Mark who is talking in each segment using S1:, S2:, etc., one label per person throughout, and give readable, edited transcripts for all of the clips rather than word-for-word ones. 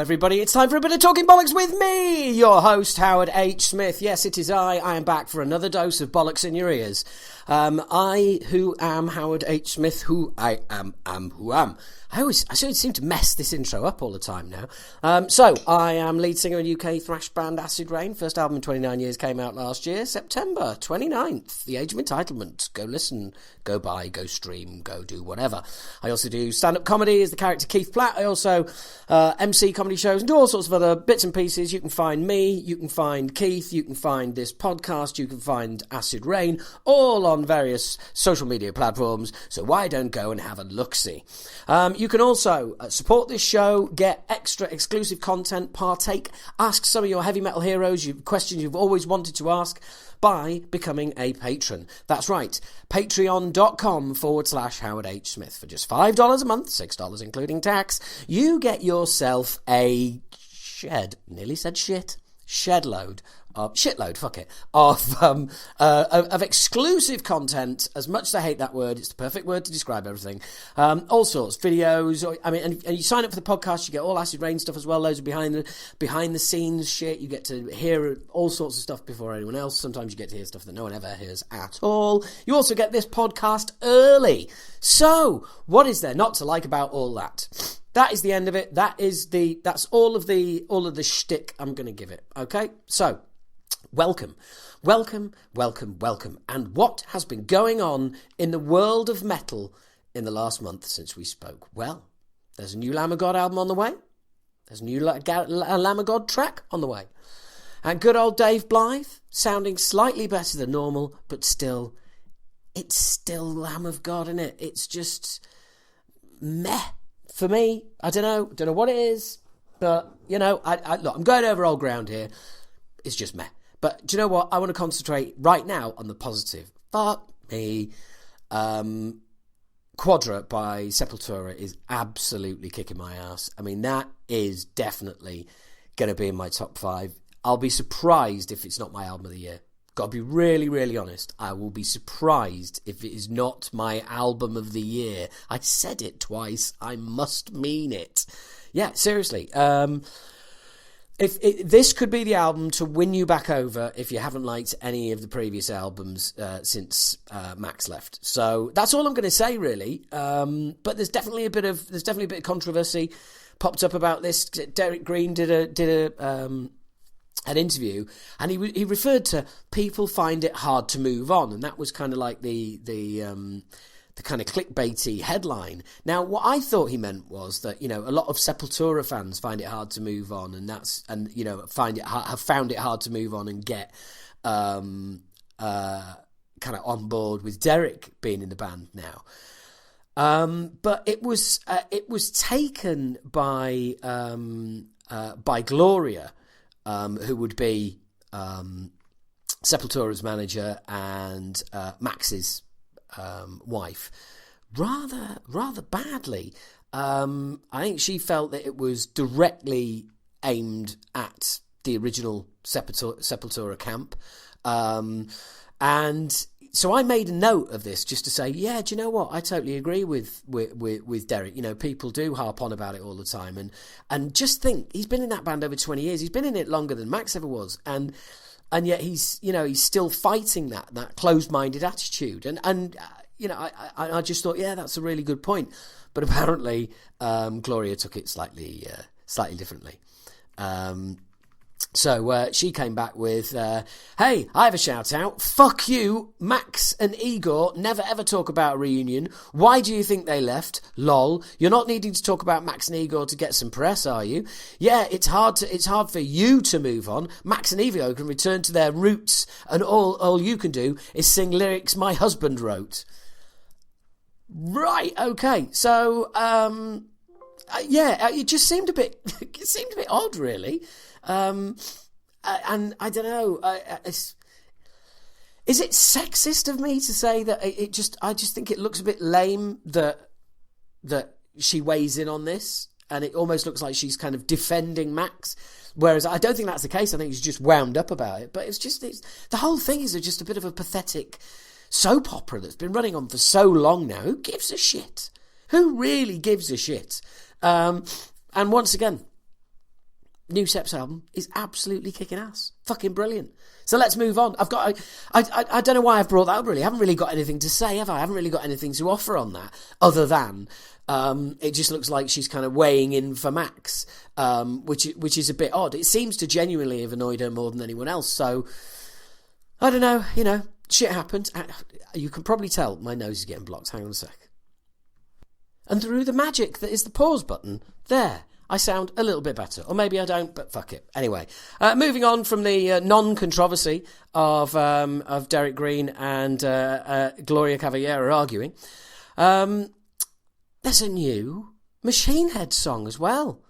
S1: everybody. It's time for a bit of Talking Bollocks with me, your host, Howard H. Smith. Yes, it is I. I am back for another dose of bollocks in your ears. I, who am Howard H. Smith, who I am who am. I seem to mess this intro up all the time now. So, I am lead singer in UK thrash band Acid Reign. First album in 29 years came out last year, September 29th. The Age of Entitlement. Go listen, go buy, go stream, go do whatever. I also do stand-up comedy as the character Keith Platt. I also MC comedy shows and do all sorts of other bits and pieces. You can find me, you can find Keith, you can find this podcast, you can find Acid Reign, all on various social media platforms. So why don't go and have a look-see? You can also support this show, get extra exclusive content, partake, ask some of your heavy metal heroes questions you've always wanted to ask by becoming a patron. That's right, patreon.com/Howard H. Smith. For just $5 a month, $6 including tax, you get yourself a shitload of exclusive content. As much as I hate that word, it's the perfect word to describe everything. All sorts, videos. And you sign up for the podcast, you get all Acid Reign stuff as well. Loads of behind the scenes shit. You get to hear all sorts of stuff before anyone else. Sometimes you get to hear stuff that no one ever hears at all. You also get this podcast early. So, what is there not to like about all that? That is the end of it. That's all of the shtick I'm going to give it. Okay, so. Welcome. And what has been going on in the world of metal in the last month since we spoke? Well, there's a new Lamb of God album on the way. There's a new Lamb of God track on the way. And good old Dave Blythe, sounding slightly better than normal, but still, it's still Lamb of God, isn't it? It's just meh for me. I don't know what it is, but, look, I'm going over old ground here. It's just meh. But do you know what? I want to concentrate right now on the positive. Fuck me. Quadra by Sepultura is absolutely kicking my ass. I mean, that is definitely going to be in my top 5. I'll be surprised if it's not my album of the year. Got to be really, really honest. I will be surprised if it is not my album of the year. I said it twice. I must mean it. Yeah, seriously. This could be the album to win you back over if you haven't liked any of the previous albums since Max left. So that's all I'm going to say, really. But there's definitely a bit of controversy popped up about this. Derek Green did an interview, and he referred to people find it hard to move on, and that was kind of like the kind of clickbaity headline. Now, what I thought he meant was that, a lot of Sepultura fans find it hard to move on, have found it hard to move on and get kind of on board with Derek being in the band now. But it was taken by Gloria, who would be Sepultura's manager and Max's wife, rather badly. I think she felt that it was directly aimed at the original Sepultura camp, and so I made a note of this just to say, yeah, do you know what? I totally agree with Derek. People do harp on about it all the time, and just think, he's been in that band over 20 years. He's been in it longer than Max ever was, and yet he's still fighting that closed-minded attitude. And I just thought, yeah, that's a really good point. But apparently, Gloria took it slightly differently. So she came back with, hey, I have a shout out. Fuck you, Max and Igor never ever talk about a reunion. Why do you think they left? Lol. You're not needing to talk about Max and Igor to get some press, are you? Yeah, it's hard for you to move on. Max and Igor can return to their roots, and all you can do is sing lyrics my husband wrote. Right, okay. So, it just seemed a bit odd, really. And I don't know. Is it sexist of me to say that I just think it looks a bit lame that she weighs in on this, and it almost looks like she's kind of defending Max, whereas I don't think that's the case. I think she's just wound up about it. But the whole thing is just a bit of a pathetic soap opera that's been running on for so long now. Who gives a shit? Who really gives a shit? And once again, new Seps album is absolutely kicking ass. Fucking brilliant. So let's move on. I don't know why I've brought that up, really. I haven't really got anything to say, have I? I haven't really got anything to offer on that, other than it just looks like she's kind of weighing in for Max, which is a bit odd. It seems to genuinely have annoyed her more than anyone else. So, I don't know, shit happened. You can probably tell my nose is getting blocked. Hang on a sec. And through the magic that is the pause button, there, I sound a little bit better. Or maybe I don't, but fuck it. Anyway, moving on from the non-controversy of Derek Green and Gloria Cavallera arguing, there's a new Machine Head song as well.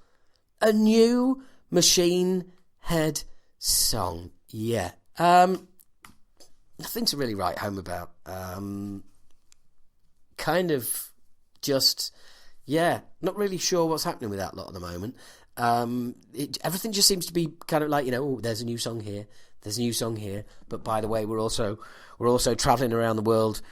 S1: A new Machine Head song. Yeah. Nothing to really write home about. Kind of just... Yeah, not really sure what's happening with that lot at the moment. Everything just seems to be kind of like, there's a new song here, there's a new song here. But by the way, we're also travelling around the world,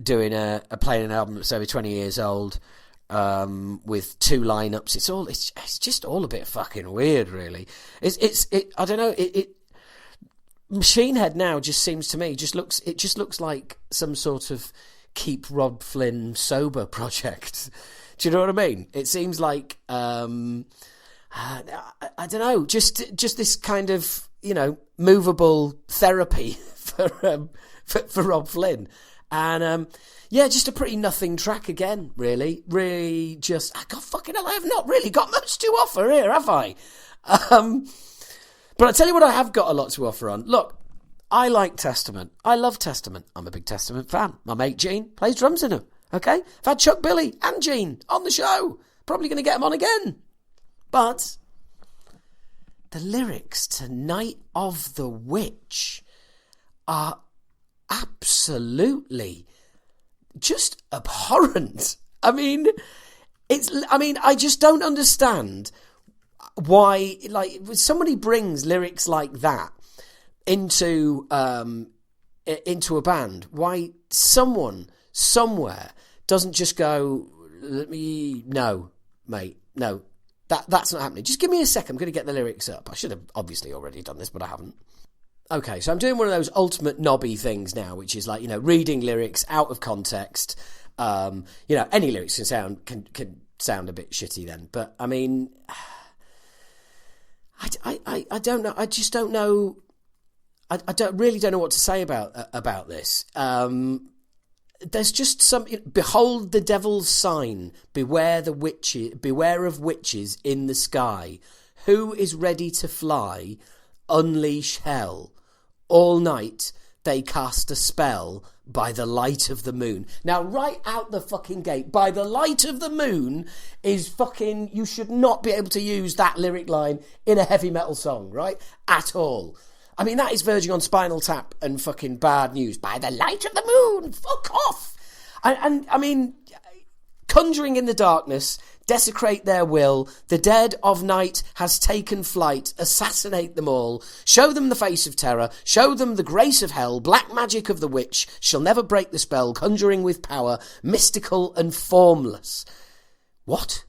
S1: doing playing an album that's over 20 years old, with 2 lineups. It's just all a bit fucking weird, really. I don't know. Machine Head now just seems to me just looks like some sort of keep Rob Flynn sober project. Do you know what I mean? It seems like, I don't know, just this kind of, movable therapy for Rob Flynn. And, just a pretty nothing track again, really. Really just, God fucking hell, I have not really got much to offer here, have I? But I tell you what I have got a lot to offer on. Look, I like Testament. I love Testament. I'm a big Testament fan. My mate Gene plays drums in them. Okay? I've had Chuck Billy and Gene on the show. Probably going to get them on again. But the lyrics to Night of the Witch are absolutely just abhorrent. I just don't understand why, when somebody brings lyrics like that into a band, why someone somewhere doesn't just go, no, mate, no, that's not happening. Just give me a second, I'm going to get the lyrics up. I should have obviously already done this, but I haven't. Okay, so I'm doing one of those ultimate knobby things now, which is like, reading lyrics out of context. Any lyrics can sound a bit shitty then, but I mean, I don't know. I just don't know. I really don't know what to say about this. There's just some. Behold the devil's sign. Beware of witches in the sky. Who is ready to fly? Unleash hell. All night they cast a spell by the light of the moon. Now, right out the fucking gate, by the light of the moon is fucking... You should not be able to use that lyric line in a heavy metal song, right? At all. I mean, that is verging on Spinal Tap and fucking Bad News. By the light of the moon, fuck off! And I mean, conjuring in the darkness, desecrate their will, the dead of night has taken flight, assassinate them all, show them the face of terror, show them the grace of hell, black magic of the witch, shall never break the spell, conjuring with power, mystical and formless. What?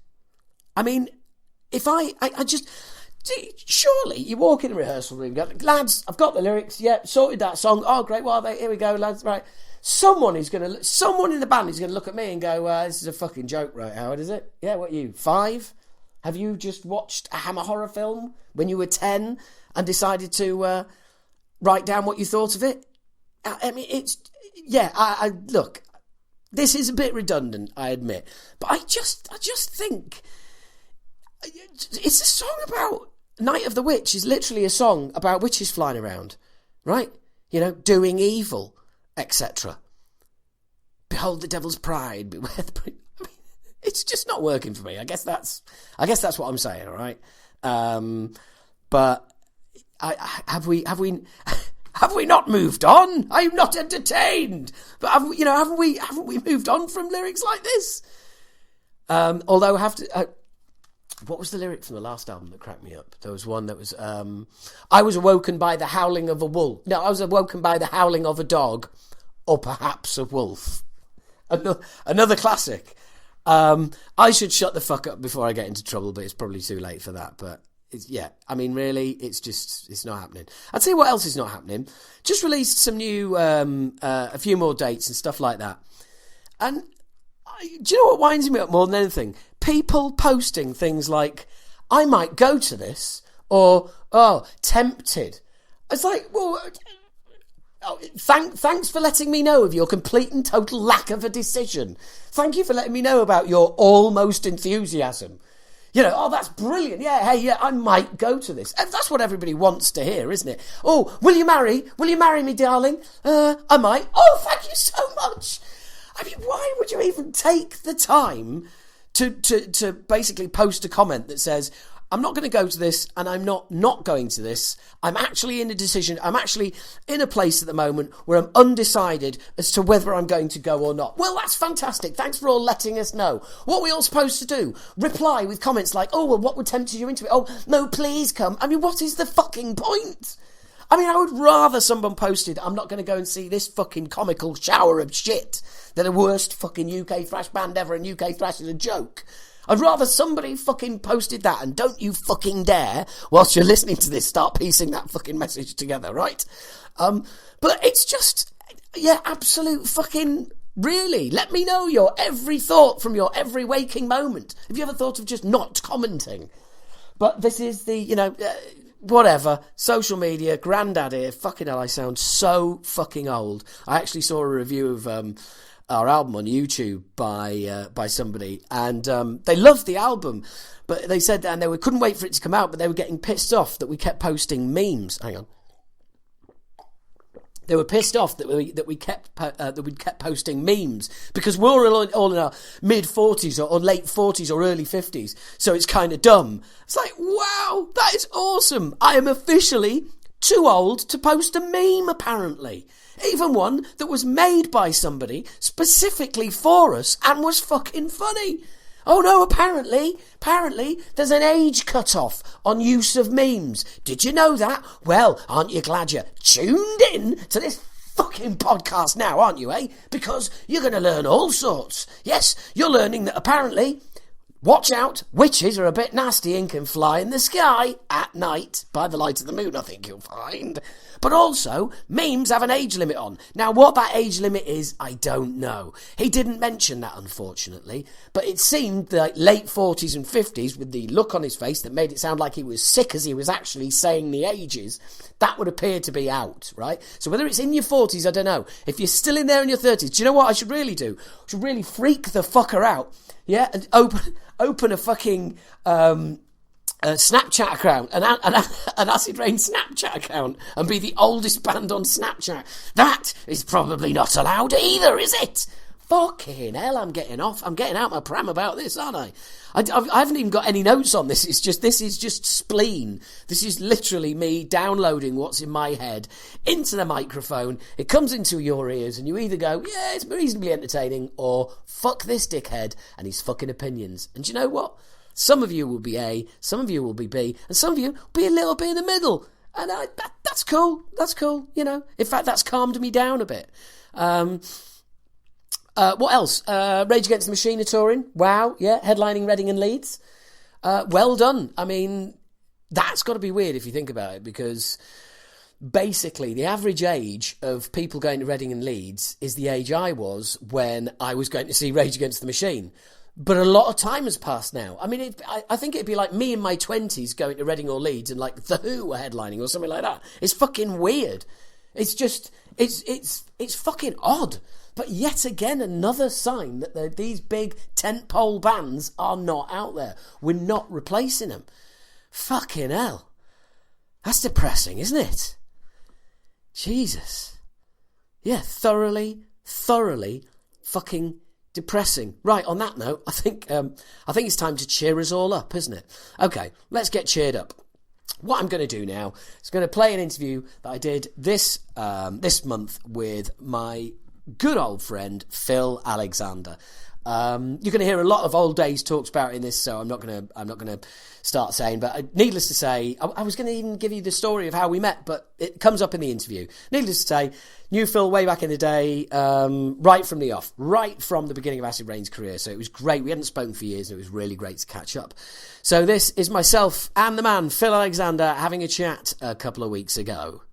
S1: I mean, if I just... Surely you walk in the rehearsal room, go, lads, I've got the lyrics, yeah, sorted that song. Oh, great, what are they? Here we go, lads, right. Someone in the band is going to look at me and go, this is a fucking joke, right, Howard, is it? Yeah, what, you, 5? Have you just watched a Hammer horror film when you were 10 and decided to write down what you thought of it? I mean, it's... Yeah, I look, this is a bit redundant, I admit, but I just think... It's a song about... Night of the Witch is literally a song about witches flying around, right? Doing evil, etc. Behold the devil's pride, beware the... I mean, it's just not working for me. I guess that's what I'm saying, all right? But have we not moved on? I'm not entertained. But haven't we moved on from lyrics like this? Although I have to... what was the lyric from the last album that cracked me up? There was one that was, I was awoken by the howling of a wolf. No, I was awoken by the howling of a dog, or perhaps a wolf. Another classic. I should shut the fuck up before I get into trouble, but it's probably too late for that. But I mean, really, it's not happening. I'll tell you what else is not happening. Just released some new, a few more dates and stuff like that. And do you know what winds me up more than anything? People posting things like, I might go to this, or, oh, tempted. It's like, well, thanks for letting me know of your complete and total lack of a decision. Thank you for letting me know about your almost enthusiasm. You know, oh, that's brilliant. Yeah, hey, yeah, I might go to this. That's what everybody wants to hear, isn't it? Oh, will you marry me, darling? I might. Oh, thank you so much. I mean, why would you even take the time to basically post a comment that says, I'm not going to go to this, and I'm not going to this. I'm actually in a decision. I'm actually in a place at the moment where I'm undecided as to whether I'm going to go or not. Well, that's fantastic. Thanks for all letting us know. What are we all supposed to do? Reply with comments like, oh, well, what would tempt you into it? Oh, no, please come. I mean, what is the fucking point? I mean, I would rather someone posted, I'm not going to go and see this fucking comical shower of shit. They're the worst fucking UK thrash band ever, and UK thrash is a joke. I'd rather somebody fucking posted that, and don't you fucking dare, whilst you're listening to this, start piecing that fucking message together, right? But it's just, absolute fucking, really, let me know your every thought from your every waking moment. Have you ever thought of just not commenting? But this is the, whatever, social media, granddad here, fucking hell, I sound so fucking old. I actually saw a review of our album on YouTube by somebody, and they loved the album, but they said, and they couldn't wait for it to come out, but they were getting pissed off that we kept posting memes. Hang on. They were pissed off that we kept posting memes, because we're all in our mid 40s or late 40s or early 50s, so it's kind of dumb. It's like, wow, that is awesome. I am officially too old to post a meme, apparently. Even one that was made by somebody specifically for us and was fucking funny. Oh no, apparently there's an age cut-off on use of memes. Did you know that? Well, aren't you glad you tuned in to this fucking podcast now, aren't you, eh? Because you're going to learn all sorts. Yes, you're learning that apparently, watch out, witches are a bit nasty and can fly in the sky at night by the light of the moon, I think you'll find. But also, memes have an age limit on. Now, what that age limit is, I don't know. He didn't mention that, unfortunately. But it seemed like late 40s and 50s, with the look on his face that made it sound like he was sick as he was actually saying the ages, that would appear to be out, right? So whether it's in your 40s, I don't know. If you're still in there in your 30s, do you know what I should really do? I should really freak the fucker out, yeah? And open a fucking Snapchat account, an Acid Rain Snapchat account, and be the oldest band on Snapchat. That is probably not allowed either, is it? Fucking hell, I'm getting out my pram about this, aren't I? I haven't even got any notes on this. This is just spleen. This is literally me downloading what's in my head into the microphone. It comes into your ears, and you either go, yeah, it's reasonably entertaining, or fuck this dickhead and his fucking opinions. And do you know what? Some of you will be A, some of you will be B, and some of you will be a little bit in the middle. And that's cool. That's cool, you know. In fact, that's calmed me down a bit. What else? Rage Against the Machine are touring. Wow, yeah, headlining Reading and Leeds. Well done. I mean, that's got to be weird if you think about it, because basically the average age of people going to Reading and Leeds is the age I was when I was going to see Rage Against the Machine. But a lot of time has passed now. I mean, I think it'd be like me in my 20s going to Reading or Leeds and like The Who were headlining or something like that. It's fucking weird. It's just, it's fucking odd. But yet again, another sign that these big tentpole bands are not out there. We're not replacing them. Fucking hell. That's depressing, isn't it? Jesus. Yeah, thoroughly fucking depressing. Right, on that note, I think it's time to cheer us all up, isn't it? Okay, let's get cheered up. What I'm going to do now is going to play an interview that I did this month with my good old friend Phil Alexander. You're going to hear a lot of old days talks about in this, so I'm not going to start saying. But needless to say, I was going to even give you the story of how we met, but it comes up in the interview. Needless to say, knew Phil way back in the day, right from the off, right from the beginning of Acid Rain's career. So it was great. We hadn't spoken for years, and it was really great to catch up. So this is myself and the man Phil Alexander having a chat a couple of weeks ago.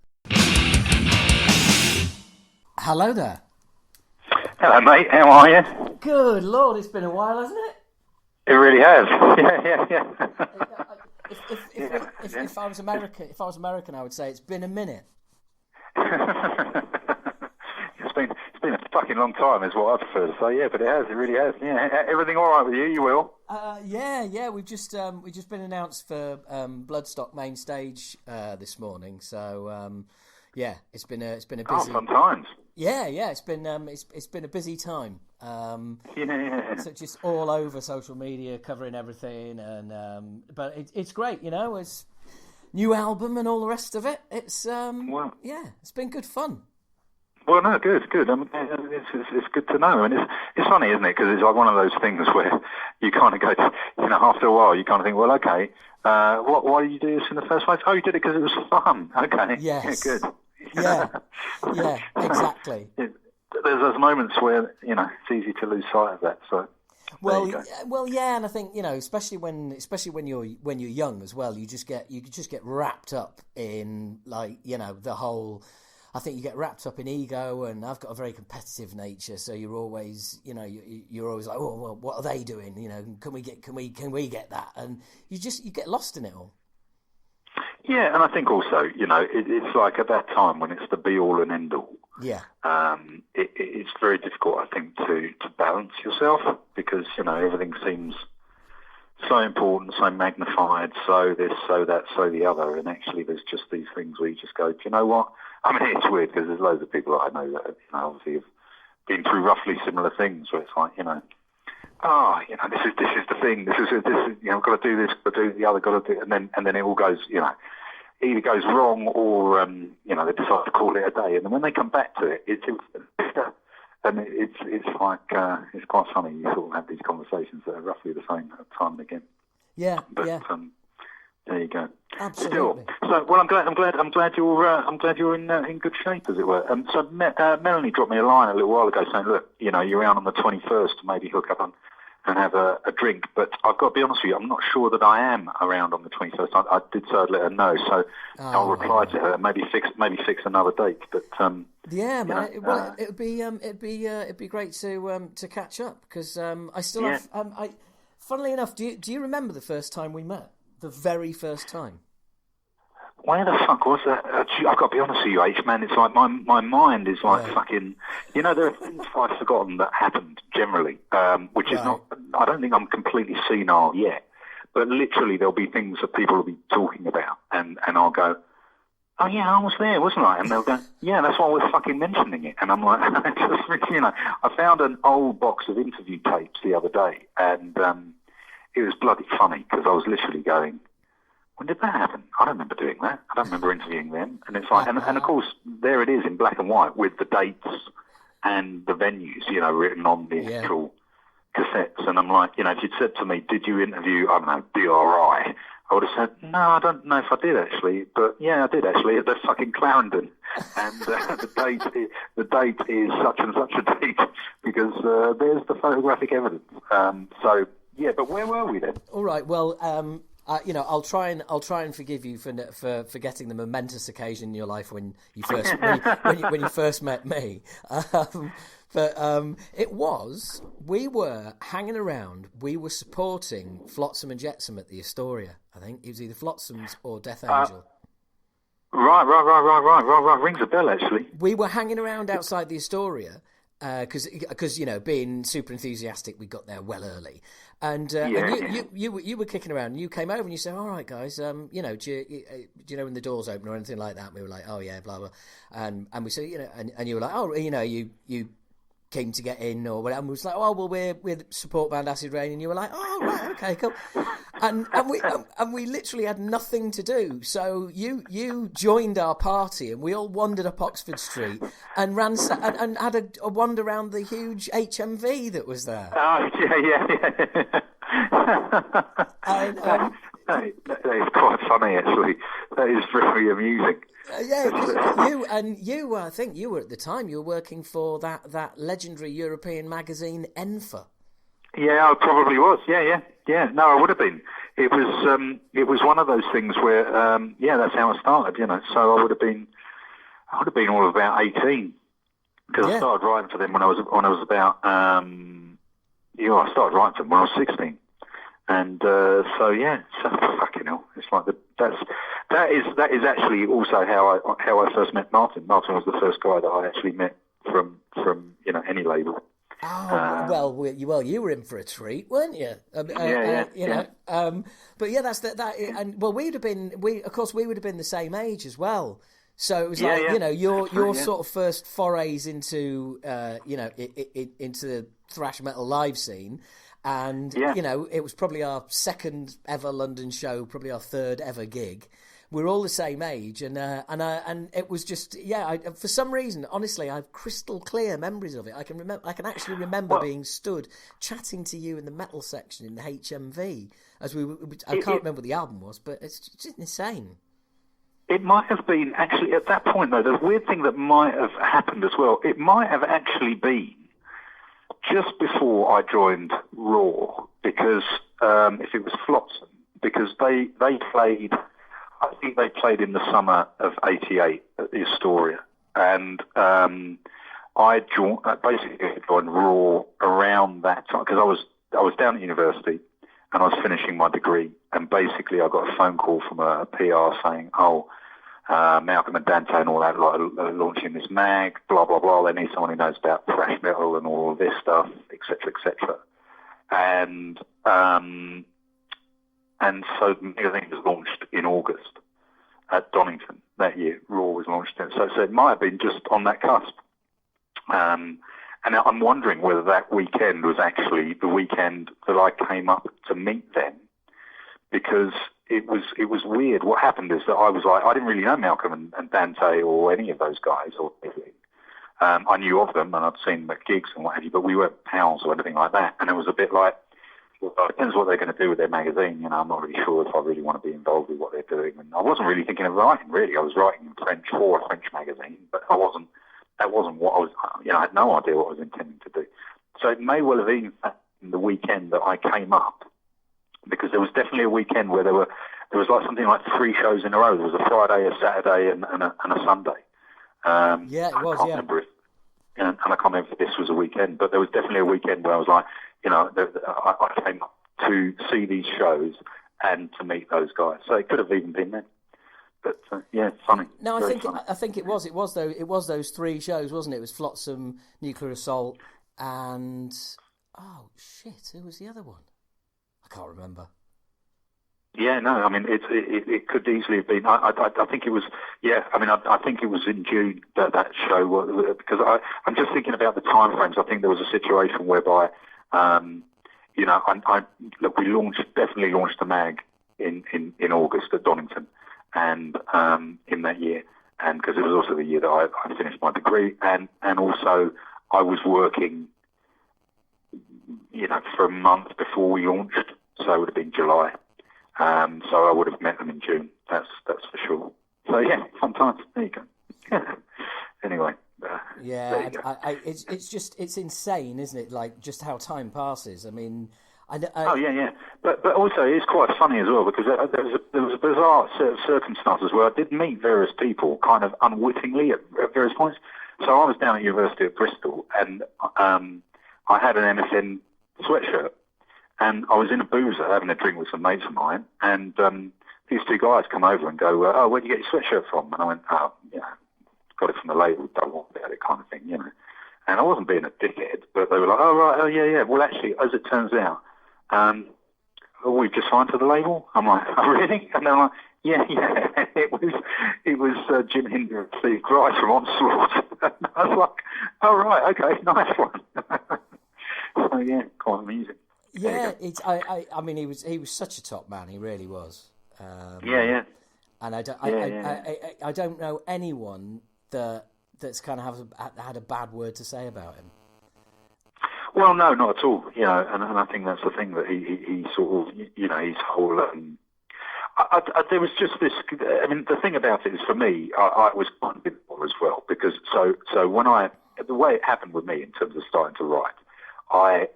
S1: Hello there.
S2: Hello, mate. How are you?
S1: Good Lord, it's been a while, hasn't it?
S2: It really has. Yeah.
S1: If I was American, I would say it's been a minute.
S2: It's been a fucking long time, is what I prefer to say. Yeah, but it has. It really has. Yeah. Everything all right with you? You will?
S1: Yeah. We've just been announced for Bloodstock main stage this morning. So it's been a busy.
S2: Oh, fun times.
S1: Yeah. It's been a busy time. So just all over social media, covering everything, and but it's great, It's new album and all the rest of it. It's it's been good fun.
S2: Well, no, good. It's good to know, and it's funny, isn't it? Because it's like one of those things where you kind of go, after a while, you kind of think, well, okay, why did you do this in the first place? Oh, you did it because it was fun. Okay,
S1: yes,
S2: yeah, good.
S1: Yeah, exactly.
S2: There's those moments where it's easy to lose sight of that. So,
S1: well, yeah, and I think especially when you're young as well, you just get wrapped up in the whole. I think you get wrapped up in ego, and I've got a very competitive nature, so you're always you're always like, oh well, what are they doing? Can we get that? And you get lost in it all.
S2: Yeah, and I think also, it's like at that time when it's the be-all and end-all.
S1: Yeah.
S2: It's very difficult, I think, to balance yourself because, everything seems so important, so magnified, so this, so that, so the other, and actually there's just these things where you just go, do you know what? I mean, it's weird because there's loads of people that I know that, obviously have been through roughly similar things where it's like, this is the thing, this is I've got to do this, got to do the other, got to do, and then it all goes, either goes wrong or they decide to call it a day, and then when they come back to it, it's like it's quite funny. You sort of have these conversations that are roughly the same time and again.
S1: Yeah,
S2: but
S1: yeah.
S2: There you go.
S1: Absolutely.
S2: So, well, I'm glad you're in good shape, as it were. So Melanie dropped me a line a little while ago saying, look, you're around on the 21st to maybe hook up and have a drink, but I've got to be honest with you, I'm not sure that I am around on the 21st. I did say I'd let her know, so I'll reply to her, maybe fix another date. But
S1: man. It'd be great to catch up because I still have. Funnily enough, do you remember the first time we met? The very first time.
S2: Where the fuck was that? I've got to be honest with you, H, man. It's like my mind is like fucking. There are things I've forgotten that happened generally, which is not. I don't think I'm completely senile yet, but literally there'll be things that people will be talking about, and I'll go, oh yeah, I was there, wasn't I? And they'll go, yeah, that's why we're fucking mentioning it. And I'm like, I found an old box of interview tapes the other day, and it was bloody funny because I was literally going, when did that happen? I don't remember doing that. I don't remember interviewing them. And it's like, and of course, there it is in black and white with the dates and the venues, written on the actual cassettes. And I'm like, if you'd said to me, did you interview, I don't know, DRI? I would have said, no, I don't know if I did actually. But yeah, I did actually at the fucking Clarendon. And the date is such and such a date because there's the photographic evidence. So, yeah, but where were we then?
S1: All right, well, I'll try and forgive you for forgetting the momentous occasion in your life when you first when you first met me. We were hanging around. We were supporting Flotsam and Jetsam at the Astoria. I think it was either Flotsam's or Death Angel.
S2: Right. Rings a bell actually.
S1: We were hanging around outside the Astoria. Because being super enthusiastic, we got there well early, and you were kicking around, and you came over and you said, "All right, guys, do you know when the doors open or anything like that?" And we were like, "Oh yeah, blah blah," and we said, and you were like, "Oh, you keen to get in or whatever. And we was like, oh, well, we're the support band Acid Rain. And you were like, oh, right, okay, cool. And we literally had nothing to do. So you joined our party and we all wandered up Oxford Street and and had a wander around the huge HMV that was there.
S2: Oh, yeah.
S1: And,
S2: that is quite funny, actually. That is very amusing.
S1: I think you were at the time, you were working for that legendary European magazine, Enfer.
S2: Yeah, I probably was. Yeah. No, I would have been. It was one of those things where, that's how it started, So I would have been all of about 18 because I started writing for them when I was about, I started writing for them when I was 16. And so fucking hell, it's like that is actually also how I first met Martin. Martin was the first guy that I actually met from any label.
S1: Oh, well, you were in for a treat, weren't you? But yeah, that's that. And well, we would have been the same age as well. So it was your sort of first forays into into the thrash metal live scene. And, it was probably our second ever London show, probably our third ever gig. We're all the same age. And it was just, for some reason, honestly, I have crystal clear memories of it. I can actually remember being stood chatting to you in the metal section in the HMV. I can't remember what the album was, but it's just insane.
S2: It might have been, actually, at that point, though, the weird thing that might have happened as well, it might have actually been just before I joined Raw, because if it was Flotsam, because they played, I think they played in the summer of '88 at the Astoria, and I basically joined Raw around that time because I was down at university and I was finishing my degree, and basically I got a phone call from a PR saying, Malcolm and Dante and all that are launching this mag, blah, blah, blah. They need someone who knows about thrash metal and all of this stuff, etc., etc. And so the magazine was launched in August at Donington that year. Raw was launched in. So it might have been just on that cusp. And I'm wondering whether that weekend was actually the weekend that I came up to meet them, because it was weird. What happened is that I was like, I didn't really know Malcolm and Dante or any of those guys or anything. I knew of them and I'd seen them at gigs and what have you, but we weren't pals or anything like that. And it was a bit like, well, it depends what they're going to do with their magazine. I'm not really sure if I really want to be involved with what they're doing. And I wasn't really thinking of writing, really. I was writing in French for a French magazine, but that wasn't what I was, I had no idea what I was intending to do. So it may well have been the weekend that I came up, because there was definitely a weekend where there was like something like 3 shows in a row. There was a Friday, a Saturday, and a Sunday.
S1: It was.
S2: And I can't remember if this was a weekend, but there was definitely a weekend where I was like, I came up to see these shows and to meet those guys. So it could have even been then. But it's funny.
S1: No, I think it was. It was those 3 shows, wasn't it? It was Flotsam, Nuclear Assault, and who was the other one? I can't remember.
S2: Yeah, no, I mean, it could easily have been. I think it was. Yeah, I mean, I think it was in June that show was, because I'm just thinking about the time frames. I think there was a situation whereby, we definitely launched the mag in August at Donington, and in that year, and because it was also the year that I finished my degree, and also I was working, for a month before we launched, so it would have been July. So I would have met them in June. That's for sure. So yeah, fun times. There you go. Anyway. It's insane, isn't it? Like just how time passes. I mean, But also it's quite funny as well, because there was a bizarre set of circumstances where I did meet various people kind of unwittingly at various points. So I was down at university at Bristol, and I had an MSN sweatshirt. And I was in a boozer having a drink with some mates of mine, and these 2 guys come over and go, where'd you get your sweatshirt from? And I went, got it from the label, don't want about it, kind of thing, And I wasn't being a dickhead, but they were like, yeah. Well, actually, as it turns out, we've just signed for the label. I'm like, oh, really? And they're like, yeah. It was Jim Hinder and Steve Grice from Onslaught. And I was like, Oh, right, okay, nice one. So, yeah, quite amusing.
S1: Yeah, I mean, he was such a top man. He really was.
S2: Yeah.
S1: And
S2: Yeah.
S1: I don't know anyone that's kind of had a bad word to say about him.
S2: Well, no, not at all. You know, and I think that's the thing that he sort of, you know, his whole. There was just this. I mean, the thing about it is, for me, I was quite a bit more as well, because so when the way it happened with me in terms of starting to write, I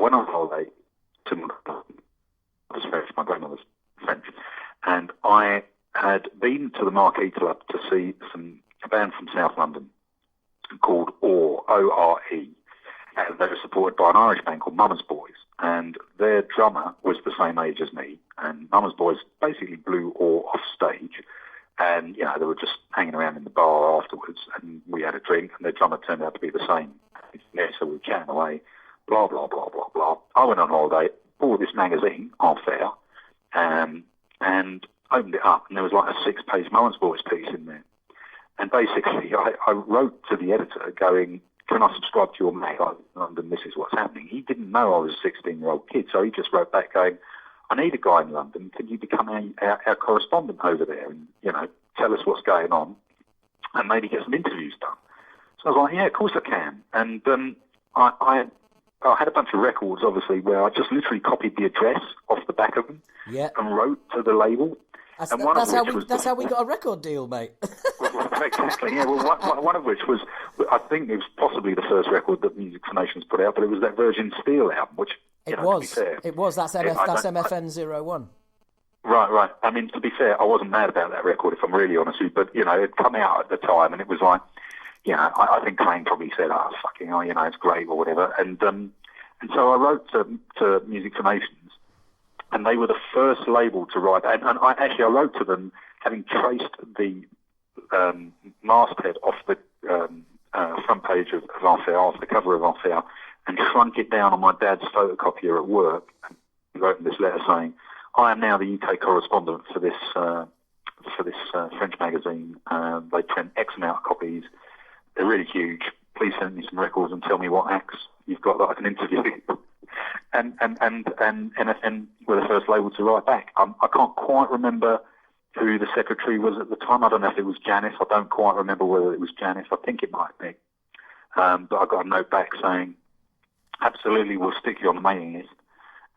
S2: went on holiday to my grandmother's French, and I had been to the Marquee Club to see a band from South London called ORE, O-R-E, and they were supported by an Irish band called Mama's Boys, and their drummer was the same age as me, and Mama's Boys basically blew ORE off stage, and, you know, they were just hanging around in the bar afterwards, and we had a drink, and their drummer turned out to be the same. Yeah, so we were chatting away, blah, blah, blah, blah, blah. I went on holiday, bought this magazine, Half Fair, and opened it up, and there was like a 6-page Mama's Boys piece in there. And basically, I wrote to the editor going, can I subscribe to your mag? I'm in London, this is what's happening. He didn't know I was a 16-year-old kid, so he just wrote back going, I need a guy in London. Can you become our correspondent over there and, you know, tell us what's going on and maybe get some interviews done? So I was like, yeah, of course I can. And I had a bunch of records, obviously, where I just literally copied the address off the back of them and wrote to the label.
S1: That's how we got a record deal, mate.
S2: Exactly, yeah. Well, one of which was, I think it was possibly the first record that Music for Nations put out, but it was that Virgin Steel album, which,
S1: it was. That's MFN01.
S2: Right. I mean, to be fair, I wasn't mad about that record, if I'm really honest with you, but, you know, it come out at the time, and it was like, you know, I think Crane probably said, oh, fucking hell, you know, it's great, or whatever, and so I wrote to Music for Nations, and they were the first label to write, and I wrote to them having traced the masthead off the front page of Enfer, off the cover of Enfer, and shrunk it down on my dad's photocopier at work, and wrote this letter saying, I am now the UK correspondent for this French magazine. They print X amount of copies. They're really huge. Please send me some records and tell me what acts you've got that I can interview. And NFN were the first label to write back. I can't quite remember who the secretary was at the time. I don't know if it was Janice. I don't quite remember whether it was Janice. I think it might be. But I got a note back saying, absolutely, we'll stick you on the mailing list.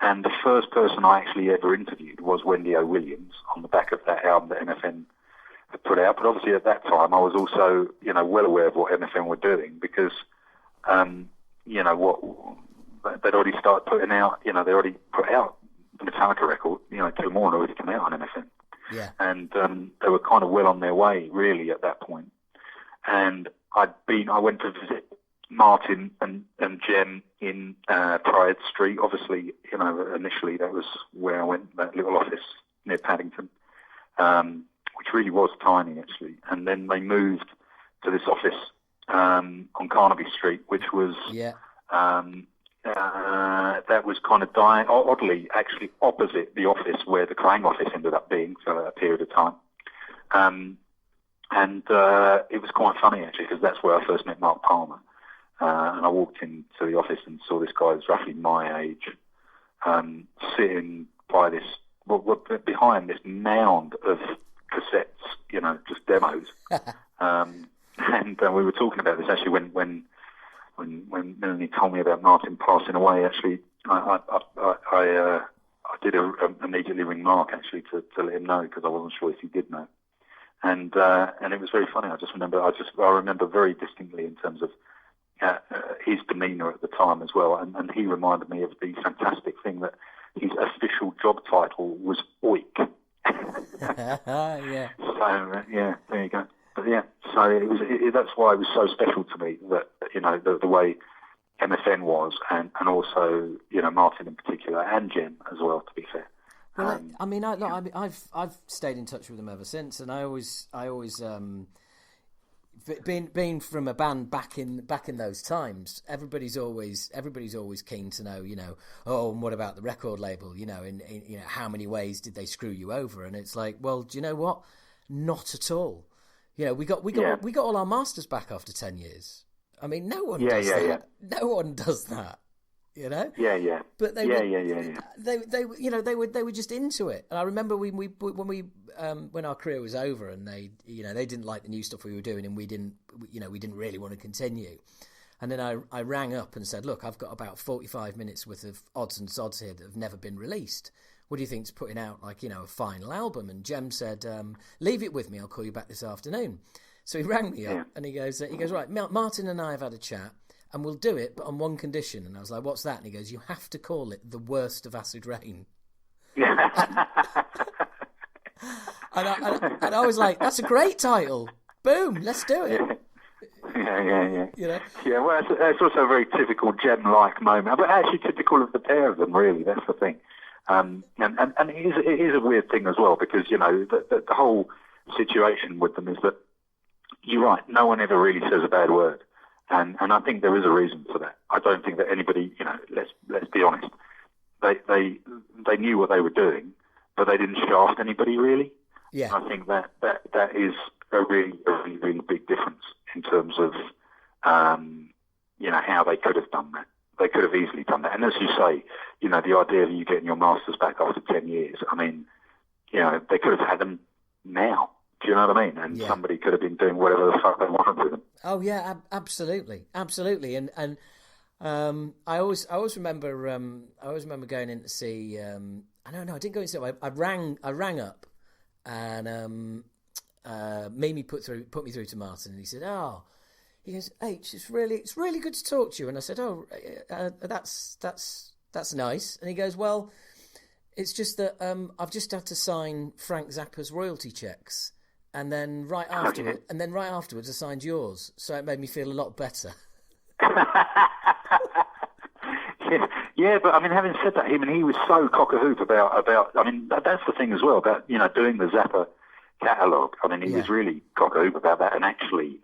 S2: And the first person I actually ever interviewed was Wendy O. Williams on the back of that album that MFN had put out. But obviously at that time I was also, you know, well aware of what MFN were doing, because, you know, what they'd already started putting out, you know, they already put out the Metallica record, you know, 2 more had already come out on MFN.
S1: Yeah.
S2: And they were kind of well on their way, really, at that point. And I went to visit Martin and Jem in Pride Street. Obviously, you know, initially that was where I went, that little office near Paddington, which really was tiny, actually. And then they moved to this office on Carnaby Street, which was that was kind of dying, oddly, actually opposite the office where the Clang office ended up being for a period of time. And it was quite funny, actually, because that's where I first met Mark Palmer. And I walked into the office and saw this guy who's roughly my age, sitting by this, behind this mound of cassettes, you know, just demos. And we were talking about this actually when Melanie told me about Martin passing away. Actually, I did immediately ring Mark actually to let him know, because I wasn't sure if he did know. And it was very funny. I remember very distinctly in terms of his demeanour at the time as well, and he reminded me of the fantastic thing that his official job title was Oik.
S1: Yeah.
S2: So there you go. But yeah, so that's why it was so special to me that, you know, the way MFN was, and also, you know, Martin in particular, and Jen as well, to be fair.
S1: Well, I've stayed in touch with them ever since, and I always being from a band back in those times, everybody's always keen to know, you know, oh, and what about the record label, you know, in you know, how many ways did they screw you over? And it's like, well, do you know what? Not at all. we got all our masters back after 10 years. I mean, no one does that.
S2: Yeah.
S1: No one does that.
S2: Yeah.
S1: But they were just into it. And I remember when our career was over and they didn't like the new stuff we were doing and we didn't really want to continue. And then I rang up and said, look, I've got about 45 minutes worth of odds and sods here that have never been released. What do you think's putting out a final album? And Jem said, leave it with me. I'll call you back this afternoon. So he rang me up and he goes, right, Martin and I have had a chat. And we'll do it, but on one condition. And I was like, what's that? And he goes, you have to call it The Worst of Acid Rain. and I was like, that's a great title. Boom, let's do it.
S2: Yeah. Yeah, well, it's also a very typical Jem-like moment, but actually typical of the pair of them, really. That's the thing. And it is a weird thing as well, because, the whole situation with them is that, you're right, no one ever really says a bad word. And I think there is a reason for that. I don't think that anybody, let's be honest, they knew what they were doing, but they didn't shaft anybody really.
S1: Yeah.
S2: I think that is a really, really, really big difference in terms of, how they could have done that. They could have easily done that. And as you say, the idea of you getting your masters back after 10 years, I mean, they could have had them now. Do you know what I mean? And somebody could have been doing whatever the fuck they wanted with them.
S1: Oh yeah, absolutely. And I always remember going in to see. I didn't go in to see. I rang up, and Mimi put me through to Martin, and he said, he goes, H, it's really good to talk to you. And I said, that's nice. And he goes, well, it's just that I've just had to sign Frank Zappa's royalty checks. And then right afterwards, I signed yours, so it made me feel a lot better.
S2: yeah, but I mean, having said that, he was so cock-a-hoop about. I mean, that's the thing as well about doing the Zappa catalogue. I mean, he was really cock-a-hoop about that, and actually,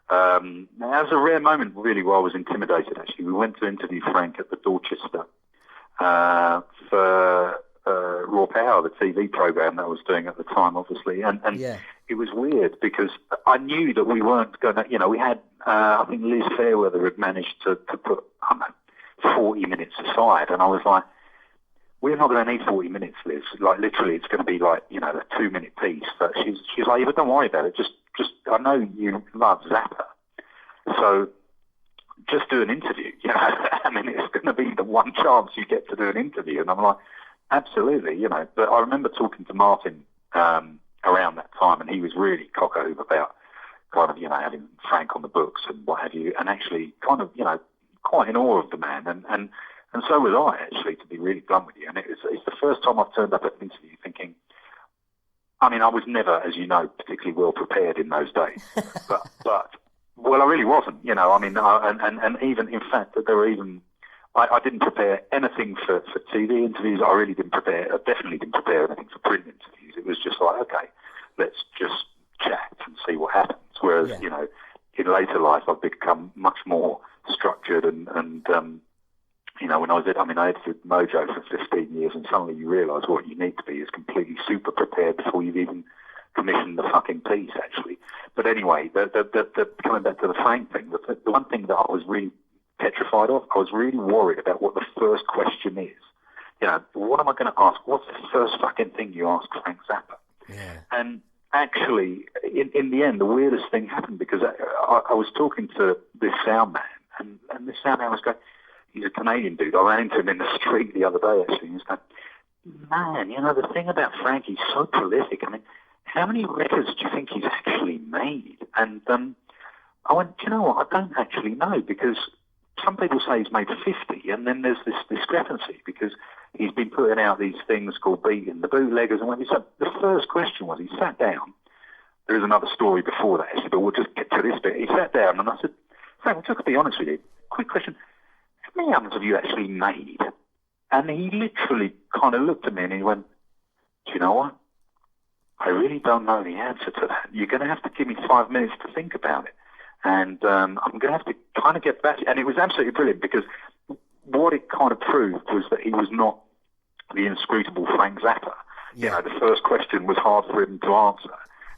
S2: that was a rare moment really where I was intimidated. Actually, we went to interview Frank at the Dorchester for Raw Power, the TV program that I was doing at the time, obviously, and it was weird because I knew that we weren't going to, we had, I think Liz Fairweather had managed to put, 40 minutes aside, and I was like, we're not going to need 40 minutes, Liz. Like, literally, it's going to be like, a 2-minute piece. But she's like, but don't worry about it. Just, I know you love Zappa, so just do an interview. I mean, it's going to be the one chance you get to do an interview, and I'm like, absolutely, But I remember talking to Martin around that time, and he was really cock-a-hoop about kind of, having Frank on the books and what have you, and actually kind of, quite in awe of the man, and so was I, actually, to be really blunt with you. And it's the first time I've turned up at an interview thinking, I mean, I was never, as you know, particularly well prepared in those days, but well, I really wasn't, I mean, and even, in fact, that there were even, I didn't prepare anything for TV interviews. I definitely didn't prepare anything for print interviews. It was just like, okay, let's just chat and see what happens. Whereas, in later life, I've become much more structured and when I edited Mojo for 15 years, and suddenly you realise what you need to be is completely super prepared before you've even commissioned the fucking piece, actually. But anyway, the coming back to the Frank thing, the one thing that I was really petrified of, I was really worried about what the first question is. What am I going to ask? What's the first fucking thing you ask Frank Zappa?
S1: Yeah.
S2: And actually, in the end, the weirdest thing happened because I was talking to this sound man, and this sound man was going, he's a Canadian dude. I ran into him in the street the other day, actually. He was going, man, the thing about Frank, he's so prolific. I mean, how many records do you think he's actually made? And I went, do you know what? I don't actually know, because some people say he's made 50, and then there's this discrepancy because he's been putting out these things called Beating the Bootleggers. And when he said, the first question was, he sat down. There is another story before that, actually, but we'll just get to this bit. He sat down, and I said, Frank, just to be honest with you, quick question, how many albums have you actually made? And he literally kind of looked at me and he went, do you know what? I really don't know the answer to that. You're going to have to give me 5 minutes to think about it. And I'm going to have to kind of get back. And it was absolutely brilliant because what it kind of proved was that he was not the inscrutable Frank Zappa.
S1: Yeah.
S2: The first question was hard for him to answer.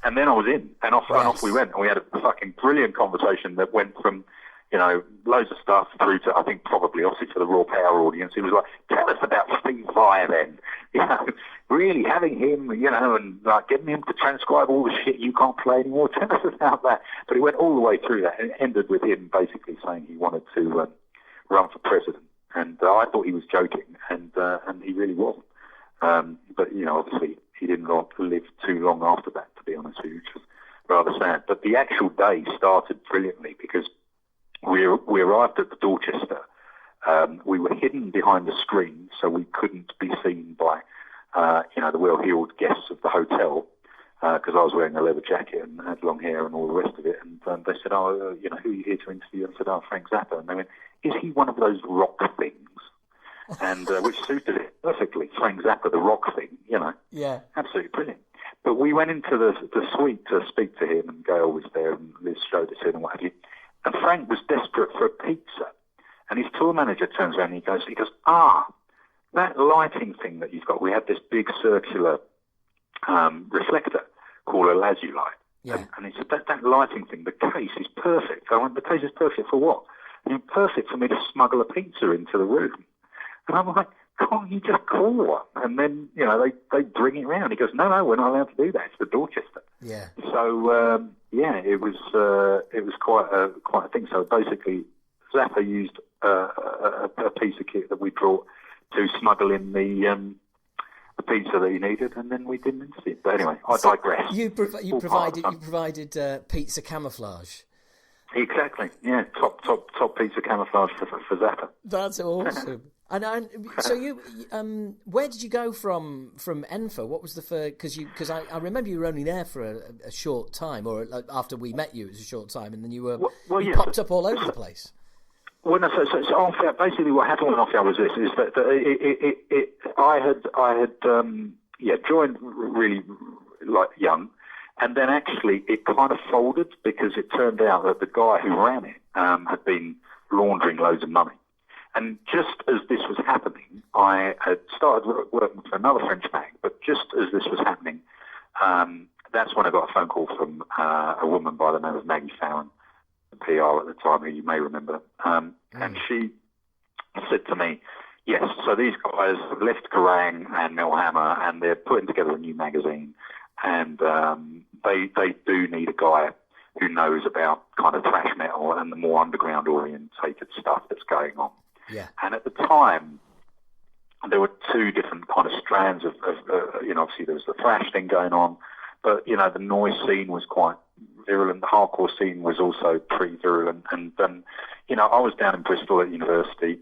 S2: And then I was in, and off we went, and we had a fucking brilliant conversation that went from, loads of stuff through to, I think, probably obviously to the Raw Power audience. It was like, tell us about Steve Vai then. Really having him, and like getting him to transcribe all the shit you can't play anymore. Tell us about that. But it went all the way through that, and it ended with him basically saying he wanted to run for president. And I thought he was joking, and he really wasn't. But, obviously he didn't live too long after that, to be honest with you, which was rather sad. But the actual day started brilliantly because we arrived at the Dorchester. We were hidden behind the screen, so we couldn't be seen by, the well-heeled guests of the hotel, because I was wearing a leather jacket and had long hair and all the rest of it. And they said, who are you here to interview? I said, Frank Zappa. And they went, is he one of those rock things? And which suited it perfectly. Frank Zappa, the rock thing,
S1: Yeah.
S2: Absolutely brilliant. But we went into the suite to speak to him, and Gail was there, and Liz showed us in and what have you. And Frank was desperate for a pizza. And his tour manager turns around and he goes, that lighting thing that you've got, we had this big circular reflector called a Lazulite.
S1: Yeah.
S2: And he said, that lighting thing, the case is perfect. I went, the case is perfect for what? And it's perfect for me to smuggle a pizza into the room. And I'm like, can't you just call one? And then, they bring it round. He goes, no, we're not allowed to do that. It's the Dorchester.
S1: Yeah.
S2: So, it was quite a thing. So basically, Zappa used a piece of kit that we brought to smuggle in the pizza that he needed, and then we didn't interview. But anyway, I digress.
S1: You provided pizza camouflage.
S2: Exactly. Yeah. Top pizza camouflage for Zappa.
S1: That's awesome. And so you, where did you go from Enfer? What was the first? Because I remember you were only there for a short time, or after we met you, it was a short time, and then you were you popped up all over the place.
S2: Well, no, so Off-Air, basically what happened with Off-Air was this: is that I had joined really like young, and then actually it kind of folded because it turned out that the guy who ran it had been laundering loads of money. And just as this was happening, I had started working for another French mag, but just as this was happening, that's when I got a phone call from a woman by the name of Maggie Farron, the PR at the time, who you may remember. And she said to me, yes, so these guys have left Kerrang and Melhammer, and they're putting together a new magazine, and they do need a guy who knows about kind of thrash metal and the more underground orientated stuff that's going on.
S1: Yeah.
S2: And at the time, there were two different kind of strands of obviously there was the thrash thing going on, but, the noise scene was quite virulent. The hardcore scene was also pretty virulent. And, I was down in Bristol at university,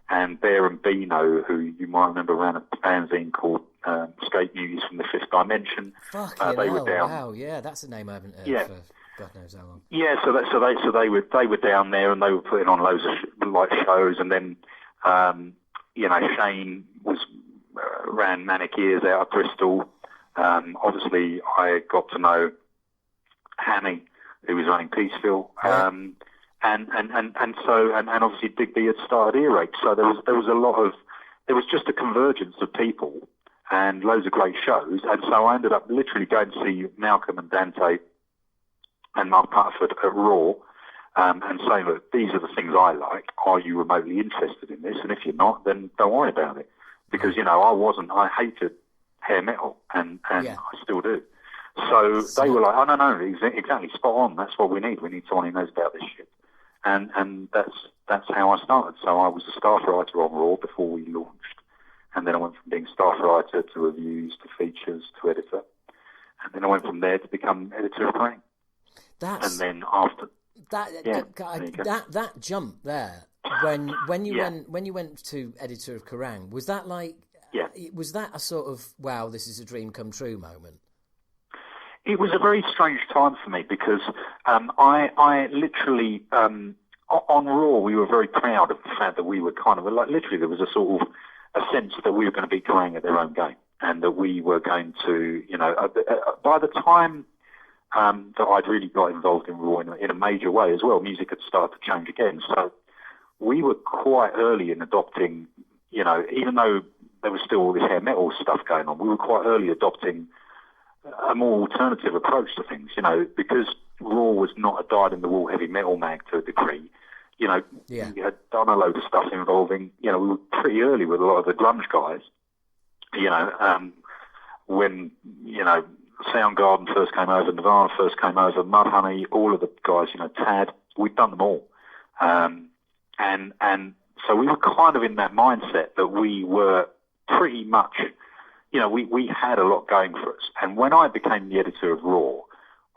S2: and Bear and Beano, who you might remember ran a fanzine called Skate Beauties from the Fifth Dimension.
S1: They were down. Wow, yeah, that's a name I haven't heard for God knows how long. Yeah,
S2: so they were down there, and they were putting on loads of shows, and then Shane ran Manic Ears out of Bristol. Obviously, I got to know Hammy, who was running Peaceville, and obviously Digby had started Earache. So there was just a convergence of people and loads of great shows, and so I ended up literally going to see Malcolm and Dante and Mark Putterford at Raw, and saying, look, these are the things I like. Are you remotely interested in this? And if you're not, then don't worry about it. Because, I hated hair metal, and I still do. So they were like, oh, no, exactly, spot on. That's what we need. We need someone who knows about this shit. And that's how I started. So I was a staff writer on Raw before we launched. And then I went from being staff writer to reviews, to features, to editor. And then I went from there to become editor of Kerrang. And then after
S1: that jump there, when you went to editor of Kerrang, was that like was that a sort of wow, this is a dream come true moment?
S2: It was a very strange time for me because I literally on Raw we were very proud of the fact that we were kind of like literally there was a sort of a sense that we were going to be Kerrang at their own game, and that we were going to by the time that I'd really got involved in Raw in a major way as well. Music had started to change again. So we were quite early in adopting, even though there was still all this hair metal stuff going on, we were quite early adopting a more alternative approach to things, you know, because Raw was not a dyed-in-the-wool heavy metal mag to a degree. You know, we had done a load of stuff involving, you know, we were pretty early with a lot of the grunge guys, you know, when, you know, Soundgarden first came over, Nirvana first came over, Mudhoney, all of the guys, you know, Tad, we'd done them all. And so we were kind of in that mindset that we were pretty much, you know, we had a lot going for us. And when I became the editor of Raw,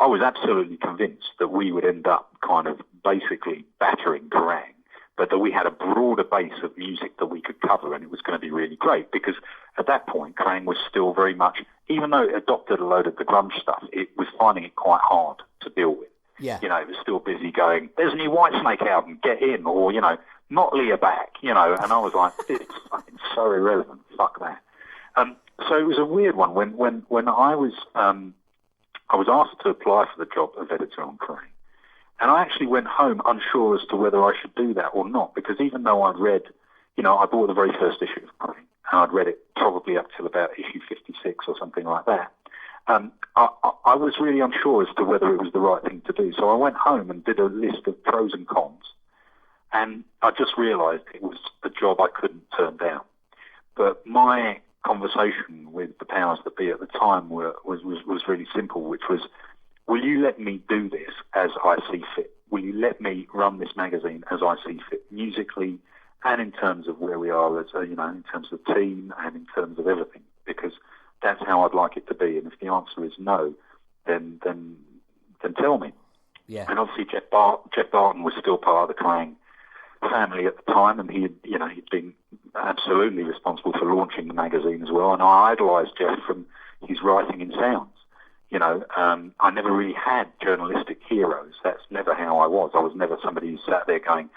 S2: I was absolutely convinced that we would end up kind of basically battering Kerrang, but that we had a broader base of music that we could cover, and it was going to be really great, because at that point, Kerrang was still very much, even though it adopted a load of the grunge stuff, it was finding it quite hard to deal with.
S1: Yeah.
S2: You know, it was still busy going, there's a new Whitesnake album, get in, or, you know, Motley are back, you know, and I was like, it's fucking so irrelevant, fuck that. So it was a weird one. When I was asked to apply for the job of editor on Kerrang, and I actually went home unsure as to whether I should do that or not, because even though I'd read, you know, I bought the very first issue of Kerrang, and I'd read it probably up till about issue 56 or something like that, I was really unsure as to whether it was the right thing to do. So I went home and did a list of pros and cons, and I just realised it was a job I couldn't turn down. But my conversation with the powers that be at the time was really simple, which was, will you let me do this as I see fit? Will you let me run this magazine as I see fit, musically and in terms of where we are as a, you know, in terms of team and in terms of everything? Because that's how I'd like it to be. And if the answer is no, then tell me.
S1: Yeah.
S2: And obviously Jeff Barton was still part of the Kerrang family at the time, and he'd been absolutely responsible for launching the magazine as well. And I idolised Jeff from his writing in Sounds. You know, I never really had journalistic heroes. That's never how I was. I was never somebody who sat there going,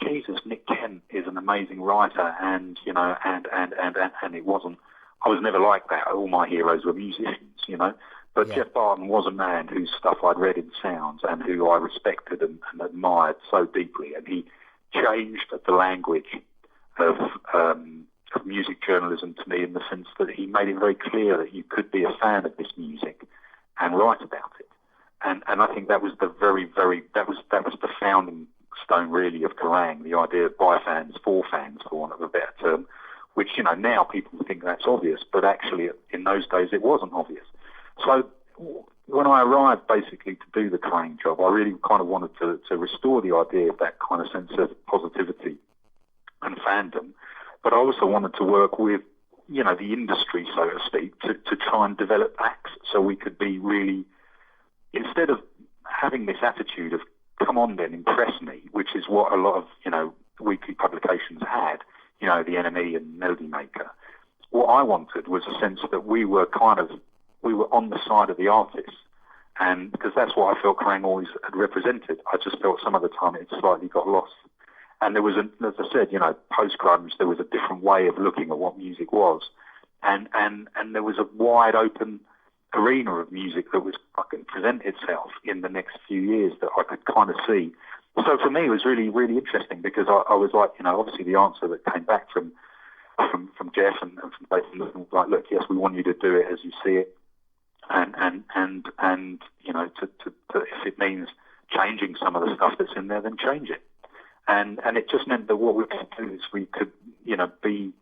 S2: Jesus, Nick Kent is an amazing writer, and, you know, and it wasn't. I was never like that. All my heroes were musicians, you know. But yeah. Jeff Barton was a man whose stuff I'd read in Sounds and who I respected and admired so deeply. And he changed the language of music journalism to me, in the sense that he made it very clear that you could be a fan of this music and write about it. And I think that was the that was the founding stone really of Kerrang, the idea of by fans, for want of a better term, which, you know, now people think that's obvious, but actually in those days it wasn't obvious. So when I arrived basically to do the Kerrang job, I really kind of wanted to restore the idea of that kind of sense of positivity and fandom, but I also wanted to work with, you know, the industry, so to speak, to try and develop acts so we could be really, instead of having this attitude of, come on then, impress me, which is what a lot of, you know, weekly publications had, you know, The Enemy and Melody Maker. What I wanted was a sense that we were on the side of the artists, and because that's what I felt Kerrang always had represented. I just felt some of the time it slightly got lost. And there was, as I said, you know, post-grunge, there was a different way of looking at what music was. And there was a wide open arena of music that was fucking present itself in the next few years that I could kind of see. So for me, it was really, really interesting, because I was like, you know, obviously the answer that came back from Jeff and from Nathan was like, look, yes, we want you to do it as you see it. And you know, to if it means changing some of the stuff that's in there, then change it. And it just meant that what we could do is we could, you know, be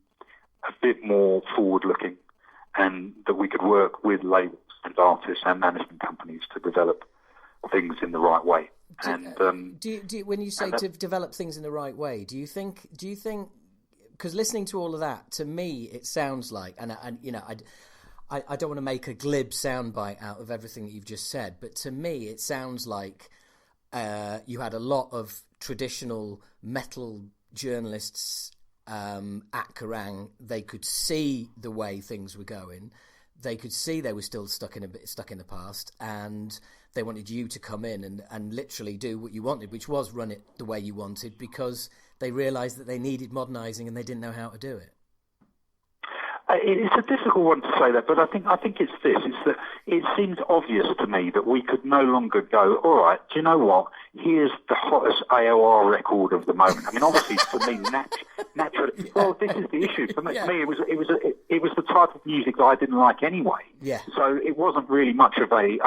S2: a bit more forward-looking, and that we could work with labels and artists and management companies to develop things in the right way.
S1: Do you, when you say to develop things in the right way, do you think? Because listening to all of that, to me, it sounds like, and you know, I don't want to make a glib soundbite out of everything that you've just said, but to me, it sounds like you had a lot of traditional metal journalists at Kerrang. They could see the way things were going. They could see they were still stuck in the past, and they wanted you to come in and literally do what you wanted, which was run it the way you wanted, because they realised that they needed modernising and they didn't know how to do it.
S2: It's a difficult one to say that, but I think it's this. It's that it seemed obvious to me that we could no longer go, all right, do you know what? Here's the hottest AOR record of the moment. I mean, obviously, for me, naturally, well, this is the issue. For me, it was the type of music that I didn't like anyway.
S1: Yeah.
S2: So it wasn't really much of a,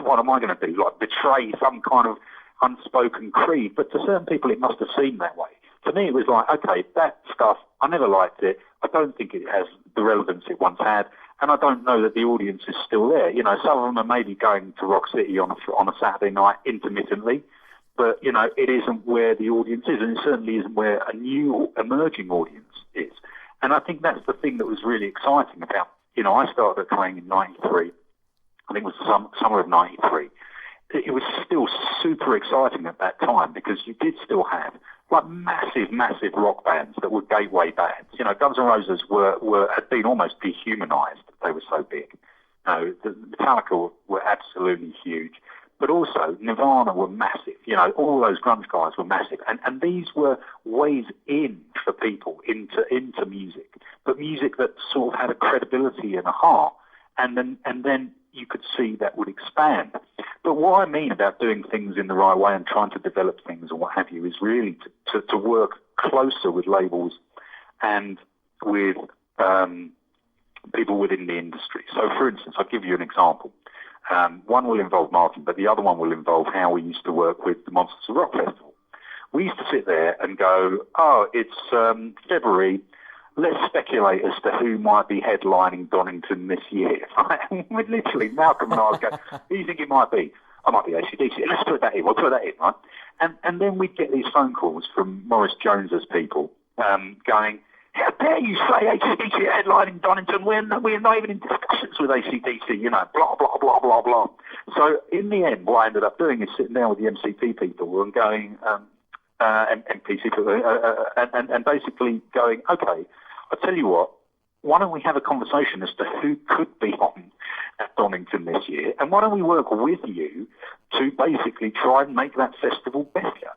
S2: what am I going to do? Like betray some kind of unspoken creed. But to certain people, it must have seemed that way. To me, it was like, okay, that stuff, I never liked it. I don't think it has the relevance it once had, and I don't know that the audience is still there. You know, some of them are maybe going to Rock City on a Saturday night intermittently, but, you know, it isn't where the audience is, and it certainly isn't where a new emerging audience is. And I think that's the thing that was really exciting about, you know, I started at Kerrang in 93. I think it was summer of 93. It was still super exciting at that time because you did still have like massive rock bands that were gateway bands. You know, Guns N' Roses had been almost dehumanized. They were so big. You know, the Metallica were absolutely huge, but also Nirvana were massive. You know, all those grunge guys were massive, and these were ways in for people into music, but music that sort of had a credibility and a heart, and then you could see that would expand. But what I mean about doing things in the right way and trying to develop things or what have you is really to work closer with labels and with people within the industry. So, for instance, I'll give you an example. One will involve Martin, but the other one will involve how we used to work with the Monsters of Rock Festival. We used to sit there and go, it's February, let's speculate as to who might be headlining Donington this year. Right? Literally, Malcolm and I would go, who do you think it might be? I might be AC/DC. Let's put that in. We'll put that in, right? And then we'd get these phone calls from Maurice Jones's people going, how dare you say AC/DC headlining Donington? We're not even in discussions with AC/DC, you know, blah, blah, blah, blah, blah. So in the end, what I ended up doing is sitting down with the MCP people and going, MPC people, and basically going, okay, I'll tell you what, why don't we have a conversation as to who could be on at Donington this year, and why don't we work with you to basically try and make that festival better?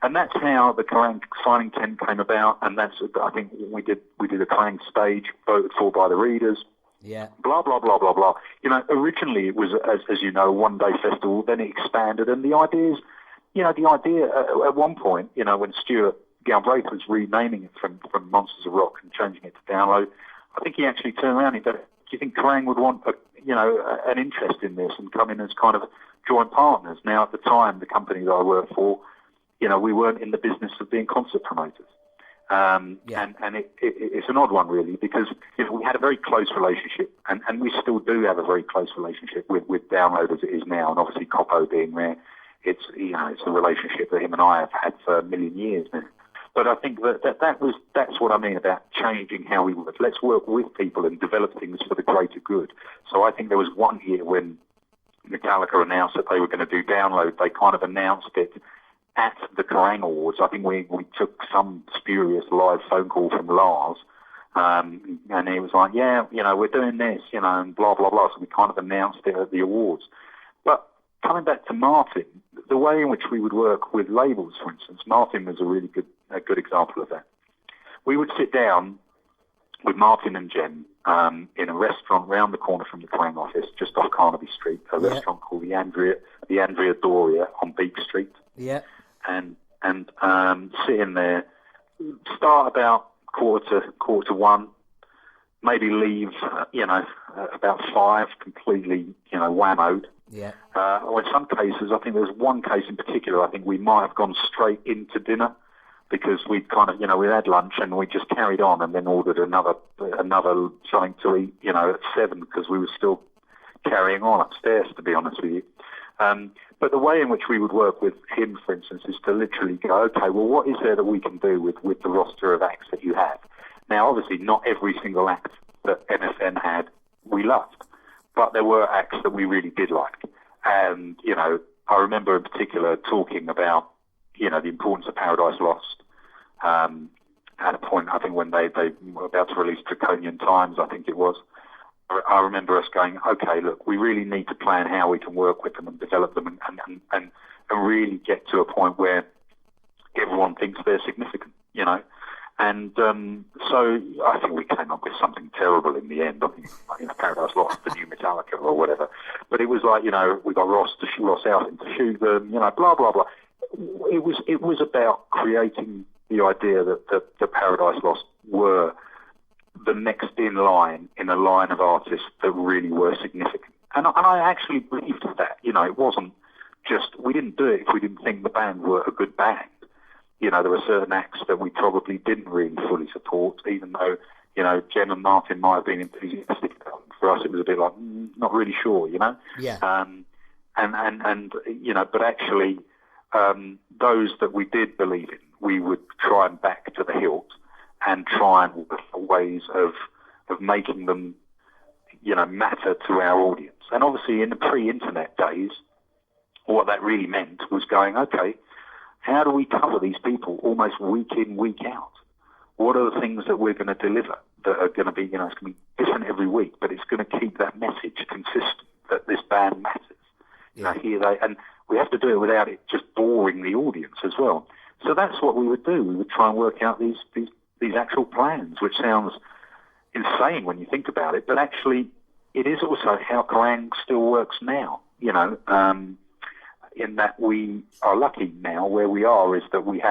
S2: And that's how the Kerrang signing tent came about, and that's, I think, we did a Kerrang stage voted for by the readers.
S1: Yeah. Blah,
S2: blah, blah, blah, blah. You know, originally it was, as you know, a one-day festival, then it expanded, and the idea at one point, you know, when Stuart Galbraith was renaming it from Monsters of Rock and changing it to Download, I think he actually turned around and said, do you think Kerrang would want an interest in this and come in as kind of joint partners? Now, at the time, the company that I worked for, you know, we weren't in the business of being concert promoters. And it's an odd one, really, because, you know, we had a very close relationship, and we still do have a very close relationship with Download as it is now, and obviously Coppo being there, it's a relationship that him and I have had for a million years now. But I think that's what I mean about changing how we work. Let's work with people and develop things for the greater good. So I think there was one year when Metallica announced that they were going to do Download. They kind of announced it at the Kerrang Awards. I think we took some spurious live phone call from Lars, and he was like, yeah, you know, we're doing this, you know, and blah, blah, blah. So we kind of announced it at the awards. But coming back to Martin, the way in which we would work with labels, for instance, Martin was a really good example of that. We would sit down with Martin and Jen in a restaurant round the corner from the Kerrang office, just off Carnaby Street, a restaurant called the Andrea Doria on Beak Street.
S1: Yeah.
S2: And sit in there, start about quarter to one, maybe leave, about 5, completely, whammoed.
S1: Yeah.
S2: Or in some cases, I think there's one case in particular, I think we might have gone straight into dinner because we'd kind of, we had lunch and we just carried on and then ordered another something to eat, at 7 because we were still carrying on upstairs, to be honest with you. But the way in which we would work with him, for instance, is to literally go, okay, well, what is there that we can do with the roster of acts that you have? Now, obviously, not every single act that MFN had we loved, but there were acts that we really did like. And, I remember in particular talking about, the importance of Paradise Lost. At a point, I think when they were about to release Draconian Times, I think it was, I remember us going, okay, look, we really need to plan how we can work with them and develop them and really get to a point where everyone thinks they're significant, And so I think we came up with something terrible in the end. I think, Paradise Lost, the new Metallica or whatever. But it was like, we got Ross out to shoot them, blah, blah, blah. It was about creating the idea that the Paradise Lost were the next in line in a line of artists that really were significant. And I actually believed that. It wasn't just, we didn't do it if we didn't think the band were a good band. There were certain acts that we probably didn't really fully support, even though, Jen and Martin might have been enthusiastic about them. For us, it was a bit like, not really sure,
S1: Yeah.
S2: But actually, those that we did believe in, we would try and back to the hilt and try and look for ways of making them, matter to our audience. And obviously, in the pre-internet days, what that really meant was going, okay, how do we cover these people almost week in, week out? What are the things that we're going to deliver that are going to be, it's going to be different every week, but it's going to keep that message consistent that this band matters.
S1: Yeah.
S2: And we have to do it without it just boring the audience as well. So that's what we would do. We would try and work out these actual plans, which sounds insane when you think about it, but actually it is also how Kerrang still works now, in that we are lucky now where we are is that we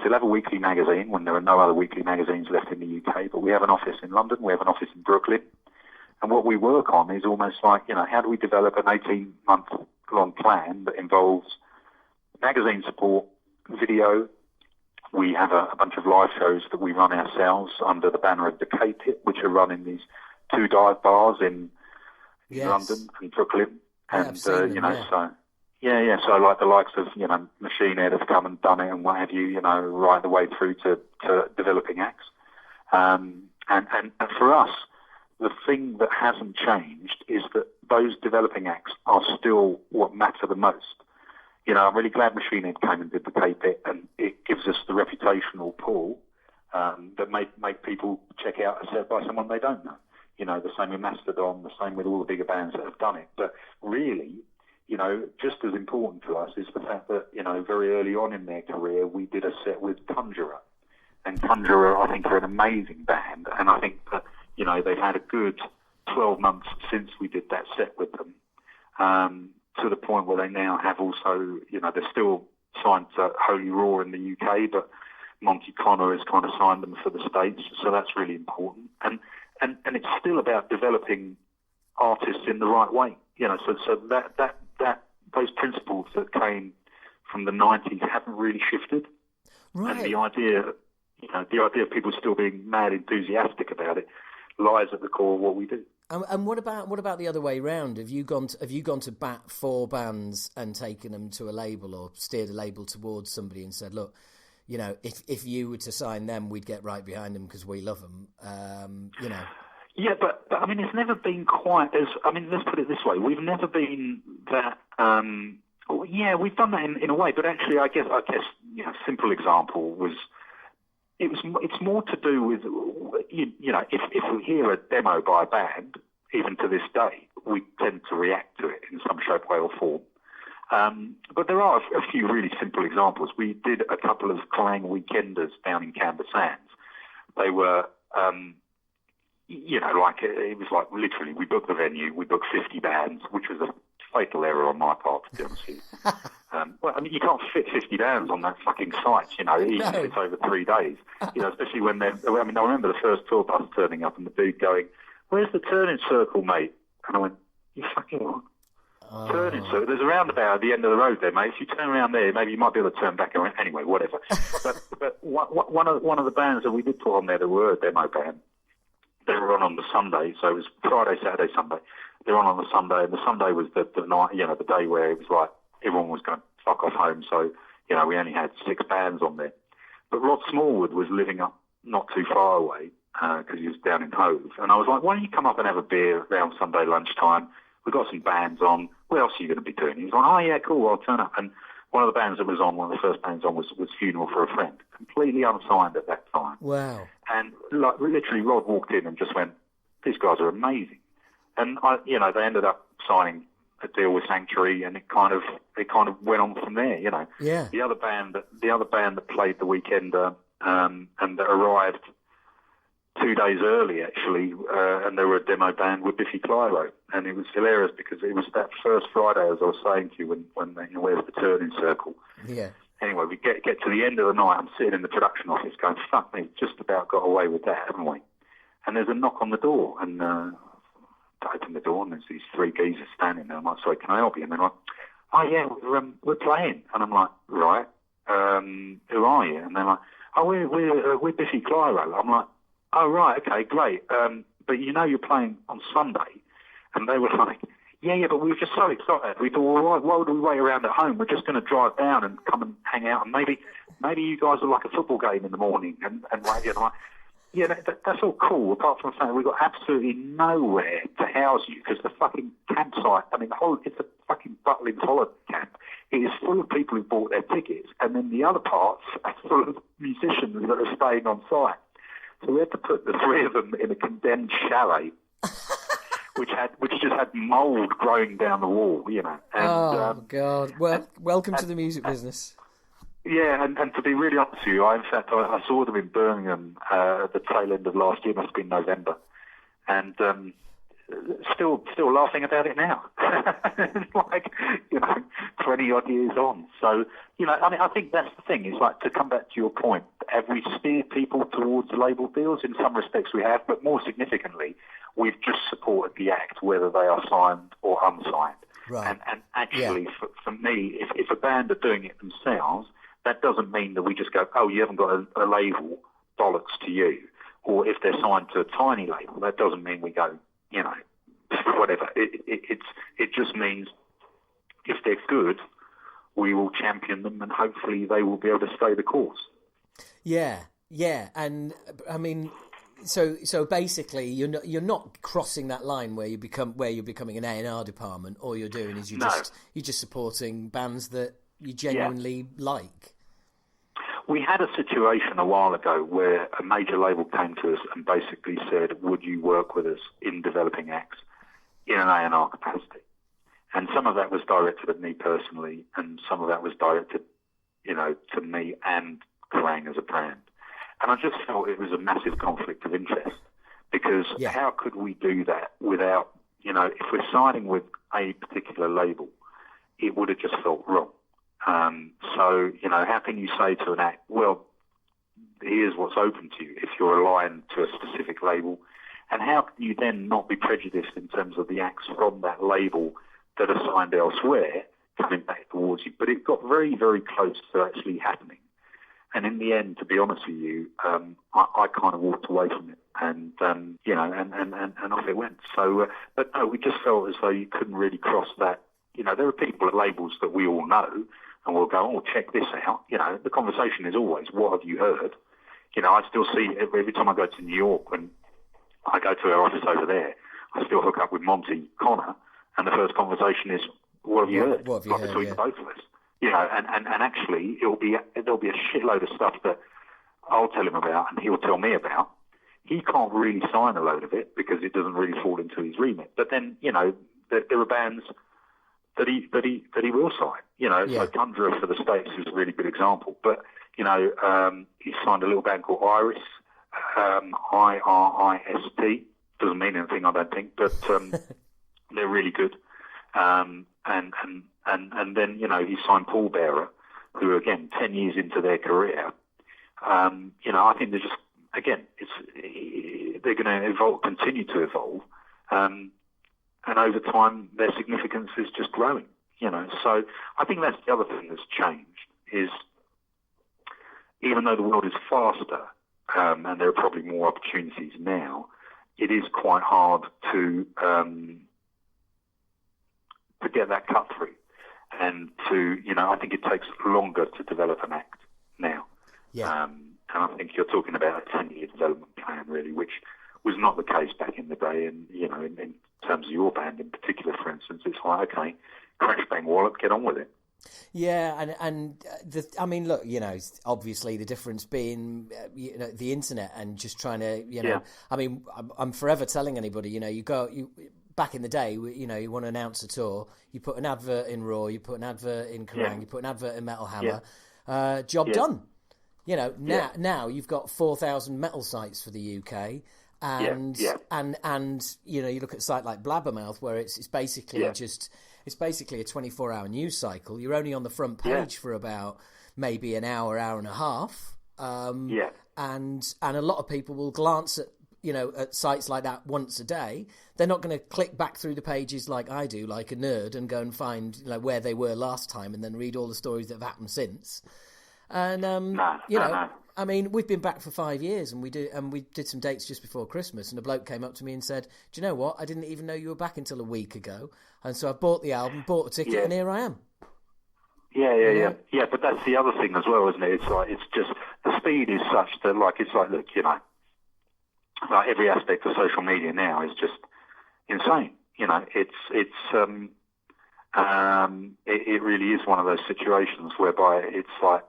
S2: still have a weekly magazine when there are no other weekly magazines left in the UK, but we have an office in London, we have an office in Brooklyn, and what we work on is almost like, how do we develop an 18-month-long plan that involves magazine support, video. We have a bunch of live shows that we run ourselves under the banner of the K-Pit, which are run in these 2 dive bars in London and Brooklyn. And, so... So like the likes of, Machine Head have come and done it and what have you, right the way through to developing acts. And for us, the thing that hasn't changed is that those developing acts are still what matter the most. I'm really glad Machine Head came and did the K-Pit, and it gives us the reputational pull that make people check out a set by someone they don't know. The same with Mastodon, the same with all the bigger bands that have done it. But really, just as important to us is the fact that, very early on in their career, we did a set with Conjurer. And Conjurer, I think, are an amazing band. And I think that, they've had a good 12 months since we did that set with them, to the point where they now have also, they're still signed to Holy Roar in the UK, but Monty Connor has kind of signed them for the States. So that's really important. And it's still about developing artists in the right way. So that those principles that came from the 90s haven't really shifted.
S1: Right.
S2: And the idea of people still being mad enthusiastic about it lies at the core of what we do.
S1: And what about the other way round? Have you gone to bat for bands and taken them to a label or steered a label towards somebody and said, look, if you were to sign them, we'd get right behind them because we love them,
S2: Yeah, but I mean, it's never been quite as... I mean, let's put it this way. We've never been that... we've done that in a way, but actually, I guess, simple example was... It's more to do with, if we hear a demo by a band, even to this day, we tend to react to it in some shape, way or form. But there are a few really simple examples. We did a couple of Kerrang weekenders down in Canberra Sands. They were... it was like literally, we booked the venue, we booked 50 bands, which was a fatal error on my part, to be honest with you. You can't fit 50 bands on that fucking site, even if it's over 3 days. Especially when I remember the first tour bus turning up and the dude going, "Where's the turning circle, mate?" And I went, "You fucking what? Turning circle? There's a roundabout at the end of the road there, mate. If you turn around there, maybe you might be able to turn back around." Anyway, whatever. but one of the bands that we did put on there that were a demo band, they were on the Sunday, so it was Friday, Saturday, Sunday. They were on the Sunday, and the Sunday was the night, the day where it was like everyone was going to fuck off home, so, we only had 6 bands on there. But Rod Smallwood was living up not too far away, because he was down in Hove, and I was like, why don't you come up and have a beer around Sunday lunchtime? We've got some bands on. What else are you going to be doing? He was like, oh, yeah, cool, I'll turn up. And one of the bands that was on, one of the first bands on was Funeral for a Friend, completely unsigned at that time.
S1: Wow.
S2: And literally Rod walked in and just went, these guys are amazing. And they ended up signing a deal with Sanctuary, and it kind of went on from there.
S1: Yeah.
S2: The other band that played the weekend, and that arrived 2 days early, actually, and they were a demo band with Biffy Clyro. And it was hilarious because it was that first Friday, as I was saying to you, when where's the turning circle?
S1: Yeah.
S2: Anyway, we get to the end of the night. I'm sitting in the production office going, fuck me, just about got away with that, haven't we? And there's a knock on the door, and I open the door, and there's these three geezers standing there. I'm like, sorry, can I help you? And they're like, oh, yeah, we're playing. And I'm like, right, who are you? And they're like, oh, we're Biffy Clyro. I'm like, oh, right, okay, great. But you know you're playing on Sunday. And they were like, yeah, but we were just so excited. We thought, well, why would we wait around at home? We're just going to drive down and come and hang out. And maybe you guys are like a football game in the morning. And like, you know, yeah, that's all cool, apart from the fact that we've got absolutely nowhere to house you because the fucking campsite, I mean, it's a fucking Butlins holiday camp. It is full of people who bought their tickets. And then the other parts are full of musicians that are staying on site. So we had to put the three of them in a condemned chalet, which just had mould growing down the wall, you know. And,
S1: God! Well, welcome to the music business.
S2: Yeah, and to be really honest with you, I saw them in Birmingham at the tail end of last year. Must have been November, and still laughing about it now. It's like, you know, 20 odd years on. So, you know, I mean, I think that's the thing. Is like, to come back to your point, have we steered people towards label deals? In some respects we have, but more significantly, we've just supported the act, whether they are signed or unsigned.
S1: Right.
S2: And actually, for me, if a band are doing it themselves, that doesn't mean that we just go, oh, you haven't got a label, bollocks to you. Or if they're signed to a tiny label, that doesn't mean we go, you know, whatever. It just means if they're good, we will champion them, and hopefully they will be able to stay the course.
S1: Yeah, and I mean, so basically, you're not crossing that line where you're becoming an A&R department. All you're doing is you're just supporting bands that you genuinely like.
S2: We had a situation a while ago where a major label came to us and basically said, would you work with us in developing acts in an A&R capacity? And some of that was directed at me personally, and some of that was directed, you know, to me and Kerrang as a brand. And I just felt it was a massive conflict of interest, because how could we do that without, you know, if we're signing with a particular label, it would have just felt wrong. So, you know, how can you say to an act, well, here's what's open to you if you're aligned to a specific label, and how can you then not be prejudiced in terms of the acts from that label that are signed elsewhere coming back towards you? But it got very, very close to actually happening. And in the end, to be honest with you, I kind of walked away from it, and you know, and off it went. So, but no, we just felt as though you couldn't really cross that. You know, there are people at labels that we all know, and we'll go, oh, check this out. You know, the conversation is always, what have you heard? You know, I still see every time I go to New York, when I go to our office over there, I still hook up with Monty Connor, and the first conversation is, what have you heard?
S1: What have you heard?
S2: Between the both of us. You know, and actually, there'll be a shitload of stuff that I'll tell him about and he'll tell me about. He can't really sign a load of it because it doesn't really fall into his remit. But then, you know, there are bands that he will sign. You know, so Tundra for the States is a really good example. But, you know, he signed a little band called Iris, IRIST. Doesn't mean anything, I don't think, but they're really good. And then, you know, he signed Paul Bearer, who are, again, 10 years into their career. You know, I think they're just, again, they're going to evolve, continue to evolve. And over time, their significance is just growing, you know. So I think that's the other thing that's changed, is even though the world is faster, and there are probably more opportunities now, it is quite hard to get that cut through. And to, you know, I think it takes longer to develop an act now. Yeah. And I think you're talking about a 10-year development plan, really, which was not the case back in the day. And, you know, in terms of your band in particular, for instance, it's like, okay, crash, bang, wallop, get on with it.
S1: Yeah, I mean, look, you know, obviously the difference being, you know, the internet and just trying to, you know, I mean, I'm forever telling anybody, you know, back in the day, you know, you want to announce a tour, you put an advert in Raw, you put an advert in Kerrang, you put an advert in Metal Hammer, job done. You know, now you've got 4,000 metal sites for the UK, and you know, you look at a site like Blabbermouth where it's basically it's basically a 24-hour news cycle. You're only on the front page for about maybe an hour and a half. And a lot of people will glance at, you know, at sites like that once a day. They're not going to click back through the pages like I do, like a nerd, and go and find, you know, where they were last time and then read all the stories that have happened since. And I mean, we've been back for 5 years, and we did some dates just before Christmas, and a bloke came up to me and said, "Do you know what? I didn't even know you were back until a week ago." And so I bought the album, bought a ticket, and here I am.
S2: Yeah, but that's the other thing as well, isn't it? It's like, it's just, the speed is such that, like, it's like, look, you know, like every aspect of social media now is just insane. You know, it really is one of those situations whereby it's like,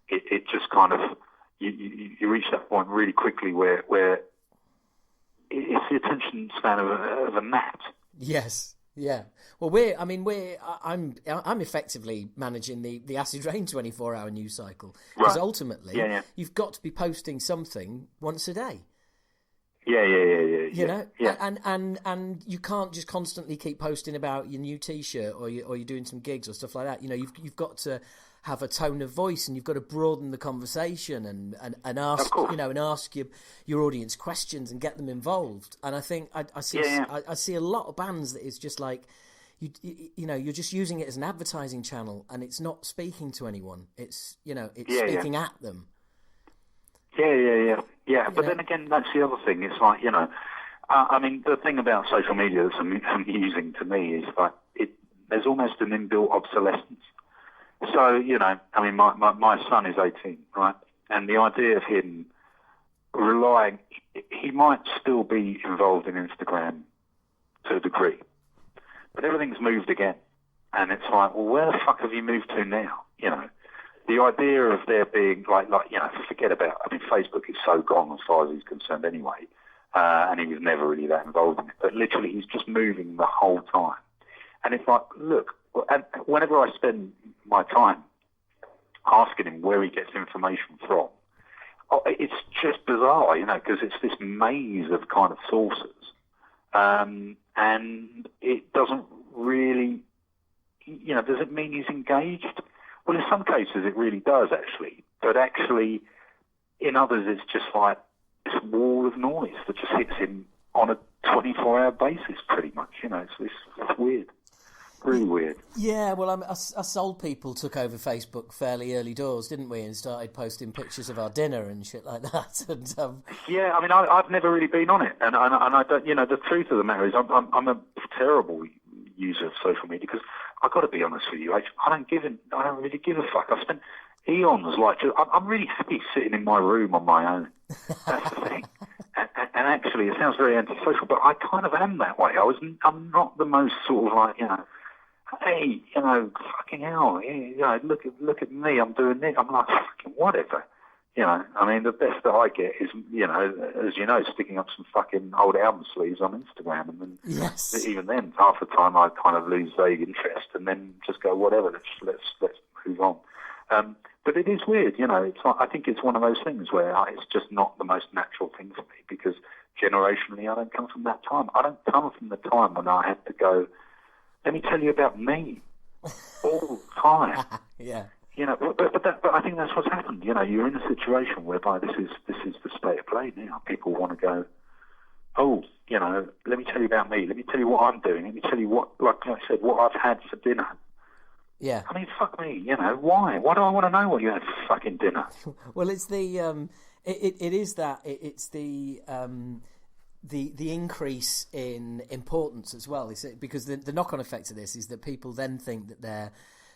S2: it just kind of, you reach that point really quickly where it's the attention span of a gnat.
S1: Yes. Yeah. Well, I'm effectively managing the Acid Rain 24-hour news cycle, because ultimately you've got to be posting something once a day. You know, and you can't just constantly keep posting about your new T-shirt or you're doing some gigs or stuff like that. You know, you've got to have a tone of voice, and you've got to broaden the conversation and ask, you know, and ask your audience questions and get them involved. And I think I see a lot of bands that is just like, you know, you're just using it as an advertising channel, and it's not speaking to anyone. It's, you know, it's speaking at them. Yeah. But then again, that's the other thing. It's like, you know, I mean, the thing about social media that's amusing to me is like there's almost an inbuilt obsolescence. So, you know, I mean, my son is 18, right? And the idea of him relying, he might still be involved in Instagram to a degree, but everything's moved again. And it's like, well, where the fuck have you moved to now? You know, the idea of there being like, you know, forget about, I mean, Facebook is so gone as far as he's concerned anyway. And he was never really that involved in it, but literally he's just moving the whole time. And it's like, look, and whenever I spend my time asking him where he gets information from, it's just bizarre, you know, because it's this maze of kind of sources. And it doesn't really, you know, does it mean he's engaged? Well, in some cases it really does, actually. But actually, in others, it's just like this wall of noise that just hits him on a 24-hour basis, pretty much. You know, it's weird. Really weird. Yeah, well, us old people took over Facebook fairly early doors, didn't we? And started posting pictures of our dinner and shit like that. And,
S2: yeah, I mean, I've never really been on it, and I don't. You know, the truth of the matter is, I'm a terrible user of social media, because I've got to be honest with you, I don't really give a fuck. I've spent eons I'm really happy sitting in my room on my own. That's the thing. And actually, it sounds very antisocial, but I kind of am that way. I'm not the most sort of like, you know, hey, you know, fucking hell, you know, look at me, I'm doing this. I'm like, fucking whatever. You know, I mean, the best that I get is, you know, as you know, sticking up some fucking old album sleeves on Instagram, and then even then, half the time I kind of lose vague interest, and then just go, whatever, let's move on. But it is weird, you know. It's like, I think it's one of those things where it's just not the most natural thing for me, because generationally I don't come from that time. I don't come from the time when I had to go, let me tell you about me all the time.
S1: Yeah.
S2: You know, but I think that's what's happened. You know, you're in a situation whereby this is the state of play now. People want to go, oh, you know, let me tell you about me. Let me tell you what I'm doing. Let me tell you what, like I said, what I've had for dinner.
S1: Yeah.
S2: I mean, fuck me, you know, why? Why do I want to know what you had for fucking dinner?
S1: Well, it's the it's the increase in importance as well. Because the knock-on effect of this is that people then think that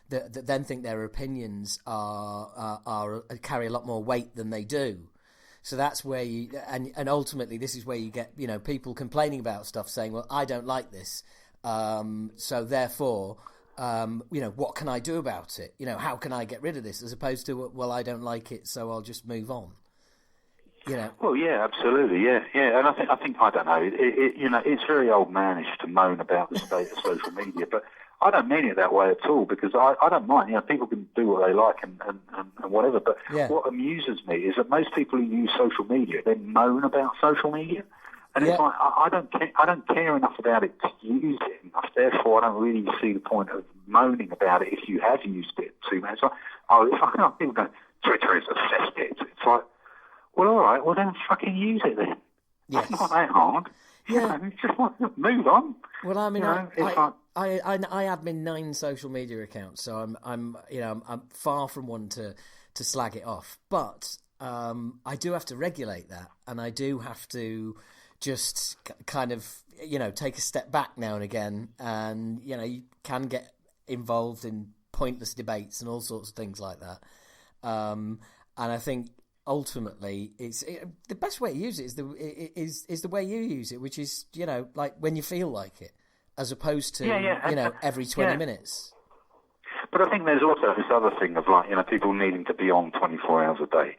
S1: their opinions are carry a lot more weight than they do. So that's where you and ultimately this is where you get, you know, people complaining about stuff, saying, well, I don't like this, so therefore, you know, what can I do about it? You know, how can I get rid of this? As opposed to, well, I don't like it, so I'll just move on. You know. Well,
S2: yeah, absolutely, yeah, and I think I don't know. You know, it's very old manish to moan about the state of social media, but I don't mean it that way at all, because I don't mind. People can do what they like and whatever. But what amuses me is that most people who use social media, they moan about social media. And it's like, I don't care enough about it to use it enough. Therefore, I don't really see the point of moaning about it if you have used it too much. It's like, people go, Twitter is a cesspit. It's like, well, all right, well then fucking use it then. Yes. It's not that hard.
S1: Yeah.
S2: It's just like, move on.
S1: Well, I mean, I admin 9 social media accounts, so I'm far from one to slag it off. But I do have to regulate that, and I do have to just kind of, take a step back now and again, and, you can get involved in pointless debates and all sorts of things like that. And I think ultimately the best way to use it is the way you use it, which is, like when you feel like it, as opposed to, every 20 minutes.
S2: But I think there's also this other thing of like, people needing to be on 24 hours a day.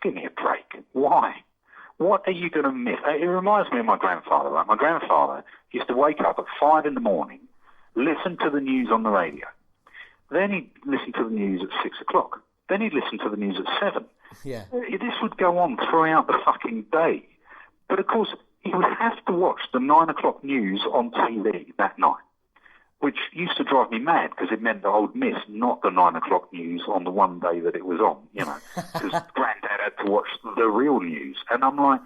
S2: Give me a break. Why? What are you going to miss? It reminds me of my grandfather, right? My grandfather used to wake up at 5 a.m, listen to the news on the radio. Then he'd listen to the news at 6 o'clock. Then he'd listen to the news at 7.
S1: Yeah.
S2: This would go on throughout the fucking day. But of course, he would have to watch the 9 o'clock news on TV that night, which used to drive me mad because it meant that I would miss not the 9 o'clock news on the one day that it was on, because Granddad had to watch the real news. And I'm like,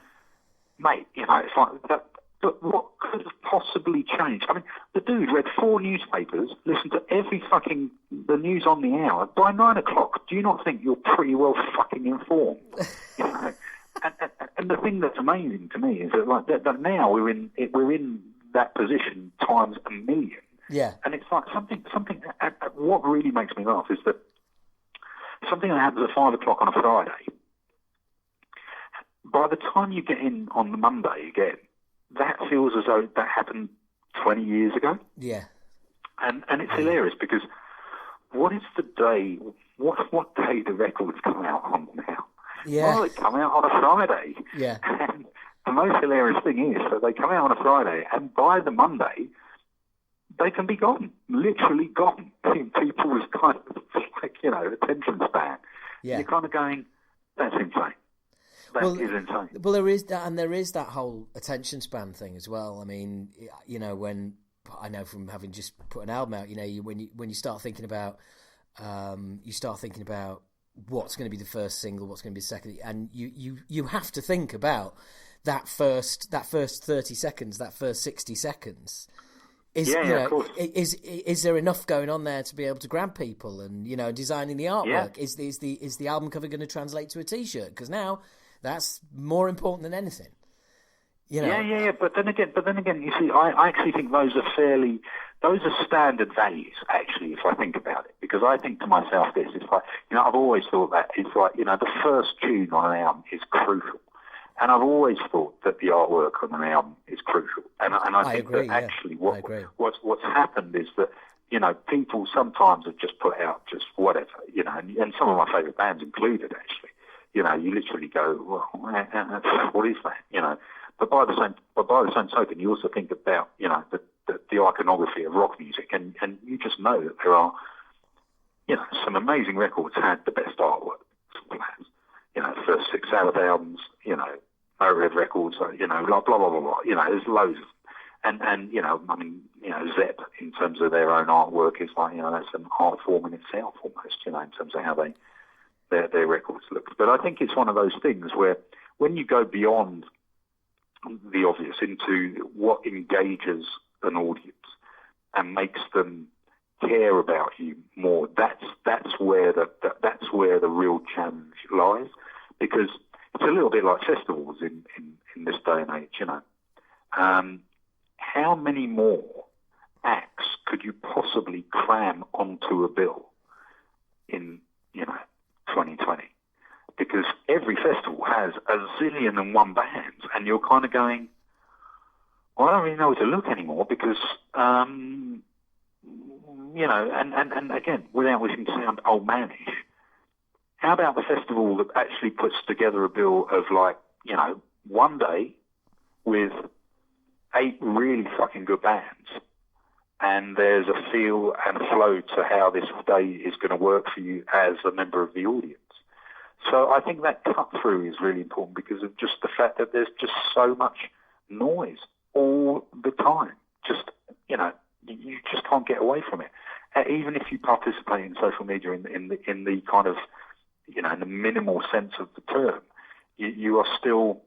S2: mate, it's like that. But what could have possibly changed? I mean, the dude read 4 newspapers, listened to every fucking the news on the hour. By 9 o'clock, do you not think you're pretty well fucking informed? And the thing that's amazing to me is that that now we're in that position times a million.
S1: Yeah.
S2: And it's like something. What really makes me laugh is that something that happens at 5 o'clock on a Friday. By the time you get in on the Monday again, that feels as though that happened 20 years ago.
S1: Yeah.
S2: And it's hilarious because what is the day? What day do records come out on now?
S1: Yeah.
S2: Well, they come out on a Friday.
S1: Yeah.
S2: And the most hilarious thing is that they come out on a Friday, and by the Monday, they can be gone, literally gone in people's kind of attention span.
S1: Yeah.
S2: You're kind of going, that's insane. That is insane.
S1: Well, there is that, and there is that whole attention span thing as well. I mean, when I know from having just put an album out, when you start thinking about, what's going to be the first single, what's going to be the second, and you have to think about that first 30 seconds, that first 60 seconds. Is there enough going on there to be able to grab people, and designing the artwork? Yeah. Is the album cover going to translate to a T-shirt? Because now that's more important than anything.
S2: Yeah. But then again, you see, I actually think those are standard values. Actually, if I think about it, because I think to myself, it's like I've always thought that it's like the first tune on an album is crucial. And I've always thought that the artwork on an album is crucial. And I think
S1: agree,
S2: that actually what's happened is that, people sometimes have just put out just whatever, and some of my favourite bands included, actually. You literally go, well, what is that? But by the same token, you also think about, the iconography of rock music, and you just know that there are, some amazing records had the best artwork. The first 6 Sabbath albums, Motorhead records, blah, blah, blah, blah, blah. There's loads of Zepp, in terms of their own artwork, is like, that's an art form in itself almost, in terms of how their records look. But I think it's one of those things where when you go beyond the obvious into what engages an audience and makes them care about you more, that's where the real challenge lies, because it's a little bit like festivals in this day and age, how many more acts could you possibly cram onto a bill in 2020? Because every festival has a zillion and one bands, and you're kind of going, well, I don't really know where to look anymore, because and again, without wishing to sound old manish, how about the festival that actually puts together a bill of one day with 8 really fucking good bands, and there's a feel and a flow to how this day is going to work for you as a member of the audience. So I think that cut through is really important because of just the fact that there's just so much noise all the time. Just, you just can't get away from it. Even if you participate in social media in the kind of, in the minimal sense of the term, you are still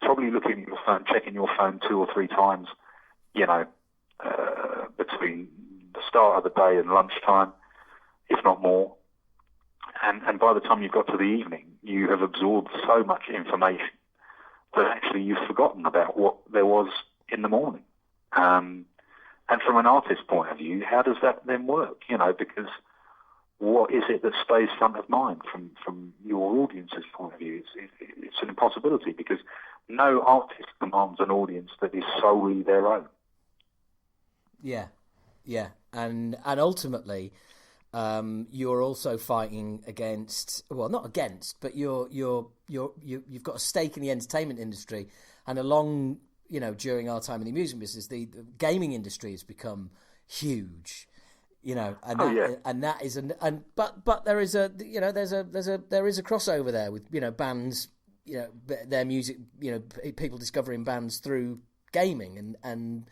S2: probably looking at your phone, checking your phone 2 or 3 times, between the start of the day and lunchtime, if not more. And by the time you've got to the evening, you have absorbed so much information that actually you've forgotten about what there was in the morning. And from an artist's point of view, how does that then work? Because what is it that stays front of mind from your audience's point of view? It's an impossibility because no artist commands an audience that is solely their own.
S1: Yeah, and ultimately, you're also fighting against, well, not against, but you've got a stake in the entertainment industry, and during our time in the music business, the gaming industry has become huge, and that is but there is there is a crossover there with a their music, people discovering bands through gaming, and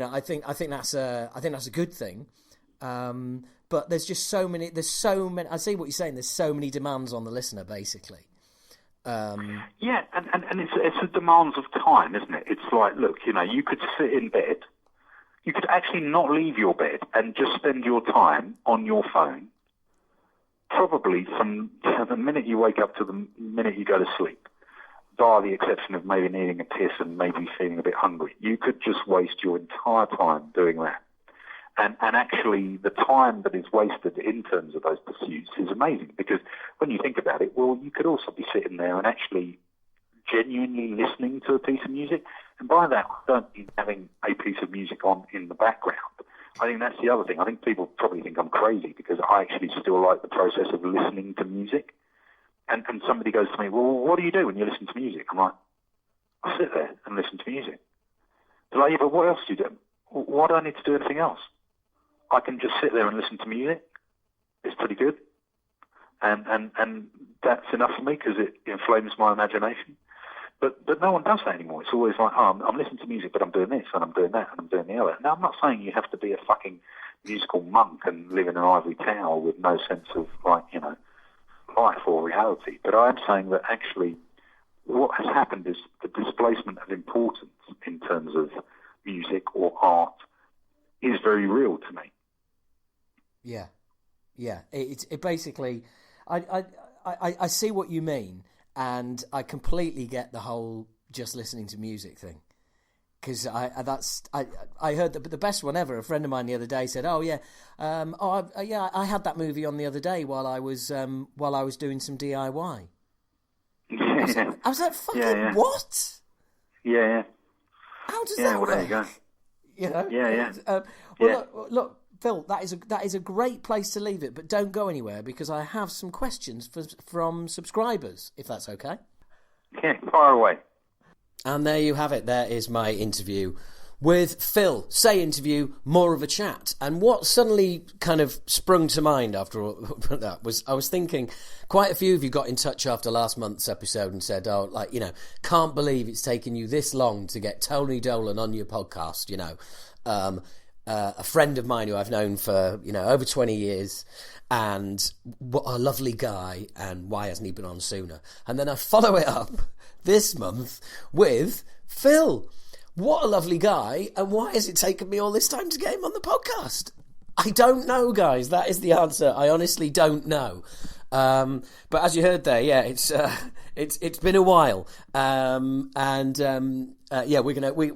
S1: I think that's a good thing. But there's just so many. I see what you're saying. There's so many demands on the listener, basically.
S2: And it's the demands of time, isn't it? It's like, look, you could sit in bed, you could actually not leave your bed and just spend your time on your phone, probably from the minute you wake up to the minute you go to sleep, bar the exception of maybe needing a piss and maybe feeling a bit hungry. You could just waste your entire time doing that. And actually, the time that is wasted in terms of those pursuits is amazing because when you think about it, well, you could also be sitting there and actually genuinely listening to a piece of music. And by that, I don't mean having a piece of music on in the background. I think that's the other thing. I think people probably think I'm crazy because I actually still like the process of listening to music. And somebody goes to me, well, what do you do when you listen to music? I'm like, I sit there and listen to music. They're like, yeah, but what else do you do? Why do I need to do anything else? I can just sit there and listen to music. It's pretty good. And that's enough for me because it inflames my imagination. But no one does that anymore. It's always like, oh, I'm listening to music, but I'm doing this, and I'm doing that, and I'm doing the other. Now, I'm not saying you have to be a fucking musical monk and live in an ivory tower with no sense of, life or reality. But I am saying that actually what has happened is the displacement of importance in terms of music or art is very real to me.
S1: Yeah. It basically, I see what you mean, and I completely get the whole just listening to music thing. Because I heard the best one ever. A friend of mine the other day said, I had that movie on the other day while I was doing some DIY. I was like, fucking what?
S2: Yeah.
S1: How does that work?
S2: Well, there you go.
S1: Yeah. Look, Phil, that is a great place to leave it, but don't go anywhere because I have some questions from subscribers, if that's okay.
S2: Yeah, fire away.
S1: And there you have it. There is my interview with Phil. Say interview, more of a chat. And what suddenly kind of sprung to mind after all that was I was thinking quite a few of you got in touch after last month's episode and said, can't believe it's taken you this long to get Tony Dolan on your podcast, a friend of mine who I've known for, over 20 years, and what a lovely guy, and why hasn't he been on sooner? And then I follow it up this month with Phil. What a lovely guy, and why has it taken me all this time to get him on the podcast? I don't know, guys. That is the answer. I honestly don't know. But as you heard there, it's been a while, we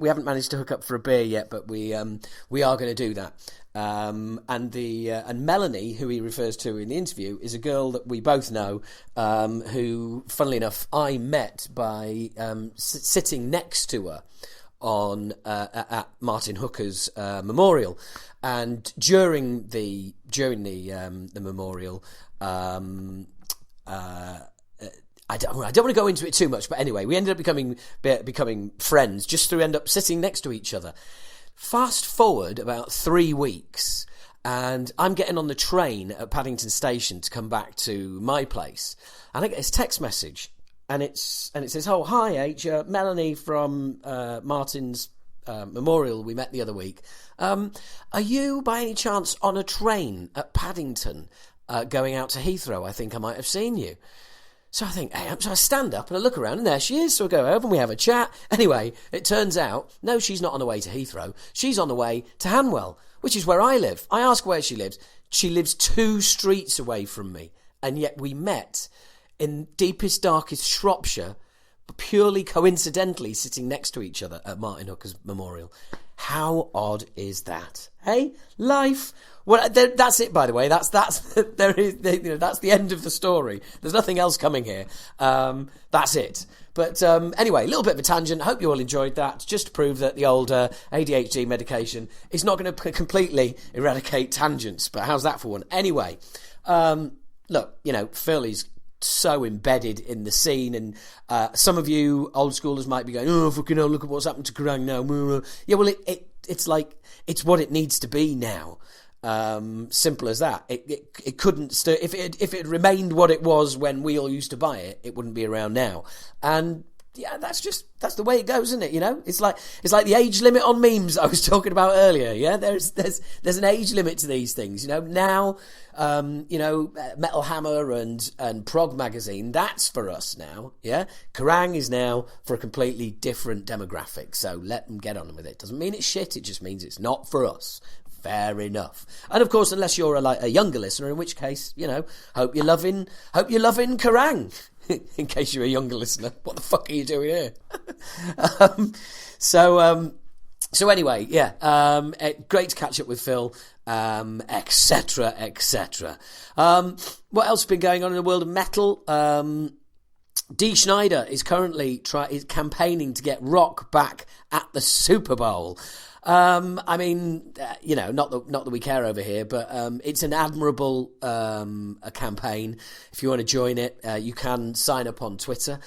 S1: haven't managed to hook up for a beer yet, but we are going to do that. And Melanie, who he refers to in the interview, is a girl that we both know, who, funnily enough, I met by sitting next to her on at Martin Hooker's memorial, and during the memorial. I don't want to go into it too much, but anyway, we ended up becoming friends just through end up sitting next to each other. Fast forward about 3 weeks, and I'm getting on the train at Paddington Station to come back to my place, and I get this text message, and it says, "Oh, hi H, Melanie from Martin's memorial we met the other week. Are you by any chance on a train at Paddington going out to Heathrow? I think I might have seen you." So I think, hey, so I stand up and I look around and there she is. So I go over and we have a chat. Anyway, it turns out, no, she's not on the way to Heathrow. She's on the way to Hanwell, which is where I live. I ask where she lives. She lives 2 streets away from me. And yet we met in deepest, darkest Shropshire, purely coincidentally sitting next to each other at Martin Hooker's memorial. How odd is that? Hey, life. Well, that's it. By the way, that's that's the end of the story. There's nothing else coming here. That's it. But anyway, a little bit of a tangent. Hope you all enjoyed that. Just to prove that the old ADHD medication is not going to completely eradicate tangents. But how's that for one? Anyway, look, Phil is so embedded in the scene, and some of you old schoolers might be going, "Oh, fucking hell, look at what's happened to Kerrang now." Yeah, well, it's like it's what it needs to be now. Simple as that. It couldn't if it had remained what it was when we all used to buy it, it wouldn't be around now. And yeah, that's the way it goes, isn't it? It's like the age limit on memes I was talking about earlier. Yeah, there's an age limit to these things. Now, Metal Hammer and Prog Magazine, that's for us now. Yeah, Kerrang is now for a completely different demographic. So let them get on with it. Doesn't mean it's shit. It just means it's not for us. Fair enough. And of course, unless you're a younger listener, in which case, hope you're loving Kerrang. In case you're a younger listener, what the fuck are you doing here? So anyway, yeah, great to catch up with Phil, etc., etc. What else has been going on in the world of metal? Dee Snider is currently campaigning to get rock back at the Super Bowl. Not that we care over here, but it's an admirable a campaign. If you want to join it, you can sign up on Twitter.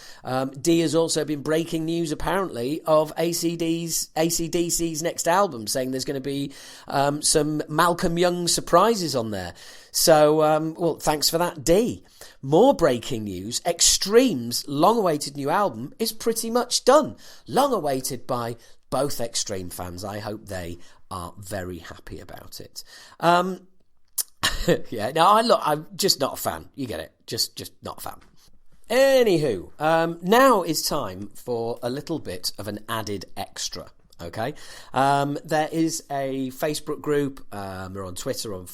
S1: Dee has also been breaking news, apparently, of AC/DC's next album, saying there's going to be some Malcolm Young surprises on there. So, well, thanks for that, Dee. More breaking news. Extreme's long-awaited new album is pretty much done. Long-awaited by both Extreme fans. I hope they are very happy about it. Yeah, no, I'm just not a fan. You get it. Just not a fan. Anywho, now is time for a little bit of an added extra. Okay, there is a Facebook group. We're on Twitter, on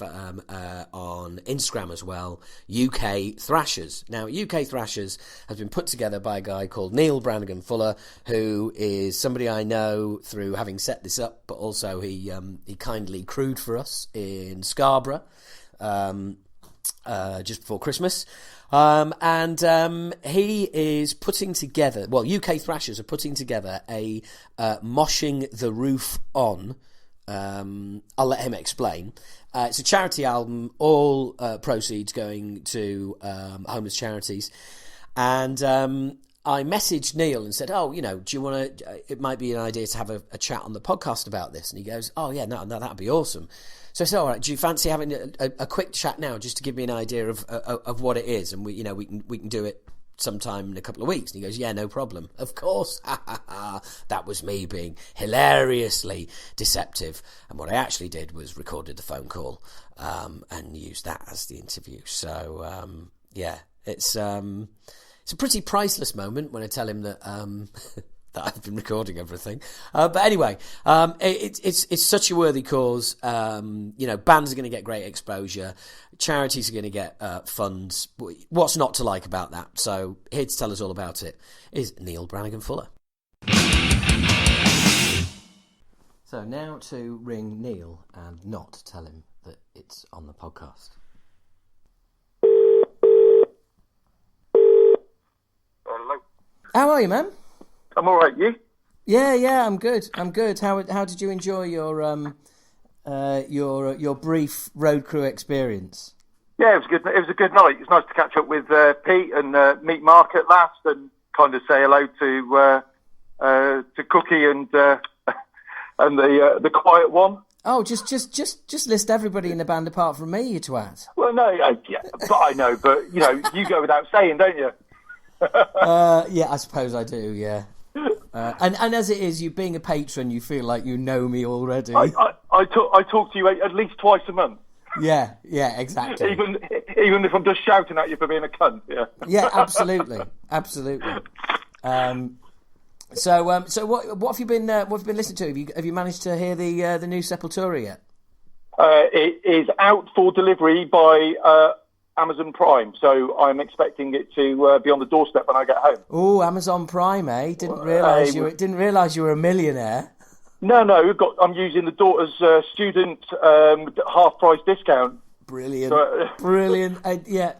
S1: Instagram as well. UK Thrashers. Now, UK Thrashers has been put together by a guy called Neil Brannagan Fuller, who is somebody I know through having set this up, but also he kindly crewed for us in Scarborough just before Christmas. He is putting together, UK Thrashers are putting together a Moshing the Roof On. I'll let him explain. It's a charity album, all proceeds going to homeless charities. And I messaged Neil and said, do you want to, it might be an idea to have a chat on the podcast about this. And he goes, oh yeah, no, that'd be awesome. So I said, all right, do you fancy having a quick chat now just to give me an idea of what it is? And we can do it sometime in a couple of weeks. And he goes, yeah, no problem. Of course. That was me being hilariously deceptive. And what I actually did was recorded the phone call and used that as the interview. So, yeah, it's a pretty priceless moment when I tell him that that I've been recording everything. But anyway, it's such a worthy cause. Bands are going to get great exposure. Charities are going to get funds. What's not to like about that? So here to tell us all about it is Neil Brannagan Fuller. So now to ring Neil and not tell him that it's on the podcast.
S2: Hello.
S1: How are you, man?
S2: I'm all right. You?
S1: Yeah, I'm good. How did you enjoy your brief road crew experience?
S2: Yeah, it was good. It was a good night. It was nice to catch up with Pete and meet Mark at last, and kind of say hello to Cookie and
S3: and the quiet one.
S1: Oh, just list everybody in the band apart from me, you twat.
S3: Well, no, yeah, but I know, but you go without saying, don't you?
S1: Yeah, I suppose I do. Yeah, and as it is, you being a patron, you feel like you know me already.
S3: I talk to you at least twice a month.
S1: Yeah, exactly.
S3: Even if I'm just shouting at you for being a cunt. Yeah.
S1: Yeah, absolutely. So what have you been listening to? Have you managed to hear the new Sepultura yet?
S3: It is out for delivery by Amazon Prime, so I'm expecting it to be on the doorstep when I get home.
S1: Oh, Amazon Prime, eh? Didn't realise you were a millionaire. No,
S3: I'm using the daughter's student half price discount.
S1: Brilliant, brilliant. Yeah.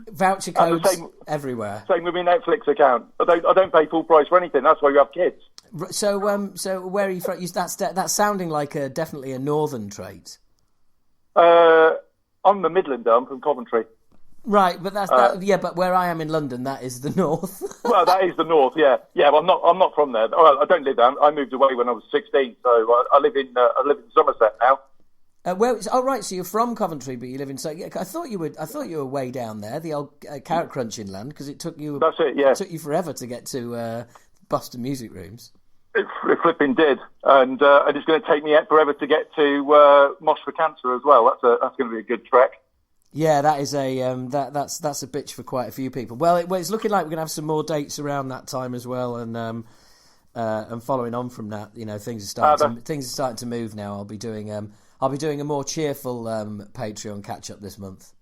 S1: Voucher codes everywhere.
S3: Same with my Netflix account. I don't pay full price for anything. That's why you have kids.
S1: So where are you from? That's sounding like definitely a northern trait.
S3: I'm the Midlander. I'm from Coventry.
S1: Right, but but where I am in London, that is the north. Well,
S3: that is the north. Yeah. But I'm not from there. Well, I don't live there. I moved away when I was 16, so I live in Somerset now.
S1: Right. So you're from Coventry, but you live in. So I thought you were way down there, the old carrot crunching land, because it took you.
S3: That's it. Yeah.
S1: It took you forever to get to Boston Music Rooms.
S3: It flipping did, and it's going to take me forever to get to Mosh for Cancer as well. That's going to be a good trek.
S1: Yeah, that is that's a bitch for quite a few people. Well, it's looking like we're going to have some more dates around that time as well, and following on from that, things are starting to move now. I'll be doing a more cheerful Patreon catch up this month.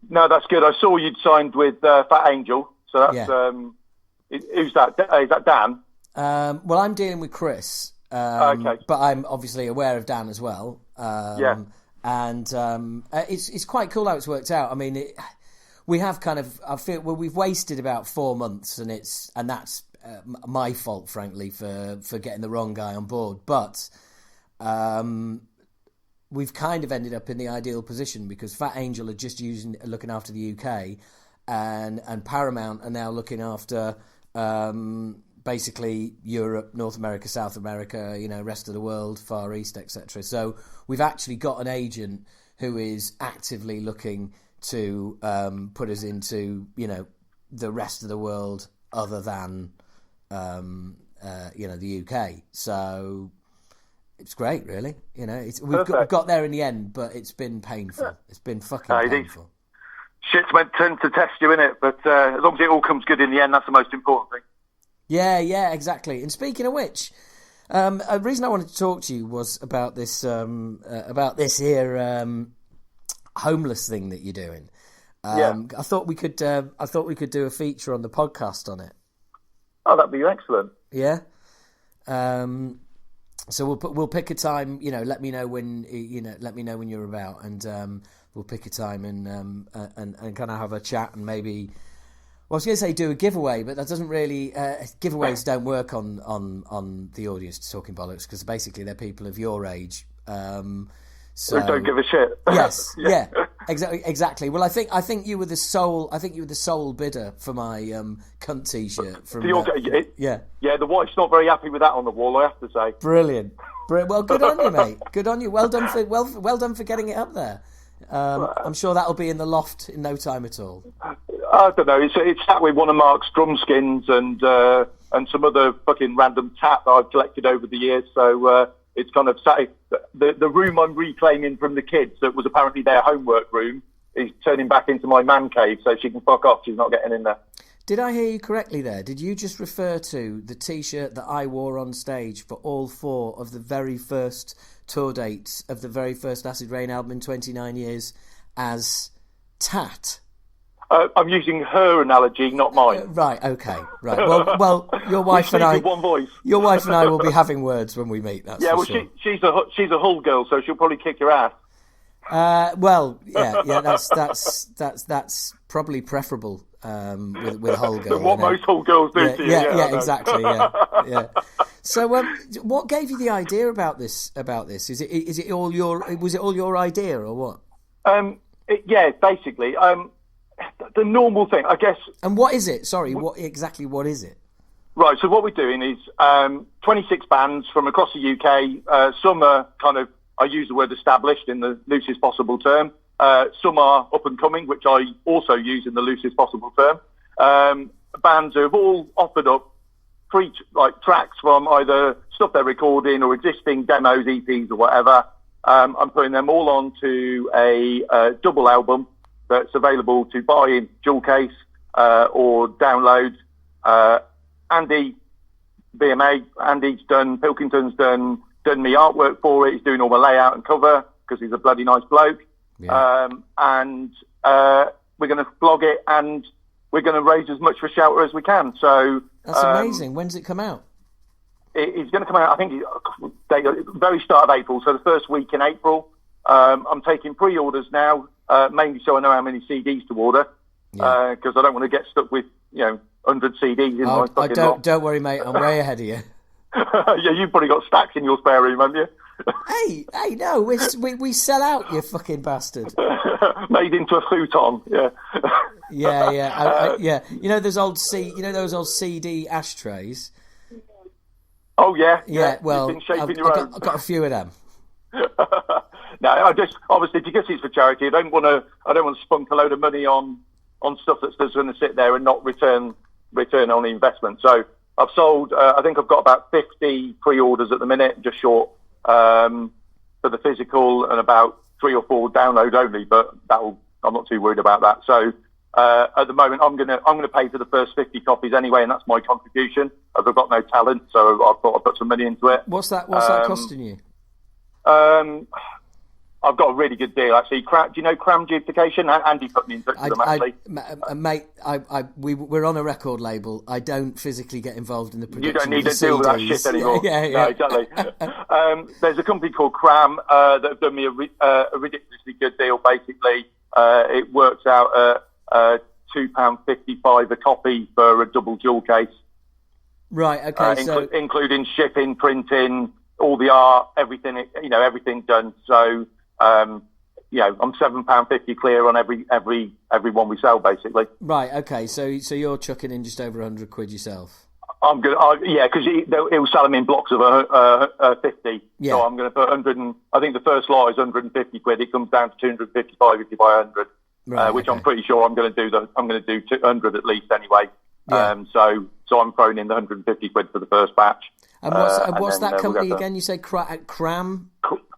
S3: No, that's good. I saw you'd signed with Fat Angel, so that's who's that? Is that Dan?
S1: Well, I'm dealing with Chris,
S3: okay,
S1: but I'm obviously aware of Dan as well. And it's quite cool how it's worked out. I mean, we have we've wasted about 4 months, and that's my fault, frankly, for getting the wrong guy on board. But we've kind of ended up in the ideal position because Fat Angel are just looking after the UK, and Paramount are now looking after basically Europe, North America, South America, rest of the world, Far East, etc. So we've actually got an agent who is actively looking to put us into, the rest of the world other than, the UK. So it's great, really. We've got there in the end, but it's been painful. It's been fucking painful.
S3: Shit's meant to test you, innit? But as long as it all comes good in the end, that's the most important thing.
S1: Yeah, exactly. And speaking of which, a reason I wanted to talk to you was about this here homeless thing that you're doing. I thought we could do a feature on the podcast on it.
S3: Oh, that'd be excellent.
S1: Yeah. So we'll pick a time. Let me know when you're about, and we'll pick a time and kind of have a chat and maybe. Well, I was going to say do a giveaway, but that doesn't really... giveaways don't work on the audience to Talking Bollocks because basically they're people of your age. So
S3: who don't give a shit.
S1: Yes, yeah, exactly. Well, I think you were the sole bidder for my cunt T-shirt from.
S3: Yeah, the wife's not very happy with that on the wall, I have to say.
S1: Brilliant. Well, good on you, mate. Good on you. Well done for getting it up there. I'm sure that'll be in the loft in no time at all.
S3: I don't know. It's sat with one of Mark's drum skins and some other fucking random tat that I've collected over the years. So it's kind of sat. The room I'm reclaiming from the kids that was apparently their homework room is turning back into my man cave, so she can fuck off. She's not getting in there.
S1: Did I hear you correctly there? Did you just refer to the T-shirt that I wore on stage for all 4 of the very first tour dates of the very first Acid Rain album in 29 years as tat?
S3: I'm using her analogy, not mine.
S1: Right. Okay. Right. Well, your wife and I.
S3: One voice.
S1: Your wife and I will be having words when we meet. That's
S3: yeah.
S1: For
S3: Well,
S1: sure.
S3: she's a Hull girl, so she'll probably kick your ass.
S1: Well, yeah. That's probably preferable with a Hull girl.
S3: What most Hull girls do to you.
S1: Yeah. Exactly. Yeah. So, what gave you the idea about this? Was it all your idea or what?
S3: Basically. The normal thing, I guess.
S1: And what is it? Sorry, what is it?
S3: Right, so what we're doing is 26 bands from across the UK. Some are kind of, I use the word established in the loosest possible term. Some are up and coming, which I also use in the loosest possible term. Bands who have all offered up free tracks from either stuff they're recording or existing demos, EPs or whatever. I'm putting them all onto a double album that's available to buy in jewel case or download. Andy, BMA, Andy's done, Pilkington's done me artwork for it. He's doing all the layout and cover because he's a bloody nice bloke. Yeah. And we're going to blog it, and we're going to raise as much for shelter as we can. So
S1: that's amazing. When does it come out?
S3: It's going to come out, I think, very start of April. So the first week in April. I'm taking pre-orders now, mainly so I know how many CDs to order, because I don't want to get stuck with 100 CDs in my fucking lot.
S1: Don't worry, mate. I'm way ahead of you.
S3: Yeah, you've probably got stacks in your spare room, haven't
S1: you? Hey, no, we sell out, you fucking bastard.
S3: Made into a futon, yeah.
S1: Yeah. You know those old CD ashtrays.
S3: Oh yeah.
S1: Yeah. Well, I've got a few of them.
S3: No, I just obviously because it's for charity, I don't want to spunk a load of money on stuff that's just going to sit there and not return on the investment. So I've sold, I think I've got about 50 pre-orders at the minute, just short for the physical, and about 3 or 4 download only. But I'm not too worried about that. So at the moment, I'm gonna pay for the first 50 copies anyway, and that's my contribution. As I've got no talent, so I thought I'd put some money into it.
S1: What's that costing you?
S3: I've got a really good deal, actually. Do you know Cram Duplication? Andy put me in touch with them, actually.
S1: Mate, we're on a record label. I don't physically get involved in the production.
S3: You don't need to deal with that shit anymore.
S1: Yeah.
S3: No, exactly. There's a company called Cram that have done me a ridiculously good deal, basically. It works out at £2.55 a copy for a double jewel case.
S1: Right, okay.
S3: Including shipping, printing, all the art, everything, everything done. So... I'm £7.50 clear on every one we sell, basically.
S1: Right. Okay. So you're chucking in just over £100 yourself.
S3: I'm good. Because he'll sell them in blocks of 50. Yeah. So I'm going to put 100. I think the first lot is £150. It comes down to 255 if you buy 100. Right, which I'm pretty sure I'm going to do. I'm going to do 200 at least anyway. Yeah. So I'm throwing in the £150 for the first batch.
S1: And what's that company again? You say Cram?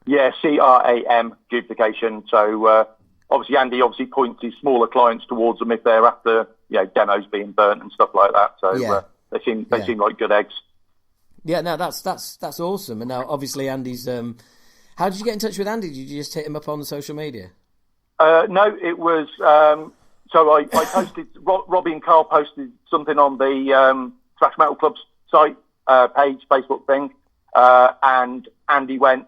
S3: Yeah, CRAM Duplication. So obviously Andy points his smaller clients towards them if they're after demos being burnt and stuff like that. So they seem like good eggs.
S1: Yeah, no, that's awesome. And now obviously Andy's. How did you get in touch with Andy? Did you just hit him up on the social media?
S3: No, it was. So I posted. Robbie and Carl posted something on the Thrash Metal Club's site page, Facebook thing, and Andy went.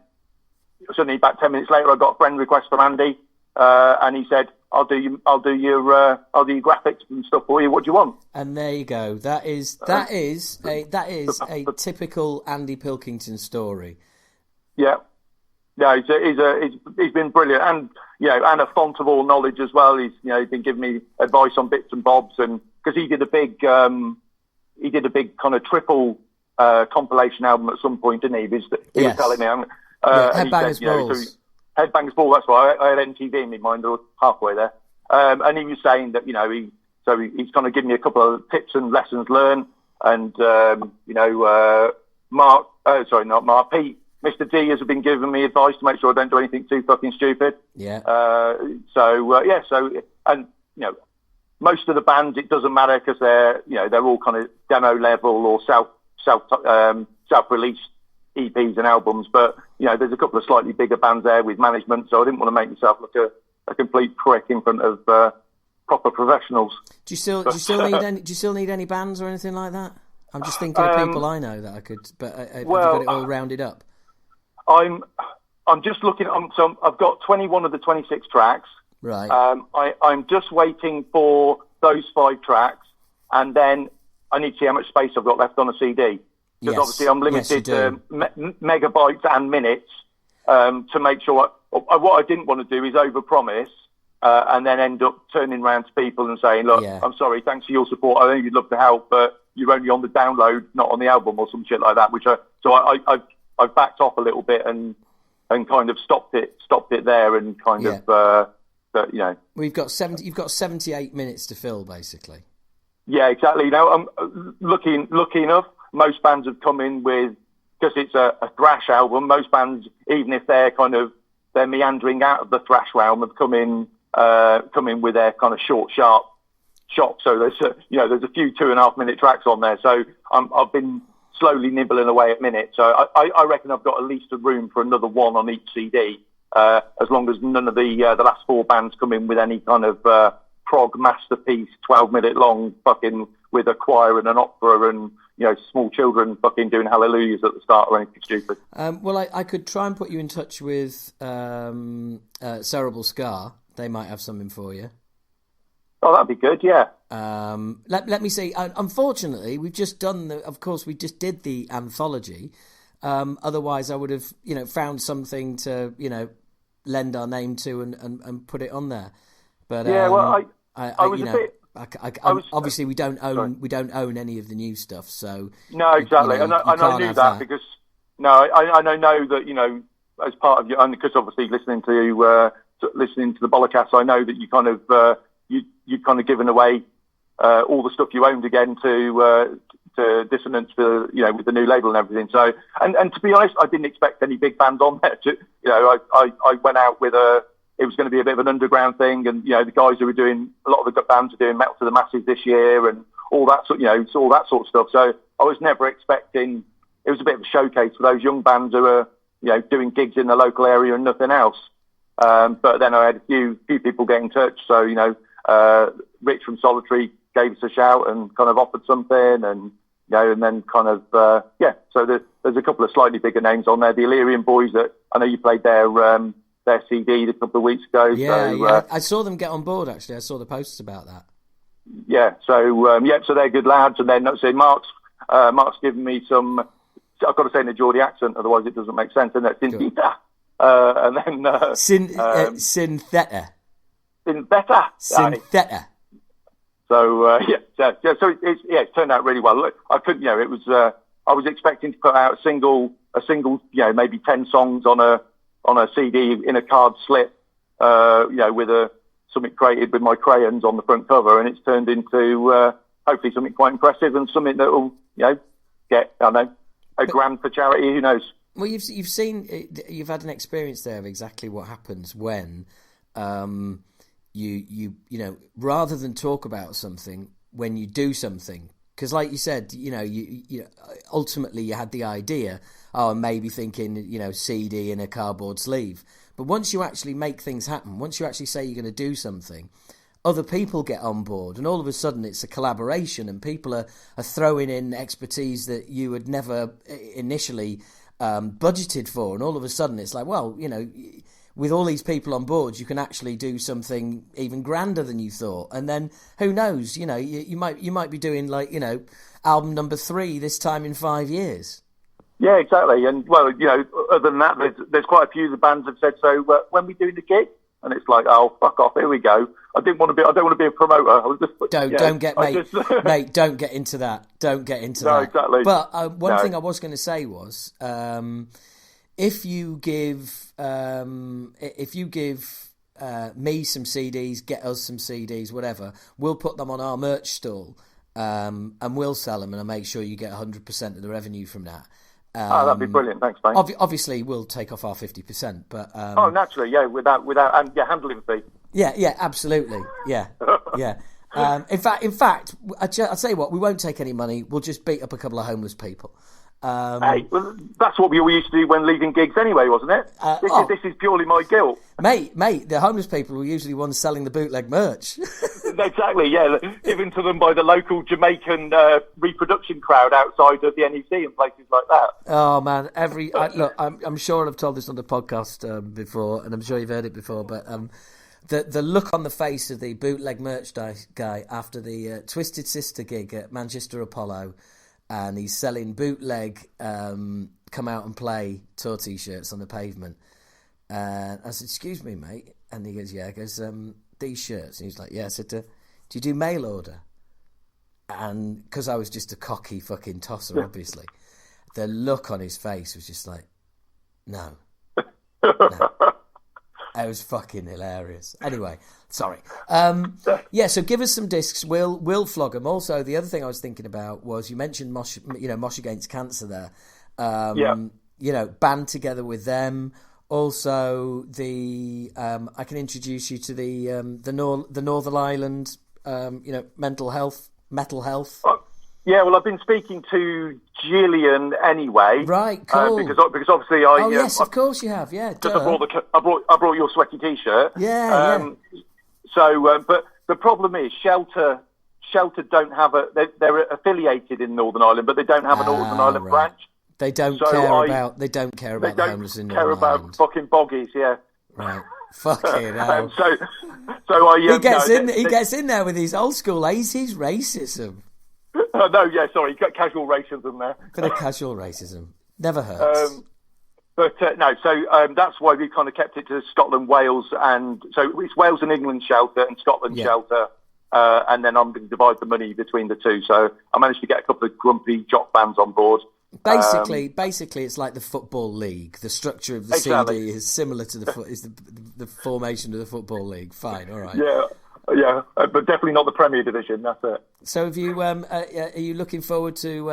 S3: Suddenly, about 10 minutes later, I got a friend request from Andy, and he said, "I'll do your graphics and stuff for you. What do you want?" And
S1: there you go. That is a typical Andy Pilkington story.
S3: Yeah, he's been brilliant, and and a font of all knowledge as well. He's been giving me advice on bits and bobs, and because he did a big kind of triple compilation album at some point, didn't he? He was telling me.
S1: Headbangers Balls.
S3: Headbangers Balls, that's right. I had NTV in my mind, I was halfway there. And he was saying that, he's kind of giving me a couple of tips and lessons learned. And, Pete, Mr. D has been giving me advice to make sure I don't do anything too fucking stupid.
S1: Yeah.
S3: Most of the bands, it doesn't matter because they're all kind of demo level or self-released EPs and albums, but there's a couple of slightly bigger bands there with management, so I didn't want to make myself look a complete prick in front of proper professionals.
S1: Do you still need any bands or anything like that? I'm just thinking of people I know that I could, but have you got it all rounded up?
S3: I'm just looking. So I've got 21 of the 26 tracks.
S1: Right.
S3: I'm just waiting for those 5 tracks, and then I need to see how much space I've got left on a CD. Because obviously I'm limited to megabytes and minutes to make sure. What I didn't want to do is overpromise and then end up turning around to people and saying, "Look, I'm sorry, thanks for your support. I know you'd love to help, but you're only on the download, not on the album or some shit like that. I've backed off a little bit and kind of stopped it there and kind of you know.
S1: Well, you've got 78 minutes to fill, basically.
S3: Yeah, exactly. You know, lucky enough, most bands have come in with, because it's a thrash album. Most bands, even if they're meandering out of the thrash realm, have come in with their kind of short, sharp shots. So there's a few 2.5 minute tracks on there. So I've been slowly nibbling away at minutes. So I reckon I've got at least a room for another one on each CD, as long as none of the last 4 bands come in with any kind of prog masterpiece, 12-minute long, fucking with a choir and an opera and, you know, small children fucking doing hallelujahs at the start or anything stupid.
S1: Well, I could try and put you in touch with Cerebral Scar. They might have something for you.
S3: Oh, that'd be good, yeah.
S1: Let me see. Unfortunately, we've just done we just did the anthology. Otherwise, I would have, you know, found something to, you know, lend our name to and put it on there. But
S3: yeah, well,
S1: obviously we don't own any of the new stuff, so
S3: no, exactly,
S1: you know,
S3: and I knew that because I know that, you know, as part of your, and because obviously listening to the Bollocast, I know that you kind of you've kind of given away all the stuff you owned again to Dissonance for, you know, with the new label and everything. So and to be honest, I didn't expect any big bands on there. You know, I went out with it was going to be a bit of an underground thing, and, you know, the guys who were doing, a lot of the bands are doing Metal to the Masses this year and all that sort, you know, all that sort of stuff. So I was never expecting, it was a bit of a showcase for those young bands who are, you know, doing gigs in the local area and nothing else. But then I had a few people get in touch. So, you know, Rich from Solitary gave us a shout and kind of offered something, and, you know, and then kind of, so there's a couple of slightly bigger names on there. The Illyrian Boys, that I know you played their CD a couple of weeks ago.
S1: Yeah,
S3: so,
S1: yeah. I saw them get on board, actually. I saw the posters about that.
S3: Yeah, so so they're good lads. And then Mark's given me some, I've got to say in a Geordie accent, otherwise it doesn't make sense. And that's Syntheta. And then Syntheta.
S1: Syntheta.
S3: So so it's turned out really well. Look, I couldn't, you know, it was I was expecting to put out a single, you know, maybe 10 songs on a CD in a card slip, you know, with something created with my crayons on the front cover, and it's turned into hopefully something quite impressive and something that will, you know, get, I don't know, a grand for charity. Who knows?
S1: Well, you've had an experience there of exactly what happens when you know, rather than talk about something, when you do something. Because, like you said, you know, you ultimately you had the idea. Oh, and maybe thinking, you know, CD in a cardboard sleeve. But once you actually make things happen, once you actually say you're going to do something, other people get on board, and all of a sudden it's a collaboration, and people are throwing in expertise that you had never initially budgeted for, and all of a sudden it's like, well, you know, with all these people on board, you can actually do something even grander than you thought. And then who knows, you know, you might be doing, like, you know, album number 3 this time in 5 years.
S3: Yeah, exactly. And, well, you know, other than that, there's quite a few of the bands have said, so when we doing the gig? And it's like, oh, fuck off, here we go. I don't want to be a promoter. I was just,
S1: mate, don't get into that. Don't get into that.
S3: No, exactly.
S1: But one thing I was going to say was, if you give me some CDs, get us some CDs, whatever, we'll put them on our merch stall, and we'll sell them, and I'll make sure you get 100% of the revenue from that.
S3: That'd be brilliant. Thanks, mate.
S1: Obviously, we'll take off our 50%, but
S3: naturally, yeah, without and handling fee.
S1: Yeah, absolutely, yeah. In fact, I'll tell you what, we won't take any money. We'll just beat up a couple of homeless people.
S3: Hey, well, that's what we all used to do when leaving gigs anyway, wasn't it? This is purely my guilt.
S1: Mate, the homeless people were usually ones selling the bootleg merch.
S3: Exactly, yeah, given to them by the local Jamaican reproduction crowd outside of the NEC and places like that.
S1: Oh, man, look, I'm sure I've told this on the podcast before, and I'm sure you've heard it before, but the look on the face of the bootleg merchandise guy after the Twisted Sister gig at Manchester Apollo, and he's selling bootleg come out and play tour t-shirts on the pavement. I said, excuse me, mate. And he goes, yeah. He goes, these shirts. And he's like, yeah. I said, do you do mail order? And because I was just a cocky fucking tosser, obviously, the look on his face was just like, no. It was fucking hilarious. Anyway, sorry. So give us some discs. We'll flog them. Also, the other thing I was thinking about was you mentioned Mosh Against Cancer there. Band together with them. Also, I can introduce you to the Northern Ireland, metal health.
S3: Yeah, well, I've been speaking to Gillian anyway.
S1: Right, cool.
S3: Because obviously I.
S1: Yes, of course you have. Yeah,
S3: because I brought your sweaty T-shirt.
S1: Yeah.
S3: So, but the problem is Shelter don't have they're affiliated in Northern Ireland, but they don't have a Northern Ireland branch.
S1: They don't care about the homeless in Northern Ireland. They
S3: care about fucking boggies, yeah.
S1: Right. Fucking hell.
S3: He
S1: gets in there with his old school 80s racism.
S3: Casual racism there.
S1: Bit of casual racism. Never hurts.
S3: That's why we kind of kept it to Scotland, Wales, and so it's Wales and England Shelter and Scotland Shelter, and then I'm going to divide the money between the two. So I managed to get a couple of grumpy jock bands on board.
S1: Basically, it's like the Football League. The structure of the CD is similar to the formation of the Football League. Fine, all right.
S3: Yeah, but definitely not the Premier Division. That's it.
S1: So, have you? Are you looking forward to?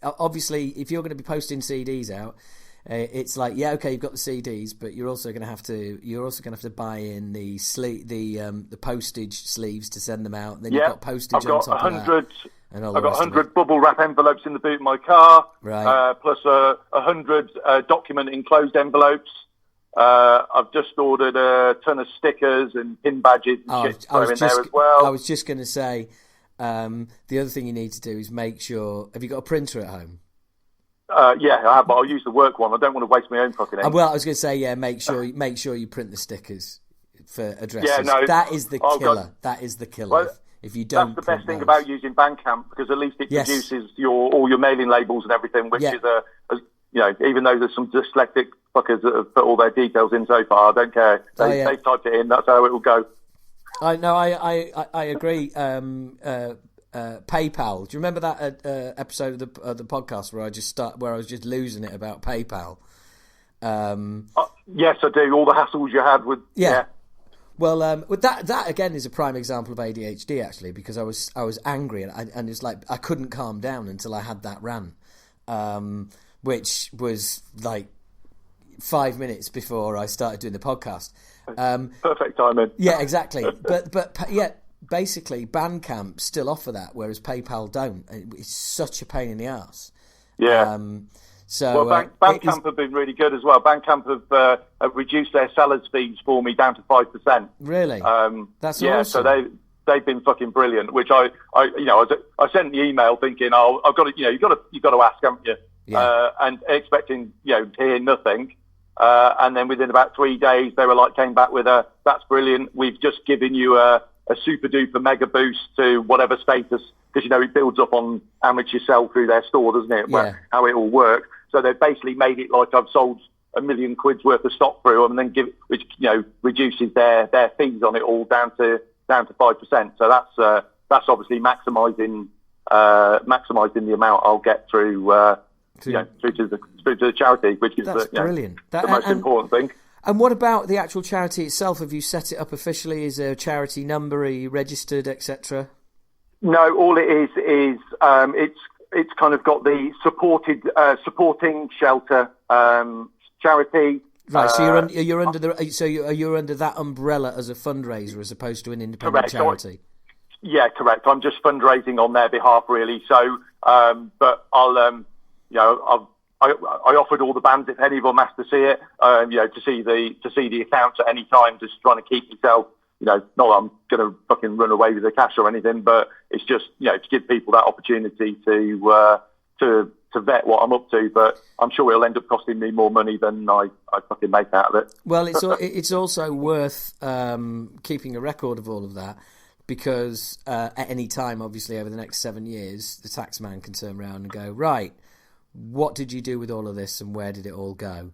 S1: Obviously, if you're going to be posting CDs out, it's like you've got the CDs, but you're also going to have to buy in the postage sleeves to send them out. And then you've got postage on top of that. I've got 100 bubble wrap envelopes in the boot of my car, right?
S3: Plus 100 document enclosed envelopes. I've just ordered a ton of stickers and pin badges and shit there as well.
S1: I was just going to say, the other thing you need to do is make sure. Have you got a printer at home?
S3: Yeah, I have, but I'll use the work one. I don't want to waste my own fucking ink.
S1: Well, I was going to say, make sure you print the stickers for addresses.
S3: Yeah, no,
S1: that is the killer. God. That is the killer.
S3: Well,
S1: if you don't,
S3: that's the best thing about using Bandcamp, because at least it produces all your mailing labels and everything, which is even though there's some dyslexic fuckers that have put all their details in so far, I don't care. They typed it in. That's how it will go.
S1: I agree. PayPal. Do you remember that episode of the podcast where I was just losing it about PayPal?
S3: Yes, I do. All the hassles you had with
S1: Well, with that again is a prime example of ADHD actually, because I was angry and it's like I couldn't calm down until I had that rant, which was like 5 minutes before I started doing the podcast.
S3: Perfect timing.
S1: Yeah, exactly. But basically Bandcamp still offer that, whereas PayPal don't. It's such a pain in the ass.
S3: Yeah. Bandcamp have been really good as well. Bandcamp have reduced their sellers' fees for me down to 5%.
S1: Really? That's
S3: awesome. So they've been fucking brilliant. Which I sent the email thinking, I've got to, you've got to ask, haven't you?
S1: Yeah.
S3: And expecting to hear nothing. And then within about 3 days, they came back with that's brilliant. We've just given you a super duper mega boost to whatever status, because it builds up on how much you sell through their store, doesn't it?
S1: Yeah.
S3: How it all works. So they've basically made it like I've sold £1 million worth of stock through them, and then which reduces their fees on it all down to 5%. So that's obviously maximising the amount I'll get through to the charity, which is
S1: brilliant.
S3: The most important thing.
S1: And what about the actual charity itself? Have you set it up officially? Is there a charity number? Are you registered, etc.?
S3: No, all it is it's kind of got the supporting shelter charity.
S1: Right, so you're under you're under that umbrella as a fundraiser as opposed to an independent charity.
S3: Yeah, correct. I'm just fundraising on their behalf, really. So, but I'll I offered all the bands, if any of them asked to see it, to see the accounts at any time, just trying to keep myself, not that I'm going to fucking run away with the cash or anything, but it's just, to give people that opportunity to vet what I'm up to. But I'm sure it'll end up costing me more money than I fucking make out of it.
S1: Well, it's also worth keeping a record of all of that, because at any time, obviously, over the next 7 years, the tax man can turn around and go, right, what did you do with all of this and where did it all go?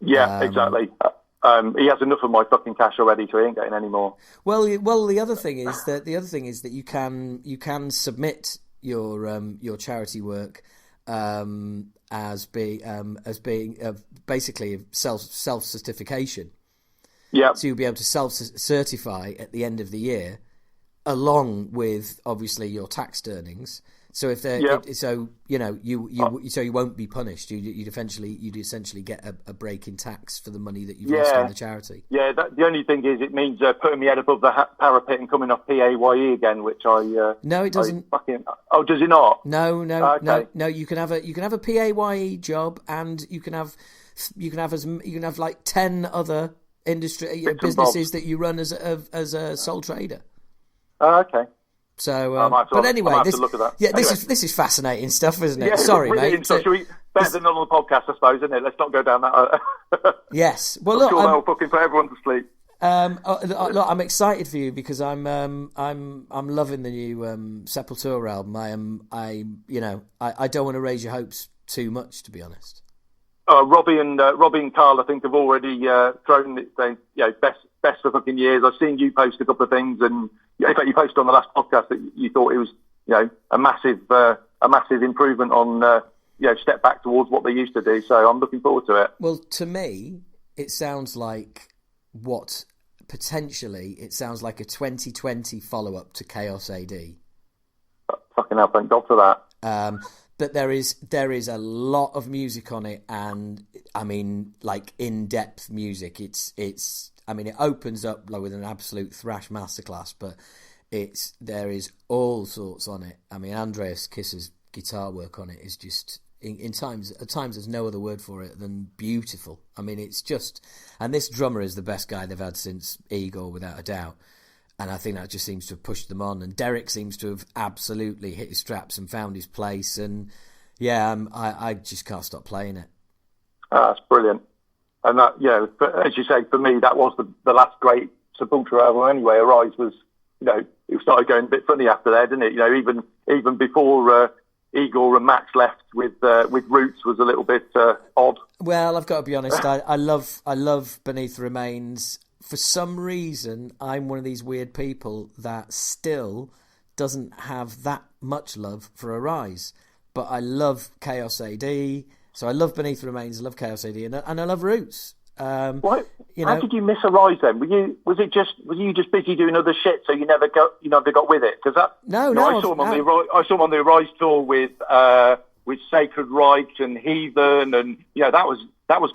S3: Yeah, exactly. He has enough of my fucking cash already, so he ain't getting any more.
S1: Well, the other thing is that you can submit your charity work as being basically self certification.
S3: Yeah.
S1: So you'll be able to self certify at the end of the year, along with obviously your taxed earnings. So if they're so you won't be punished. You'd essentially get a break in tax for the money that you've lost on the charity.
S3: Yeah, the only thing is it means putting my head above the parapet and coming off PAYE again, which I
S1: no, it doesn't.
S3: Does it not?
S1: No. You can have a PAYE job, and you can have like 10 other businesses that you run as a sole trader.
S3: Oh, okay.
S1: So, but anyway, this is fascinating stuff, isn't it?
S3: Yeah,
S1: Sorry,
S3: really
S1: mate.
S3: Better than on the podcast, I suppose, isn't it? Let's not go down that.
S1: Yes. Well,
S3: look, that'll fucking put everyone to sleep.
S1: Look, I'm excited for you because I'm loving the new Sepultura album. I don't want to raise your hopes too much, to be honest.
S3: Robbie and Carl, I think, have already thrown it. Best for fucking years. I've seen you post a couple of things, and in fact, you posted on the last podcast that you thought it was, a massive improvement on, step back towards what they used to do. So I'm looking forward to it.
S1: Well, to me, it sounds like it sounds like a 2020 follow up to Chaos AD.
S3: Fucking hell, thank God for that.
S1: But there is a lot of music on it, and I mean, like in-depth music. It opens up with an absolute thrash masterclass, but there is all sorts on it. I mean, Andreas Kisser's guitar work on it is just at times there's no other word for it than beautiful. I mean, it's just, and this drummer is the best guy they've had since Igor, without a doubt. And I think that just seems to have pushed them on. And Derek seems to have absolutely hit his straps and found his place. And I just can't stop playing it.
S3: That's brilliant. And that, as you say, for me, that was the last great Sepultura album anyway. Arise was, it started going a bit funny after that, didn't it? Even before Igor and Max left with Roots was a little bit odd.
S1: Well, I've got to be honest. I love Beneath the Remains. For some reason, I'm one of these weird people that still doesn't have that much love for Arise. But I love Chaos AD, so I love Beneath the Remains, I love Chaos AD, and I love Roots.
S3: What? How did you miss Arise then? Were you just busy doing other shit, so you never got with it? Because I saw him on the Arise tour with Sacred Reich and Heathen, and that was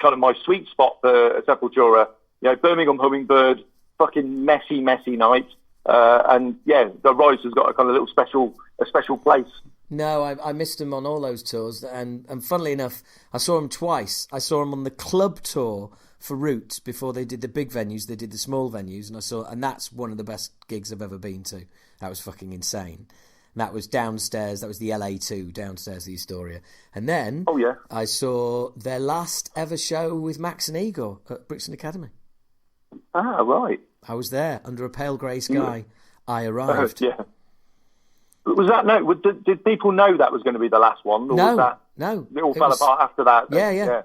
S3: kind of my sweet spot for Sepultura. Birmingham Hummingbird, fucking messy night. And the Rise has got a kind of little special place.
S1: No, I missed him on all those tours, and funnily enough, I saw him twice. I saw him on the club tour for Roots before they did the big venues. They did the small venues, and that's one of the best gigs I've ever been to. That was fucking insane. And that was downstairs. That was the LA2 downstairs, the Astoria. And then I saw their last ever show with Max and Igor at Brixton Academy.
S3: Ah, right.
S1: I was there under a pale grey sky. I arrived.
S3: Was that did people know that was going to be the last one? Or
S1: no.
S3: It all fell apart after that.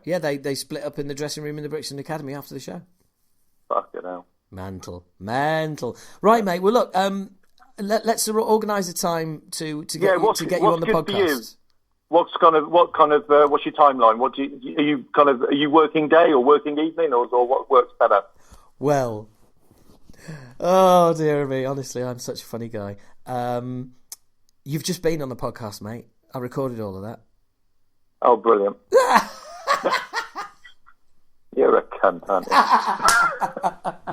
S1: Yeah. They split up in the dressing room in the Brixton Academy after the show.
S3: Fucking hell.
S1: Mental. Right, mate. Well, look. Let's organise a time to get you on the podcast.
S3: What's your timeline? Are you working day or working evening, or what works better?
S1: Well, oh dear me, honestly, I'm such a funny guy. You've just been on the podcast, mate. I recorded all of that.
S3: Oh, brilliant. You're a cunt, aren't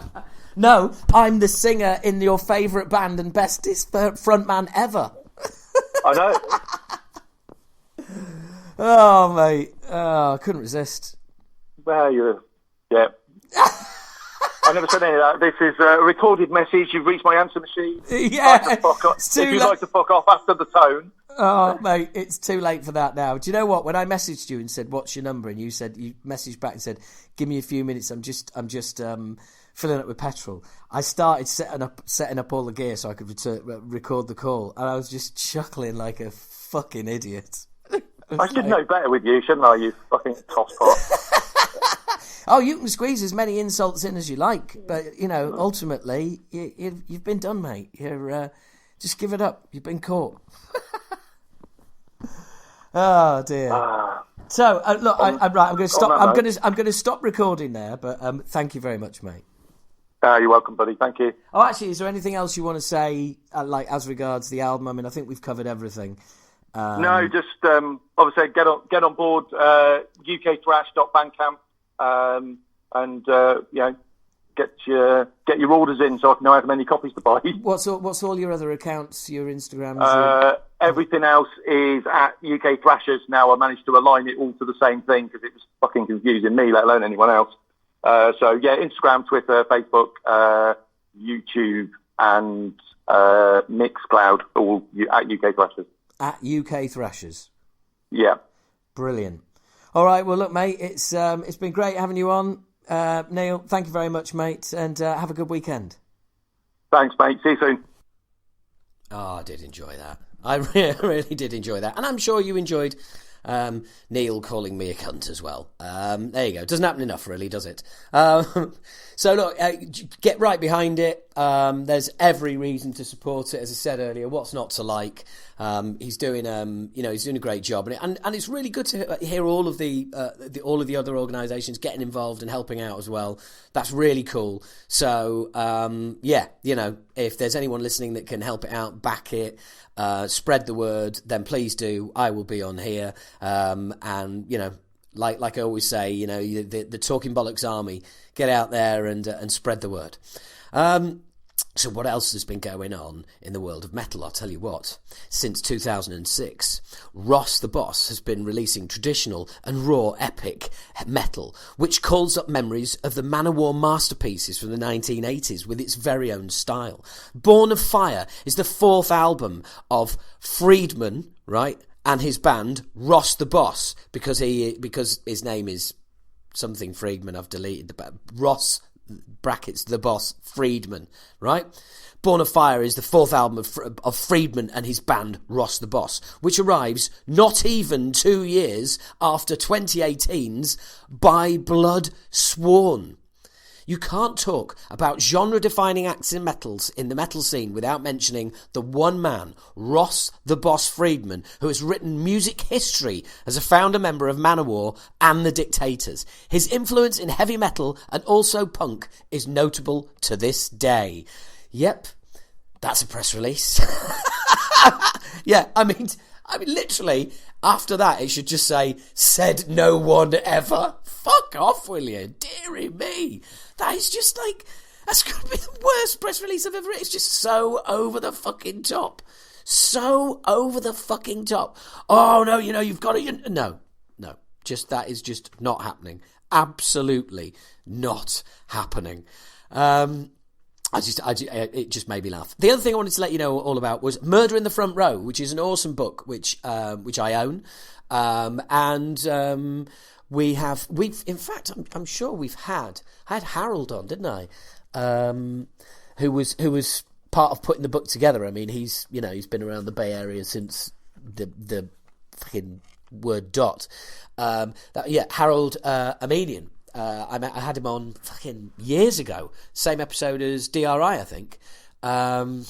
S3: you?
S1: No, I'm the singer in your favourite band and bestest frontman ever.
S3: I know.
S1: Oh, mate. Oh, I couldn't resist.
S3: Well, I never said any of that. This is a recorded message. You've reached my answer machine.
S1: Yeah.
S3: If you'd like to fuck off after the tone.
S1: Oh, mate, it's too late for that now. Do you know what? When I messaged you and said, "What's your number?" and you messaged back and said, "Give me a few minutes. I'm just filling up with petrol." I started setting up all the gear so I could record the call, and I was just chuckling like a fucking idiot.
S3: I should know better with you, shouldn't I? You fucking tosspot.
S1: Oh, you can squeeze as many insults in as you like, but, ultimately, you've been done, mate. You're just give it up. You've been caught. Oh, dear. So, look, I'm going to stop. I'm going to stop recording there, but thank you very much, mate.
S3: You're welcome, buddy. Thank you.
S1: Oh, actually, is there anything else you want to say, as regards the album? I mean, I think we've covered everything.
S3: No, just obviously get on board ukthrash.bandcamp, and get your orders in so I can know how many copies to buy.
S1: What's all your other accounts? Your Instagrams?
S3: Everything else is at UK Thrashers. Now I managed to align it all to the same thing because it was fucking confusing me, let alone anyone else. So yeah, Instagram, Twitter, Facebook, YouTube, and Mixcloud, all at UK Thrashers.
S1: At UK Thrashers.
S3: Yeah.
S1: Brilliant. All right. Well, look, mate, it's been great having you on. Neil, thank you very much, mate, and have a good weekend.
S3: Thanks, mate. See you soon.
S1: Oh, I did enjoy that. I really did enjoy that. And I'm sure you enjoyed Neil calling me a cunt as well. There you go. Doesn't happen enough, really, does it? So, look, get right behind it. There's every reason to support it. As I said earlier, what's not to like? He's doing, he's doing a great job, and it's really good to hear all of the other organisations getting involved and helping out as well. That's really cool. So, if there's anyone listening that can help it out, back it, spread the word, then please do. I will be on here, and like I always say, the Talking Bollocks army, get out there and spread the word. So what else has been going on in the world of metal? I'll tell you what. Since 2006, Ross the Boss has been releasing traditional and raw epic metal, which calls up memories of the Manowar masterpieces from the 1980s with its very own style. Born of Fire is the fourth album of Friedman, right, and his band, Ross the Boss, because his name is something Friedman. I've deleted the Ross brackets the Boss Friedman, right? Born of Fire is the fourth album of Friedman and his band Ross the Boss, which arrives not even 2 years after 2018's By Blood Sworn. You can't talk about genre-defining acts in the metal scene without mentioning the one man, Ross the Boss Friedman, who has written music history as a founder member of Manowar and the Dictators. His influence in heavy metal and also punk is notable to this day. Yep, that's a press release. Yeah, I mean, literally, after that, it should just say, said no one ever. Fuck off, will you? Deary me. That is just that's going to be the worst press release I've ever written. It's just so over the fucking top. So over the fucking top. Oh, no, you've got to... No. That is just not happening. Absolutely not happening. It just made me laugh. The other thing I wanted to let you know all about was Murder in the Front Row, which is an awesome book, which I own. In fact, I'm sure I had Harold on, didn't I? Who was part of putting the book together. I mean, he's been around the Bay Area since the fucking word dot. Harold Armenian. I had him on fucking years ago. Same episode as DRI, I think. And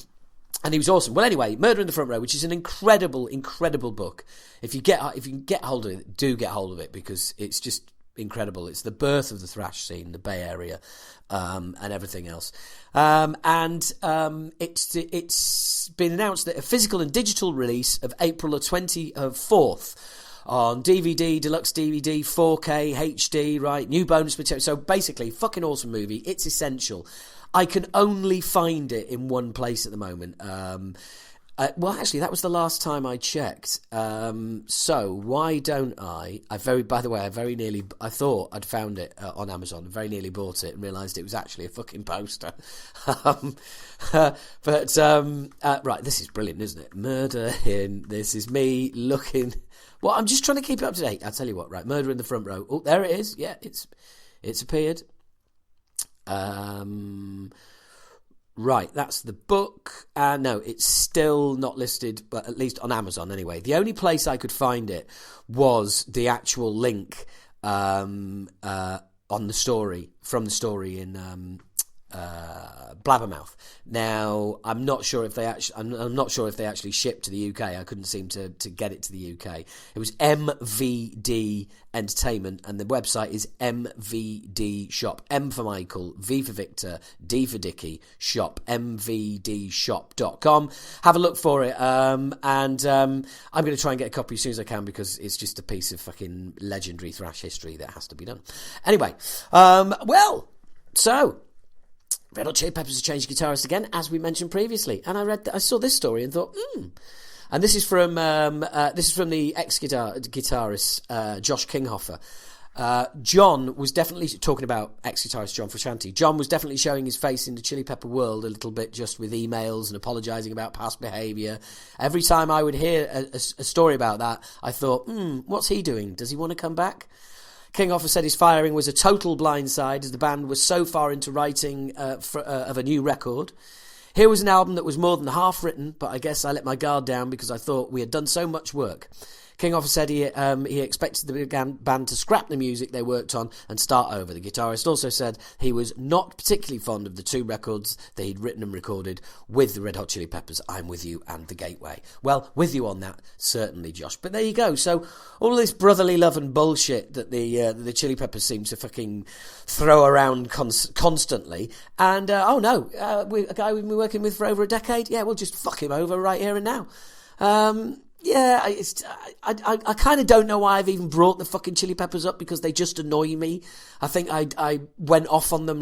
S1: he was awesome. Well, anyway, Murder in the Front Row, which is an incredible, incredible book. If you can get hold of it, do get hold of it, because it's just incredible. It's the birth of the thrash scene, the Bay Area, and everything else. It's been announced that a physical and digital release of April 24th on DVD, deluxe DVD, 4K, HD, right? New bonus material. So basically, fucking awesome movie. It's essential. I can only find it in one place at the moment. Well, actually, that was the last time I checked. So why don't I thought I'd found it on Amazon. Very nearly bought it and realised it was actually a fucking poster. Right, this is brilliant, isn't it? This is me looking... Well, I'm just trying to keep it up to date. I'll tell you what, right, Murder in the Front Row. Oh, there it is. Yeah, it's appeared. Right, that's the book. No, it's still not listed, but at least on Amazon anyway. The only place I could find it was the actual link on on the story in Blabbermouth. Now, I'm not sure if they actually shipped to the UK. I couldn't seem to get it to the UK. It was MVD Entertainment, and the website is MVD Shop. M for Michael, V for Victor, D for Dicky, Shop, mvdshop.com. Have a look for it, and I'm going to try and get a copy as soon as I can, because it's just a piece of fucking legendary thrash history that has to be done. Anyway, so Red Hot Chili Peppers have changed guitarist again, as we mentioned previously, and I saw this story and thought, And this is from the ex-guitarist Josh Kinghofer. John was definitely talking about ex-guitarist John Frusciante. John was definitely showing his face in the Chili Pepper world a little bit, just with emails and apologising about past behaviour. Every time I would hear a story about that, I thought, what's he doing? Does he want to come back? Kinghofer said his firing was a total blindside, as the band was so far into writing of a new record. Here was an album that was more than half written, but I guess I let my guard down because I thought we had done so much work. Kinghofer said he expected the band to scrap the music they worked on and start over. The guitarist also said he was not particularly fond of the two records that he'd written and recorded with the Red Hot Chili Peppers, I'm With You and The Gateway. Well, with you on that, certainly, Josh. But there you go. So all this brotherly love and bullshit that the Chili Peppers seem to fucking throw around constantly. And, a guy we've been working with for over a decade, yeah, we'll just fuck him over right here and now. Yeah, I kind of don't know why I've even brought the fucking Chili Peppers up, because they just annoy me. I think I went off on them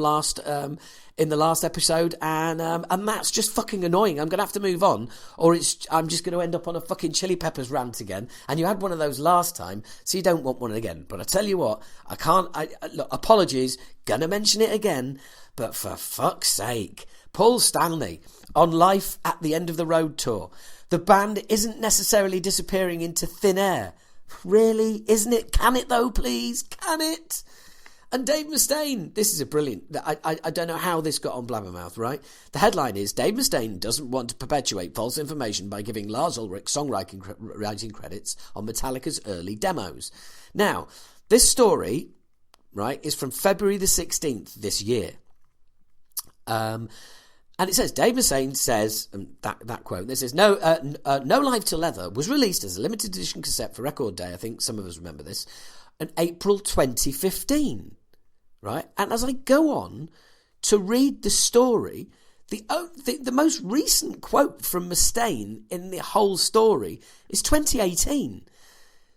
S1: in the last episode, and that's just fucking annoying. I'm gonna have to move on, or I'm just gonna end up on a fucking Chili Peppers rant again. And you had one of those last time, so you don't want one again. But I tell you what, I can't. Look, apologies, gonna mention it again, but for fuck's sake, Paul Stanley on Life at the End of the Road tour. The band isn't necessarily disappearing into thin air. Really? Isn't it? Can it though, please? Can it? And Dave Mustaine. This is a brilliant... I don't know how this got on Blabbermouth, right? The headline is, Dave Mustaine doesn't want to perpetuate false information by giving Lars Ulrich songwriting credits on Metallica's early demos. Now, this story, right, is from February the 16th this year. And it says, Dave Mustaine says, that quote, this says, No Live Till Leather was released as a limited edition cassette for Record Day, I think some of us remember this, in April 2015, right? And as I go on to read the story, the most recent quote from Mustaine in the whole story is 2018.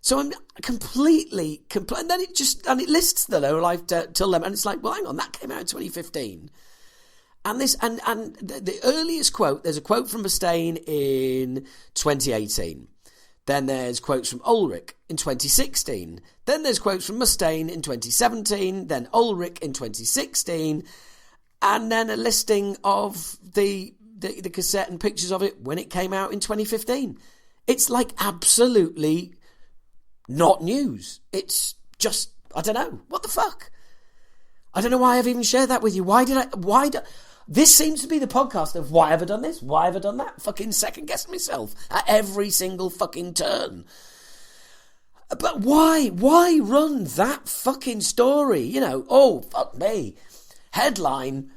S1: So I'm completely, and then it lists the No Live Till Leather, and it's like, well, hang on, that came out in 2015. And the earliest quote, there's a quote from Mustaine in 2018. Then there's quotes from Ulrich in 2016. Then there's quotes from Mustaine in 2017. Then Ulrich in 2016. And then a listing of the cassette and pictures of it when it came out in 2015. It's like absolutely not news. It's just, I don't know. What the fuck? I don't know why I've even shared that with you. This seems to be the podcast of why have I done this? Why have I done that? Fucking second guess myself at every single fucking turn. But why? Why run that fucking story? You know, oh, fuck me. Headline,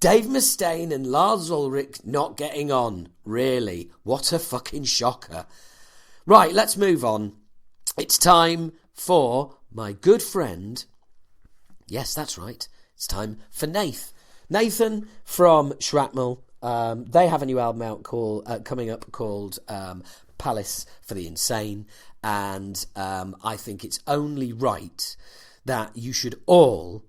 S1: Dave Mustaine and Lars Ulrich not getting on. Really? What a fucking shocker. Right, let's move on. It's time for my good friend. Yes, that's right. It's time for Nathan from Shrapnel. They have a new album out coming up called Palace for the Insane, and I think it's only right that you should all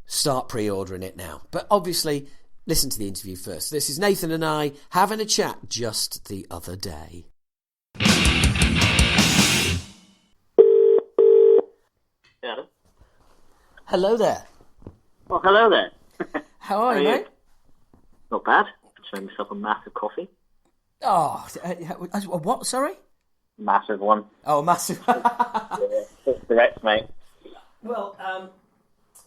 S1: start pre-ordering it now. But obviously, listen to the interview first. This is Nathan and I having a chat just the other day.
S4: Yeah.
S1: Hello there.
S4: Well, hello there.
S1: How are you, mate?
S4: Not bad. Enjoying myself a massive coffee.
S1: Oh, what, sorry?
S4: Massive one.
S1: Oh, massive.
S4: Yeah, that's correct, mate.
S1: Well,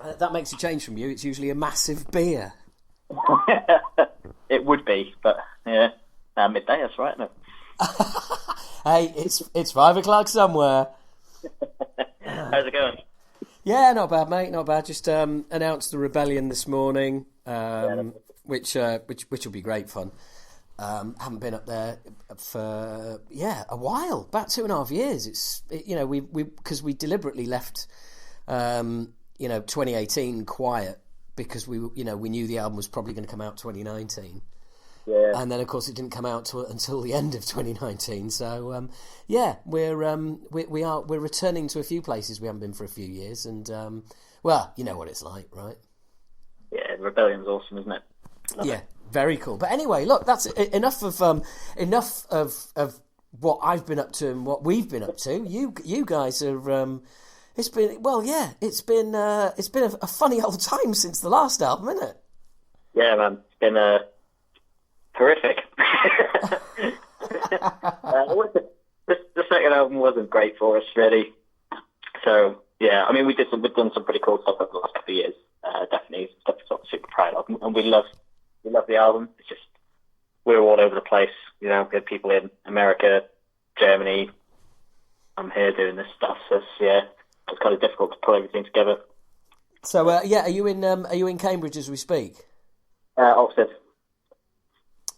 S1: that makes a change from you. It's usually a massive beer.
S4: It would be, but yeah, midday, that's right, isn't it?
S1: Hey, it's 5 o'clock somewhere.
S4: How's it going?
S1: Yeah, not bad, mate. Not bad. Just announced the rebellion this morning, which will be great fun. Haven't been up there for a while, about 2.5 years. We because we deliberately left 2018 quiet because we knew the album was probably going to come out 2019.
S4: Yeah.
S1: And then, of course, it didn't come out until the end of 2019. So, we're returning to a few places we haven't been for a few years, and you know what it's like, right?
S4: Yeah, Rebellion's awesome, isn't it? Love it.
S1: Very cool. But anyway, look, that's enough of what I've been up to and what we've been up to. You guys are. It's been a funny old time since the last album, isn't it?
S4: Yeah, man. It's been horrific. The second album wasn't great for us, really. So yeah, I mean, we've done some pretty cool stuff over the last couple of years. Definitely stuff I'm super proud of, and we love the album. It's just we're all over the place. We had people in America, Germany. I'm here doing this stuff, so it's kind of difficult to pull everything together.
S1: So are you in Cambridge as we speak?
S4: Oxford.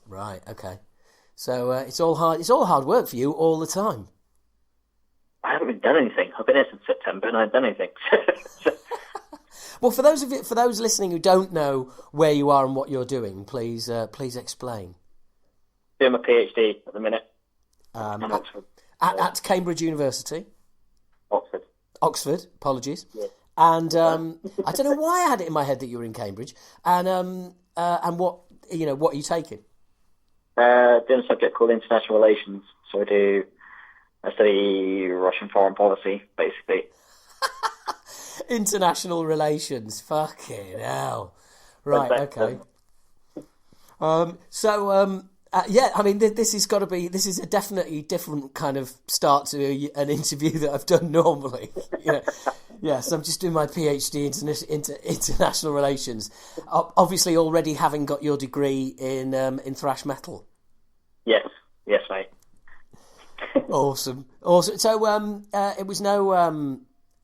S1: Right. Okay. So it's all hard work for you all the time.
S4: I haven't really done anything. I've been here since September and I haven't done anything.
S1: Well, for those listening who don't know where you are and what you're doing, please explain.
S4: Doing my PhD at the minute.
S1: At Cambridge University.
S4: Oxford.
S1: Apologies.
S4: Yeah.
S1: And I don't know why I had it in my head that you were in Cambridge. And what what are you taking?
S4: Doing a subject called international relations. So I study Russian foreign policy, basically.
S1: International relations. Fucking hell. Right. Okay. I mean, this is a definitely different kind of start to an interview that I've done normally. Yes, I'm just doing my PhD into international relations. Obviously, already having got your degree in thrash metal.
S4: Yes, mate.
S1: Awesome. So, it was no.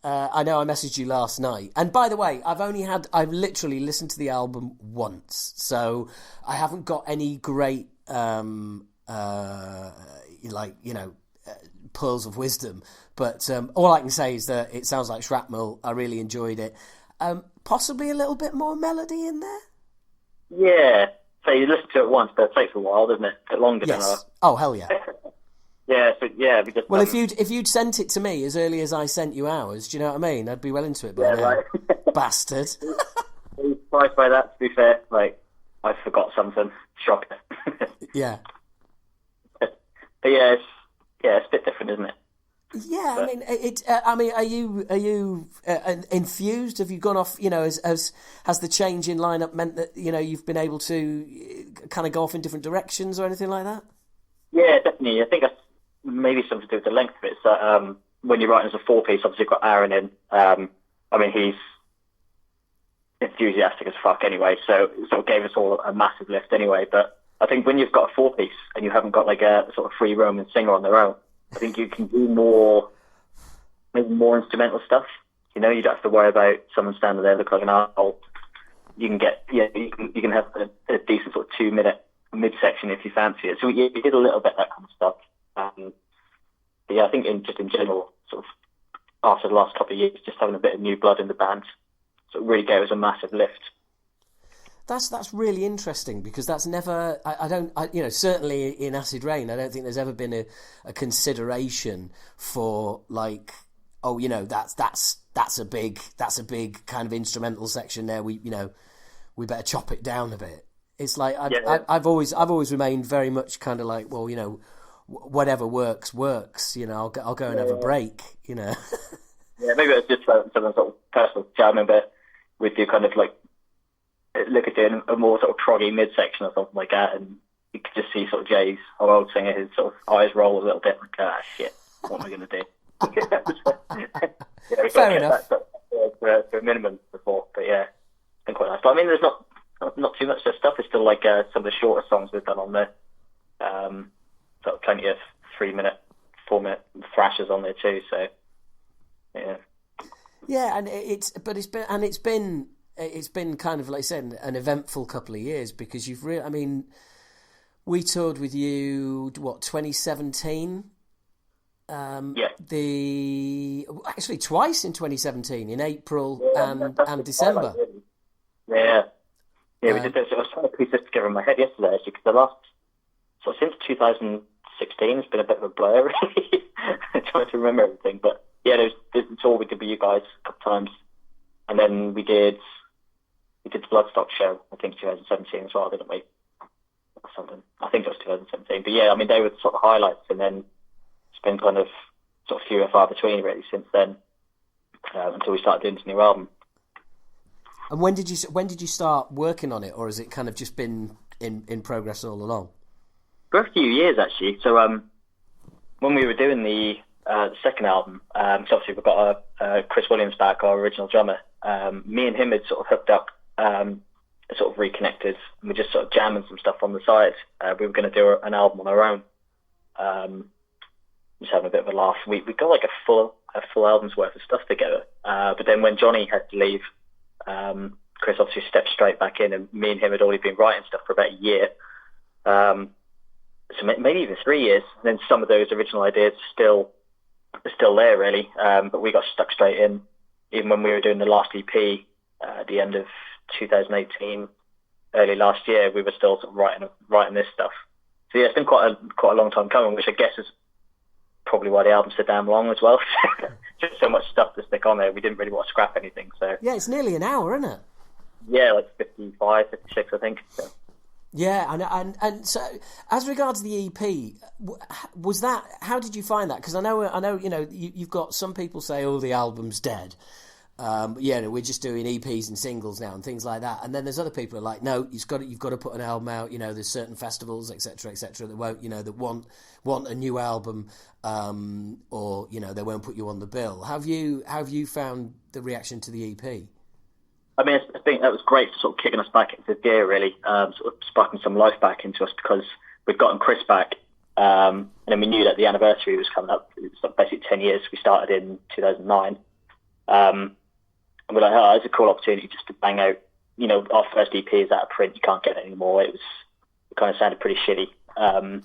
S1: I know I messaged you last night, and by the way, I've literally listened to the album once, so I haven't got any great pearls of wisdom. But all I can say is that it sounds like Shrapnel. I really enjoyed it. Possibly a little bit more melody in there.
S4: Yeah. So you listen to it once, but it takes a while, doesn't it? A bit longer.
S1: Yes. Oh hell yeah.
S4: Yeah. So yeah.
S1: Well, if you'd sent it to me as early as I sent you ours, do you know what I mean? I'd be well into it by now.
S4: Right.
S1: Bastard.
S4: I was surprised by that. To be fair, I forgot something. Shocker.
S1: Yeah.
S4: But yeah, it's a bit different, isn't it?
S1: Yeah, but, are you enthused? Have you gone off? Has the change in lineup meant that you've been able to kind of go off in different directions or anything like that?
S4: Yeah, definitely. I think that's maybe something to do with the length of it. So when you're writing as a 4-piece, obviously you've got Aaron in. He's enthusiastic as fuck anyway, so it sort of gave us all a massive lift anyway. But I think when you've got a 4-piece and you haven't got a sort of free roaming singer on their own, I think you can do maybe more instrumental stuff. You don't have to worry about someone standing there looking like an arsehole. You can get, you can have a decent sort of 2-minute midsection if you fancy it. So we did a little bit of that kind of stuff. But yeah, I think in general, sort of after the last couple of years, just having a bit of new blood in the band, so it really gave us a massive lift.
S1: That's really interesting because that's never. Certainly in Acid Rain, I don't think there's ever been a consideration for that's a big kind of instrumental section there. We better chop it down a bit. It's like I've always remained very much kind of like, well, whatever works. I'll go and have a break. Yeah,
S4: maybe it's just some sort of personal jamming, but with you kind of look at doing a more sort of proggy midsection or something like that, and you could just see sort of Jay's, our old singer, his sort of eyes roll a little bit like, shit, what am I going to do?
S1: Fair enough.
S4: For a minimum before, but yeah, it's been quite nice. But I mean, there's not too much of stuff. It's still some of the shorter songs we've done on there. Sort of plenty of 3-minute, 4-minute thrashers on there too. So yeah.
S1: Yeah, and it's been kind of, like I said, an eventful couple of years, because you've really, I mean, we toured with you, 2017? Actually twice in 2017, in April and December.
S4: Yeah, we did this. I was trying to piece this together in my head yesterday, actually, because the last, so since 2016, it's been a bit of a blur, really. Trying to remember everything, but yeah, there's a tour we did with you guys a couple times, and then we did the Bloodstock show, I think 2017 as well, didn't we? Or something. I think it was 2017. But yeah, I mean, they were the sort of highlights, and then it's been kind of sort of few and far between, really, since then, until we started doing this new album.
S1: And when did you start working on it, or has it kind of just been in progress all along?
S4: For a few years, actually. So when we were doing the second album, so obviously we've got Chris Williams back, our original drummer. Me and him had sort of hooked up, sort of reconnected, and we're just sort of jamming some stuff on the side. We were going to do an album on our own. Just having a bit of a laugh. We got like a full album's worth of stuff together. But then when Johnny had to leave, Chris obviously stepped straight back in, and me and him had already been writing stuff for about a year. So maybe even 3 years. And then some of those original ideas are still there, really. But we got stuck straight in. Even when we were doing the last EP at the end of 2018, early last year, we were still sort of writing this stuff. So yeah, it's been quite a long time coming, which I guess is probably why the album's so damn long as well. Just so much stuff to stick on there. We didn't really want to scrap anything. So
S1: yeah, it's nearly an hour, isn't it?
S4: Yeah, like 55, 56, I think. So.
S1: Yeah, and so as regards the EP, was that, how did you find that? Because I know, you know, you've got some people say, oh, the album's dead. We're just doing EPs and singles now and things like that. And then there's other people who are like, no, you've got to put an album out. You know, there's certain festivals, etc., that won't, you know, that want a new album, or you know, they won't put you on the bill. How have you found the reaction to the EP?
S4: I mean, I think that was great for sort of kicking us back into gear, really, sort of sparking some life back into us, because we'd gotten Chris back, and then we knew that the anniversary was coming up. It was basically 10 years. We started in 2009. And we're like, oh, it's a cool opportunity just to bang out, you know, our first EP is out of print. You can't get it anymore. It kind of sounded pretty shitty. So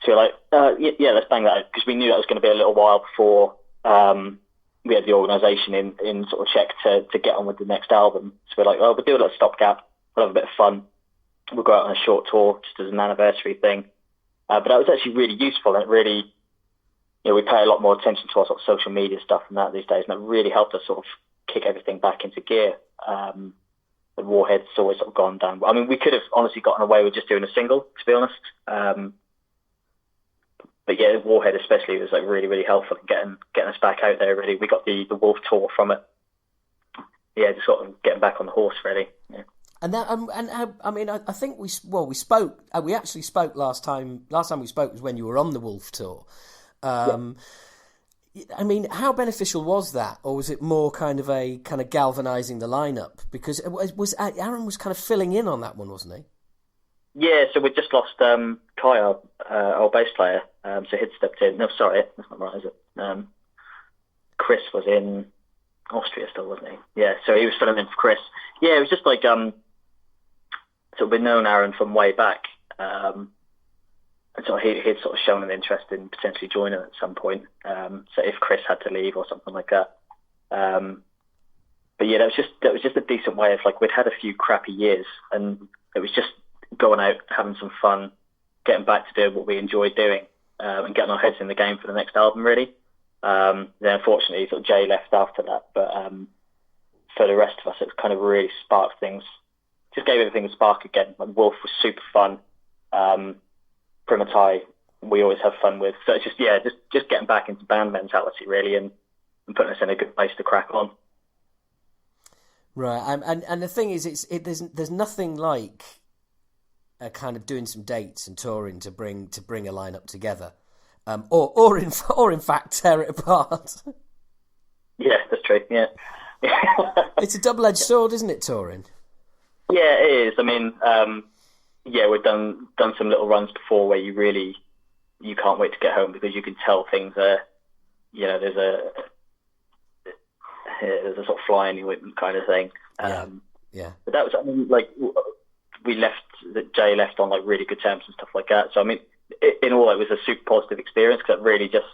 S4: we're like, yeah, let's bang that out, because we knew that was going to be a little while before we had the organisation in sort of check to get on with the next album. So we're like, oh, we'll do a little stopgap. We'll have a bit of fun. We'll go out on a short tour just as an anniversary thing. But that was actually really useful, and it really, you know, we pay a lot more attention to our sort of social media stuff and that these days, and that really helped us sort of kick everything back into gear. The Warhead's always sort of gone down. I mean, we could have honestly gotten away with just doing a single, to be honest. But yeah, Warhead especially was like really, really helpful in getting us back out there. Really, we got the Wolf tour from it. Yeah, just sort of getting back on the horse, really. Yeah.
S1: And that, I mean, I think we spoke. We actually spoke last time. Last time we spoke was when you were on the Wolf tour. Yeah. I mean, how beneficial was that, or was it more kind of galvanising the lineup? Because Aaron was kind of filling in on that one, wasn't he?
S4: Yeah, so we just lost Kai, our bass player. So he'd stepped in. No, sorry, that's not right, is it? Chris was in Austria still, wasn't he? Yeah, so he was filling in for Chris. Yeah, it was just like, so we'd known Aaron from way back. And so he'd sort of shown an interest in potentially joining at some point. So if Chris had to leave or something like that. But yeah, that was just a decent way of, like, we'd had a few crappy years, and it was just going out, having some fun, getting back to doing what we enjoyed doing, and getting our heads in the game for the next album, really. Then unfortunately, sort of Jay left after that, but for the rest of us, it kind of really sparked things. Just gave everything a spark again. Like, Wolf was super fun. Primatai, we always have fun with. So it's just getting back into band mentality, really, and putting us in a good place to crack on.
S1: Right, and the thing is, there's nothing like kind of doing some dates and touring to bring a lineup together, or in fact tear it apart.
S4: Yeah, that's true. Yeah,
S1: it's a double-edged sword, isn't it, touring?
S4: Yeah, it is. I mean, yeah, we've done some little runs before where you can't wait to get home, because you can tell things are, you know, there's a sort of fly in the ointment kind of thing.
S1: Yeah.
S4: But that was, I mean, like, Jay left on like really good terms and stuff like that. So I mean, in all, it was a super positive experience because it really just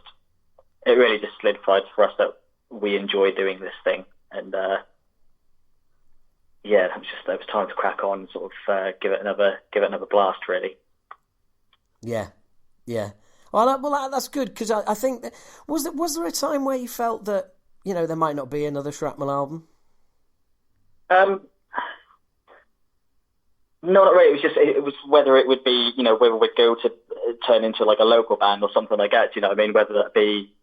S4: solidified for us that we enjoy doing this thing. And yeah, it was time to crack on and sort of give it another blast, really.
S1: Yeah. Well, that's good, because I think that, was there a time where you felt that, you know, there might not be another Shrapnel album?
S4: No, not really. It was whether it would be, you know, whether we'd go to turn into like a local band or something like that. You know what I mean? Whether that be,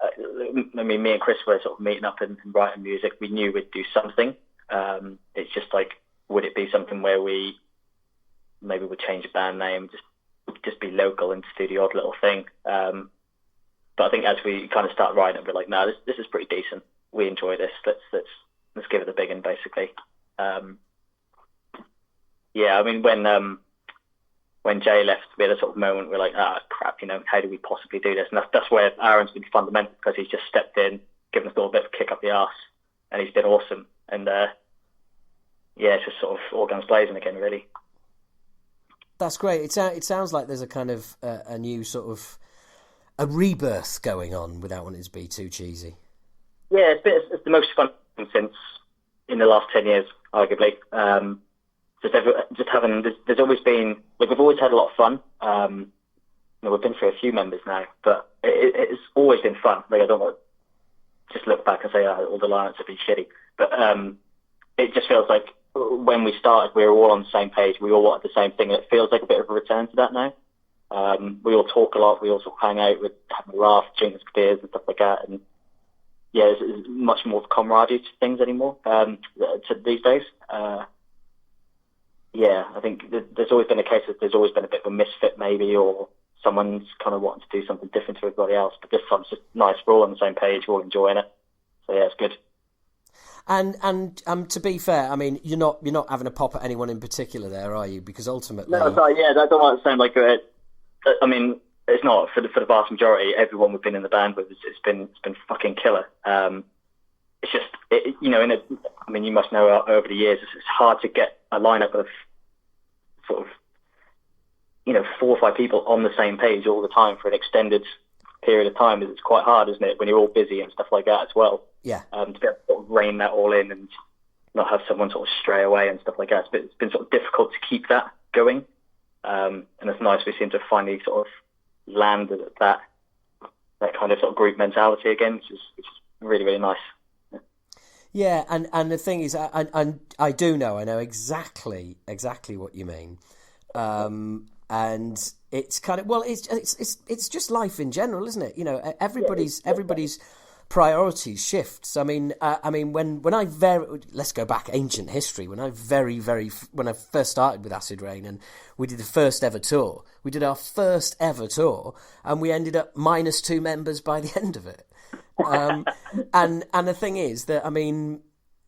S4: I mean, me and Chris were sort of meeting up and writing music. We knew we'd do something. It's just like, would it be something where we maybe would change a band name, just be local and just do the odd little thing. But I think as we kind of start writing it, we're like, no, this is pretty decent. We enjoy this. Let's give it a big one, basically. Yeah, I mean, when Jay left, we had a sort of moment where we're like, crap, you know, how do we possibly do this? And that's where Aaron's been fundamental, because he's just stepped in, given us all a bit of a kick up the arse, and he's been awesome. And yeah, it's just sort of all guns blazing again, really.
S1: That's great. It sounds like there's a kind of a new sort of a rebirth going on, without wanting to be too cheesy.
S4: Yeah, it's the most fun since in the last 10 years, arguably. Just having, there's always been, like, we've always had a lot of fun. You know, we've been through a few members now, but it's always been fun. Like, I don't want to just look back and say, all the lineups have been shitty. But it just feels like when we started, we were all on the same page. We all wanted the same thing. And it feels like a bit of a return to that now. We all talk a lot. We all sort of hang out, with having a laugh, drinking beers and stuff like that. And yeah, there's much more camaraderie to things anymore to these days. Yeah, I think there's always been a case of there's always been a bit of a misfit maybe, or someone's kind of wanting to do something different to everybody else. But this time it's just nice. We're all on the same page. We're all enjoying it. So yeah, it's good.
S1: And to be fair, I mean, you're not having a pop at anyone in particular there, are you? Because ultimately,
S4: no, sorry, yeah, I don't want to sound like I mean, it's not for the vast majority. Everyone we've been in the band with, it's been fucking killer. It's just, you know, I mean, you must know over the years, it's hard to get a lineup of sort of, you know, 4 or 5 people on the same page all the time for an extended period of time. It's quite hard, isn't it, when you're all busy and stuff like that as well.
S1: Yeah.
S4: To be able to sort of rein that all in and not have someone sort of stray away and stuff like that. It's been sort of difficult to keep that going. And it's nice we seem to finally sort of landed at that kind of sort of group mentality again, which is really, really nice.
S1: Yeah, and the thing is, I know exactly what you mean, and it's kind of, well, it's just life in general, isn't it? You know, everybody's priorities shifts. I mean, when let's go back ancient history. When I first started with Acid Rain, and we did the first ever tour. We did our first ever tour, and we ended up -2 members by the end of it. And the thing is that, I mean,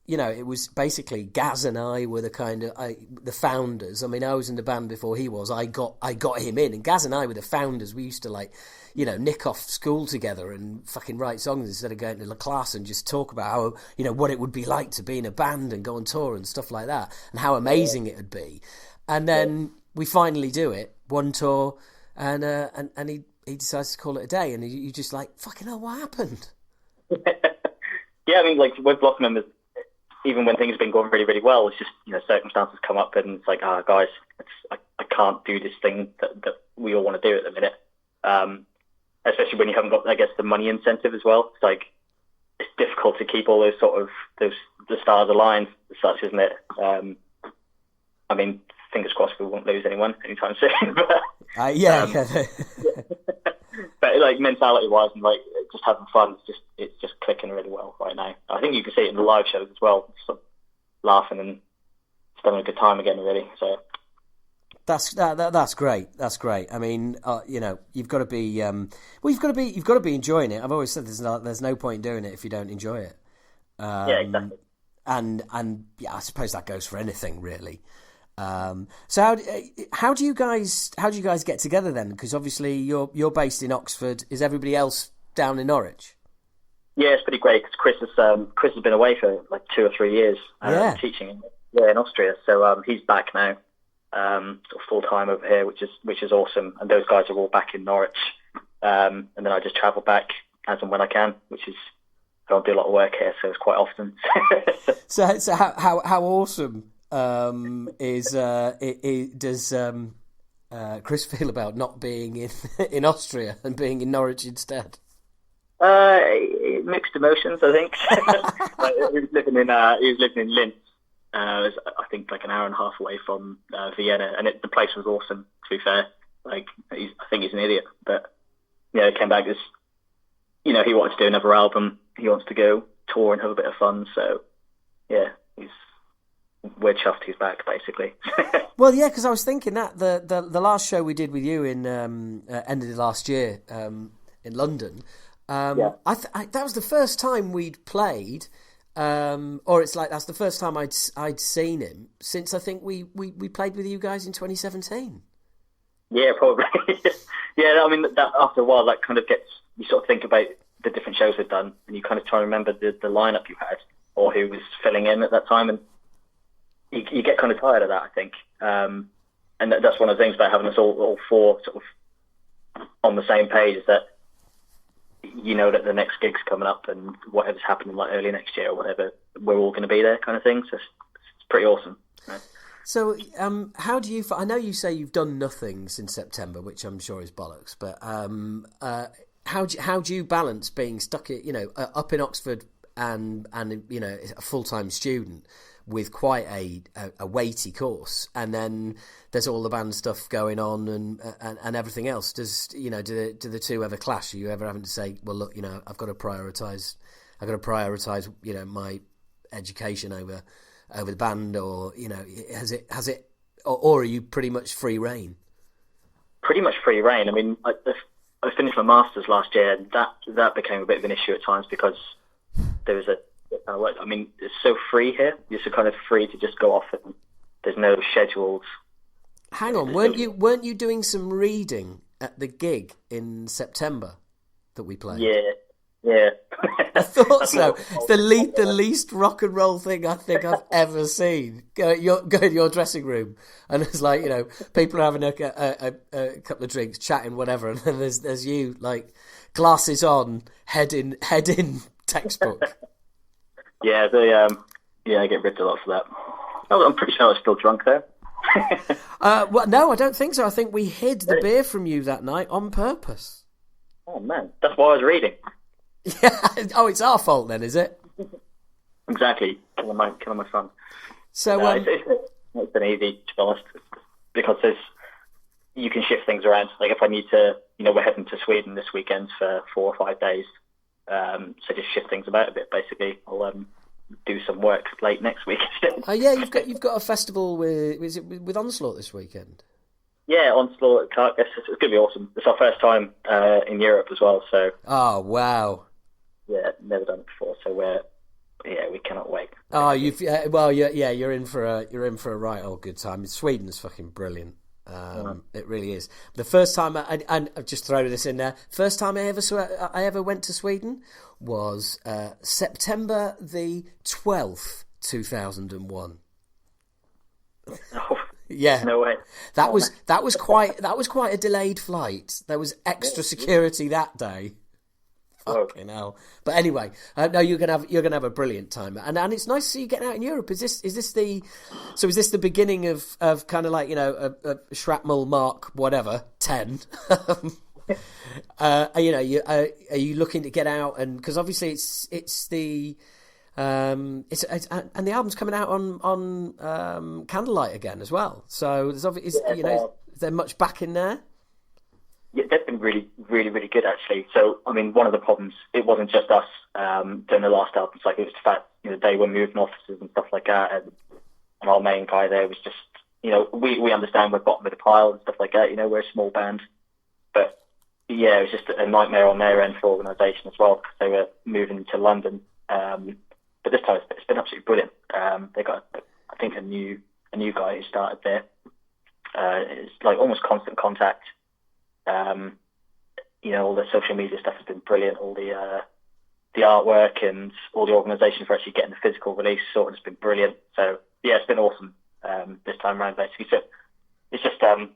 S1: you know, it was basically Gaz and I were the founders. I mean, I was in the band before he was. I got him in, and Gaz and I were the founders. We used to, like, you know, nick off school together and fucking write songs instead of going to the class and just talk about how, you know, what it would be like to be in a band and go on tour and stuff like that, and how amazing it would be. And then we finally do it, one tour, and he decides to call it a day, and you just like, fucking hell, what happened?
S4: Yeah, I mean, like, with Block members, even when things have been going really, really well, it's just, you know, circumstances come up and it's like, guys, I can't do this thing that we all want to do at the minute. Especially when you haven't got, I guess, the money incentive as well. It's like, it's difficult to keep all those sort of, the stars aligned as such, isn't it? I mean, fingers crossed we won't lose anyone anytime soon. But,
S1: yeah.
S4: But like, mentality-wise and like just having fun, it's just clicking really well right now. I think you can see it in the live shows as well. Just sort of laughing and just having a good time again, really. So
S1: that's great. That's great. I mean, you know, you've got to be you've got to be enjoying it. I've always said there's no point in doing it if you don't enjoy it.
S4: Yeah, exactly.
S1: And yeah, I suppose that goes for anything, really. So how do you guys get together then? Because obviously you're based in Oxford. Is everybody else down in Norwich?
S4: Yeah, it's pretty great because Chris has been away for like 2 or 3 years teaching in Austria. So he's back now, sort of full time over here, which is awesome. And those guys are all back in Norwich. And then I just travel back as and when I can, which is I don't do a lot of work here, so it's quite often.
S1: So how awesome does Chris feel about not being in Austria and being in Norwich instead?
S4: Mixed emotions, I think. He was living in Linz. I think like an hour and a half away from Vienna, and the place was awesome. To be fair, I think he's an idiot, but he came back as he wanted to do another album. He wants to go tour and have a bit of fun. So yeah, we're chuffed he's back, basically.
S1: Well, yeah, because I was thinking that the last show we did with you in end of the last year in London. That was the first time we'd played, or it's like that's the first time I'd seen him since I think we played with you guys in 2017.
S4: Yeah, probably. Yeah, I mean that after a while, that kind of gets you sort of think about the different shows we've done, and you kind of try to remember the lineup you had or who was filling in at that time, and you get kind of tired of that, I think. And that's one of the things about having us all four sort of on the same page is that. That the next gig's coming up and whatever's happening like early next year or whatever, we're all going to be there kind of thing. So it's pretty awesome. Right?
S1: So how do you... I know you say you've done nothing since September, which I'm sure is bollocks, but how do you balance being stuck up in Oxford and a full-time student with quite a weighty course, and then there's all the band stuff going on and everything else? Do the two ever clash? Are you ever having to say, well, look, I've got to prioritise my education over the band, or has it or are you pretty much free reign?
S4: Pretty much free reign. I mean, I finished my masters last year, and that became a bit of an issue at times because there was it's so free here. You're so kind of free to just go off, and there's no scheduled.
S1: Hang on, weren't you doing some reading at the gig in September that we played?
S4: Yeah.
S1: I thought so. It's the least rock and roll thing I think I've ever seen. Go to your dressing room, and it's like people are having a couple of drinks, chatting, whatever, and then there's you like glasses on, head in textbook.
S4: Yeah, I get ripped a lot for that. I'm pretty sure I was still drunk there.
S1: Well, no, I don't think so. I think we hid the beer from you that night on purpose.
S4: Oh man, that's why I was reading.
S1: Yeah. Oh, it's our fault then, is it?
S4: Exactly. Killing my fun.
S1: So
S4: it's been easy, to be honest, because you can shift things around. Like if I need to, we're heading to Sweden this weekend for 4 or 5 days. So just shift things about a bit. Basically, I'll do some work late next week.
S1: Oh yeah, you've got a festival with Onslaught this weekend.
S4: Yeah, Onslaught at Carcass. It's going to be awesome. It's our first time in Europe as well. So.
S1: Oh wow.
S4: Yeah, never done it before. So we cannot wait.
S1: Oh, you're in for a right old good time. Sweden's fucking brilliant. It really is. The first time, and I've just thrown this in there. First time I ever went to Sweden was September the 12th, 2001.
S4: Oh,
S1: yeah,
S4: no way.
S1: That was quite a delayed flight. There was extra security that day. Fucking hell. But anyway, no, you're gonna have a brilliant time, and it's nice to see you getting out in Europe. Is this the beginning of kind of like a Shrapnel Mark whatever 10? Are you looking to get out? And because obviously it's the and the album's coming out on Candlelight again as well. So there's obviously is there much back in there?
S4: Yeah, they've been really, really, really good actually. So, I mean, one of the problems, it wasn't just us doing the last album. It's like it was the fact, they were moving offices and stuff like that, and our main guy there was just, we understand we're bottom of the pile and stuff like that. We're a small band, but yeah, it was just a nightmare on their end for organisation as well because they were moving to London. But this time it's been absolutely brilliant. They got, I think, a new guy who started there. It's like almost constant contact. All the social media stuff has been brilliant. All the the artwork and all the organisation for actually getting the physical release sorted has been brilliant. So yeah, it's been awesome this time around basically. So it's just so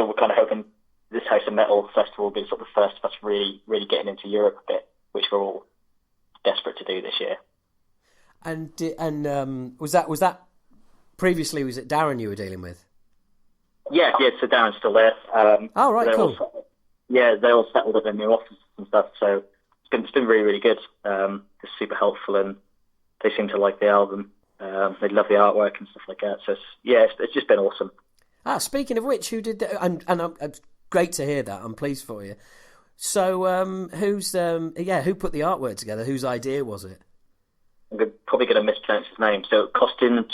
S4: we're kind of hoping this House of Metal festival will be sort of the first of us really getting into Europe a bit, which we're all desperate to do this year.
S1: And was that previously? Was it Darren you were dealing with?
S4: Yeah. So Darren's still there.
S1: Oh right, cool.
S4: They all settled at their new offices and stuff. So it's been really good. They're super helpful and they seem to like the album. They love the artwork and stuff like that. So it's just been awesome.
S1: Speaking of which, who did that? And it's great to hear that. I'm pleased for you. So who put the artwork together? Whose idea was it?
S4: I'm probably going to mispronounce his name. So Costin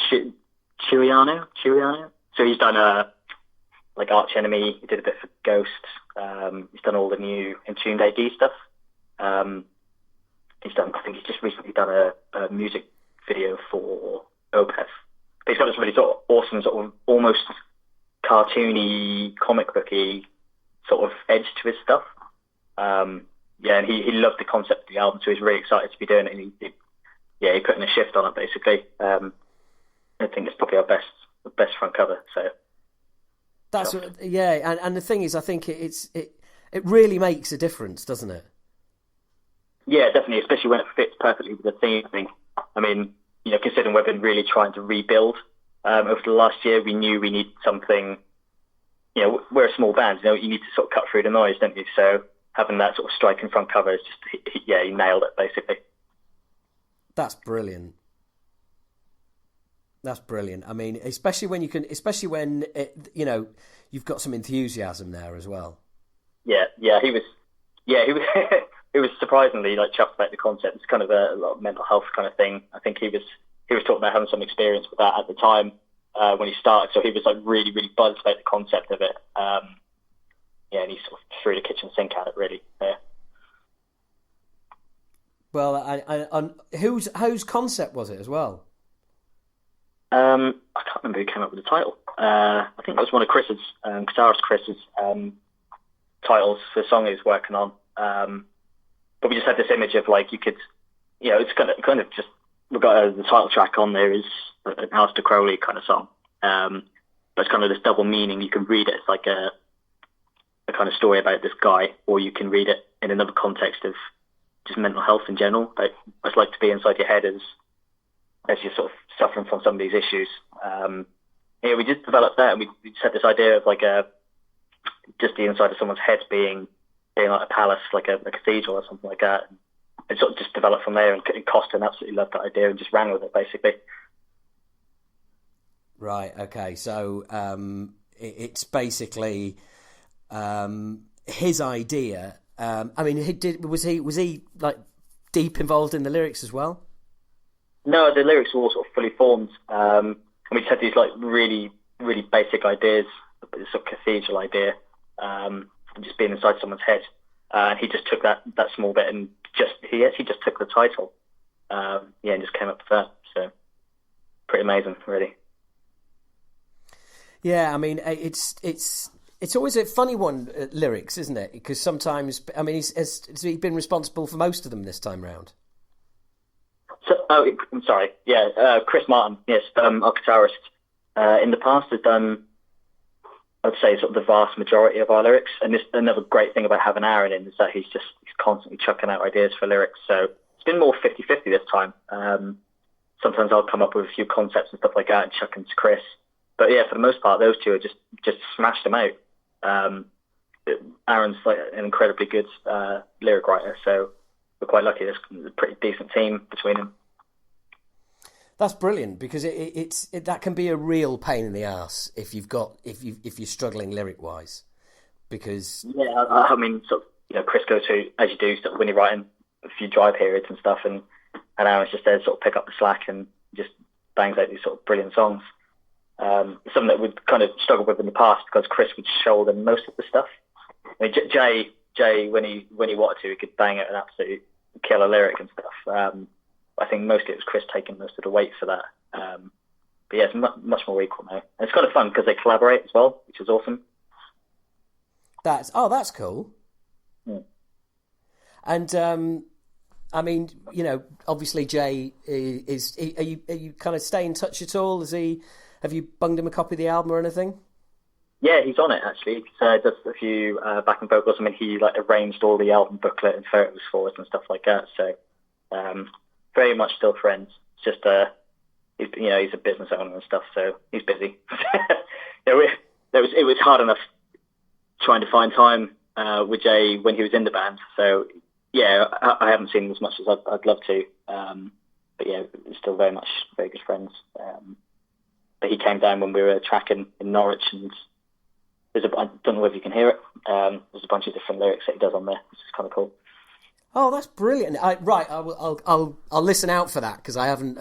S4: Chiriano. So he's done like Arch Enemy. He did a bit for Ghost. He's done all the new Entombed AD stuff. I think he's just recently done a music video for Opeth. But he's got this really sort of awesome, sort of almost cartoony, comic booky sort of edge to his stuff. And he loved the concept of the album, so he's really excited to be doing it. And he put in a shift on it basically. I think it's probably our best front cover. So
S1: that's and the thing is, I think it really makes a difference, doesn't it?
S4: Yeah, definitely, especially when it fits perfectly with the theme. I mean, considering we've been really trying to rebuild over the last year, we knew we needed something. We're a small band. You need to sort of cut through the noise, don't you? So having that sort of striking front cover is just, he nailed it basically. That's brilliant.
S1: I mean, especially when you've got some enthusiasm there as well.
S4: Yeah, he was. He was surprisingly chuffed about the concept. It's kind of a lot of mental health kind of thing. I think he was talking about having some experience with that at the time when he started. So he was really buzzed about the concept of it. And he sort of threw the kitchen sink at it really. Yeah.
S1: Well, I whose concept was it as well?
S4: I can't remember who came up with the title. I think it was one of Chris's, guitarist Chris's titles for the song he was working on. But we just had this image of you could, it's kind of just, we've got the title track on there is an Aleister Crowley kind of song. But it's kind of this double meaning. You can read it as like a kind of story about this guy, or you can read it in another context of just mental health in general. Like, it's like to be inside your head as you're sort of suffering from some of these issues. We just developed that, and we just had this idea of just the inside of someone's head being like a palace, like a cathedral or something like that. And sort of just developed from there, and Costin absolutely loved that idea and just ran with it, basically.
S1: Right, okay. So it's basically his idea. I mean, was he deep involved in the lyrics as well?
S4: No, the lyrics were all sort of fully formed. And we just had these really basic ideas, this sort of cathedral idea, and just being inside someone's head. And he just took that small bit and he actually just took the title. And just came up with that. So pretty amazing, really.
S1: Yeah, I mean, it's always a funny one, lyrics, isn't it? Because sometimes, I mean, has he been responsible for most of them this time round?
S4: So, I'm sorry. Yeah, Chris Martin, yes, our guitarist, in the past has done, I'd say, sort of the vast majority of our lyrics. And this another great thing about having Aaron in is that he's constantly chucking out ideas for lyrics. So it's been more 50-50 this time. Sometimes I'll come up with a few concepts and stuff like that and chuck them to Chris. But yeah, for the most part, those two are just smashed them out. Aaron's an incredibly good lyric writer, so we're quite lucky. There's a pretty decent team between them.
S1: That's brilliant, because that can be a real pain in the arse if you're struggling lyric wise, because
S4: I mean, sort of, Chris goes through, as you do, sort of when you're writing a few dry periods and stuff, and Aaron's just there to sort of pick up the slack and just bangs out these sort of brilliant songs. Something that we've kind of struggled with in the past, because Chris would shoulder most of the stuff. I mean, Jay, when he wanted to, he could bang out an absolute killer lyric and stuff. I think mostly it was Chris taking most of the weight for that. But yeah, it's much more equal now. And it's kind of fun because they collaborate as well, which is awesome.
S1: That's cool.
S4: Yeah.
S1: And I mean, obviously Jay is. Are you kind of stay in touch at all? Have you bunged him a copy of the album or anything?
S4: Yeah, he's on it actually. He does a few backing vocals. I mean, he arranged all the album booklet and photos for us and stuff like that. So very much still friends. It's just he's a business owner and stuff, so he's busy. It was hard enough trying to find time with Jay when he was in the band. So yeah, I haven't seen him as much as I'd love to. But yeah, we're still very much very good friends. But he came down when we were tracking in Norwich, and I don't know if you can hear it. There's a bunch of different lyrics that he does on there, which is kind of cool.
S1: Oh, that's brilliant! I'll listen out for that because I haven't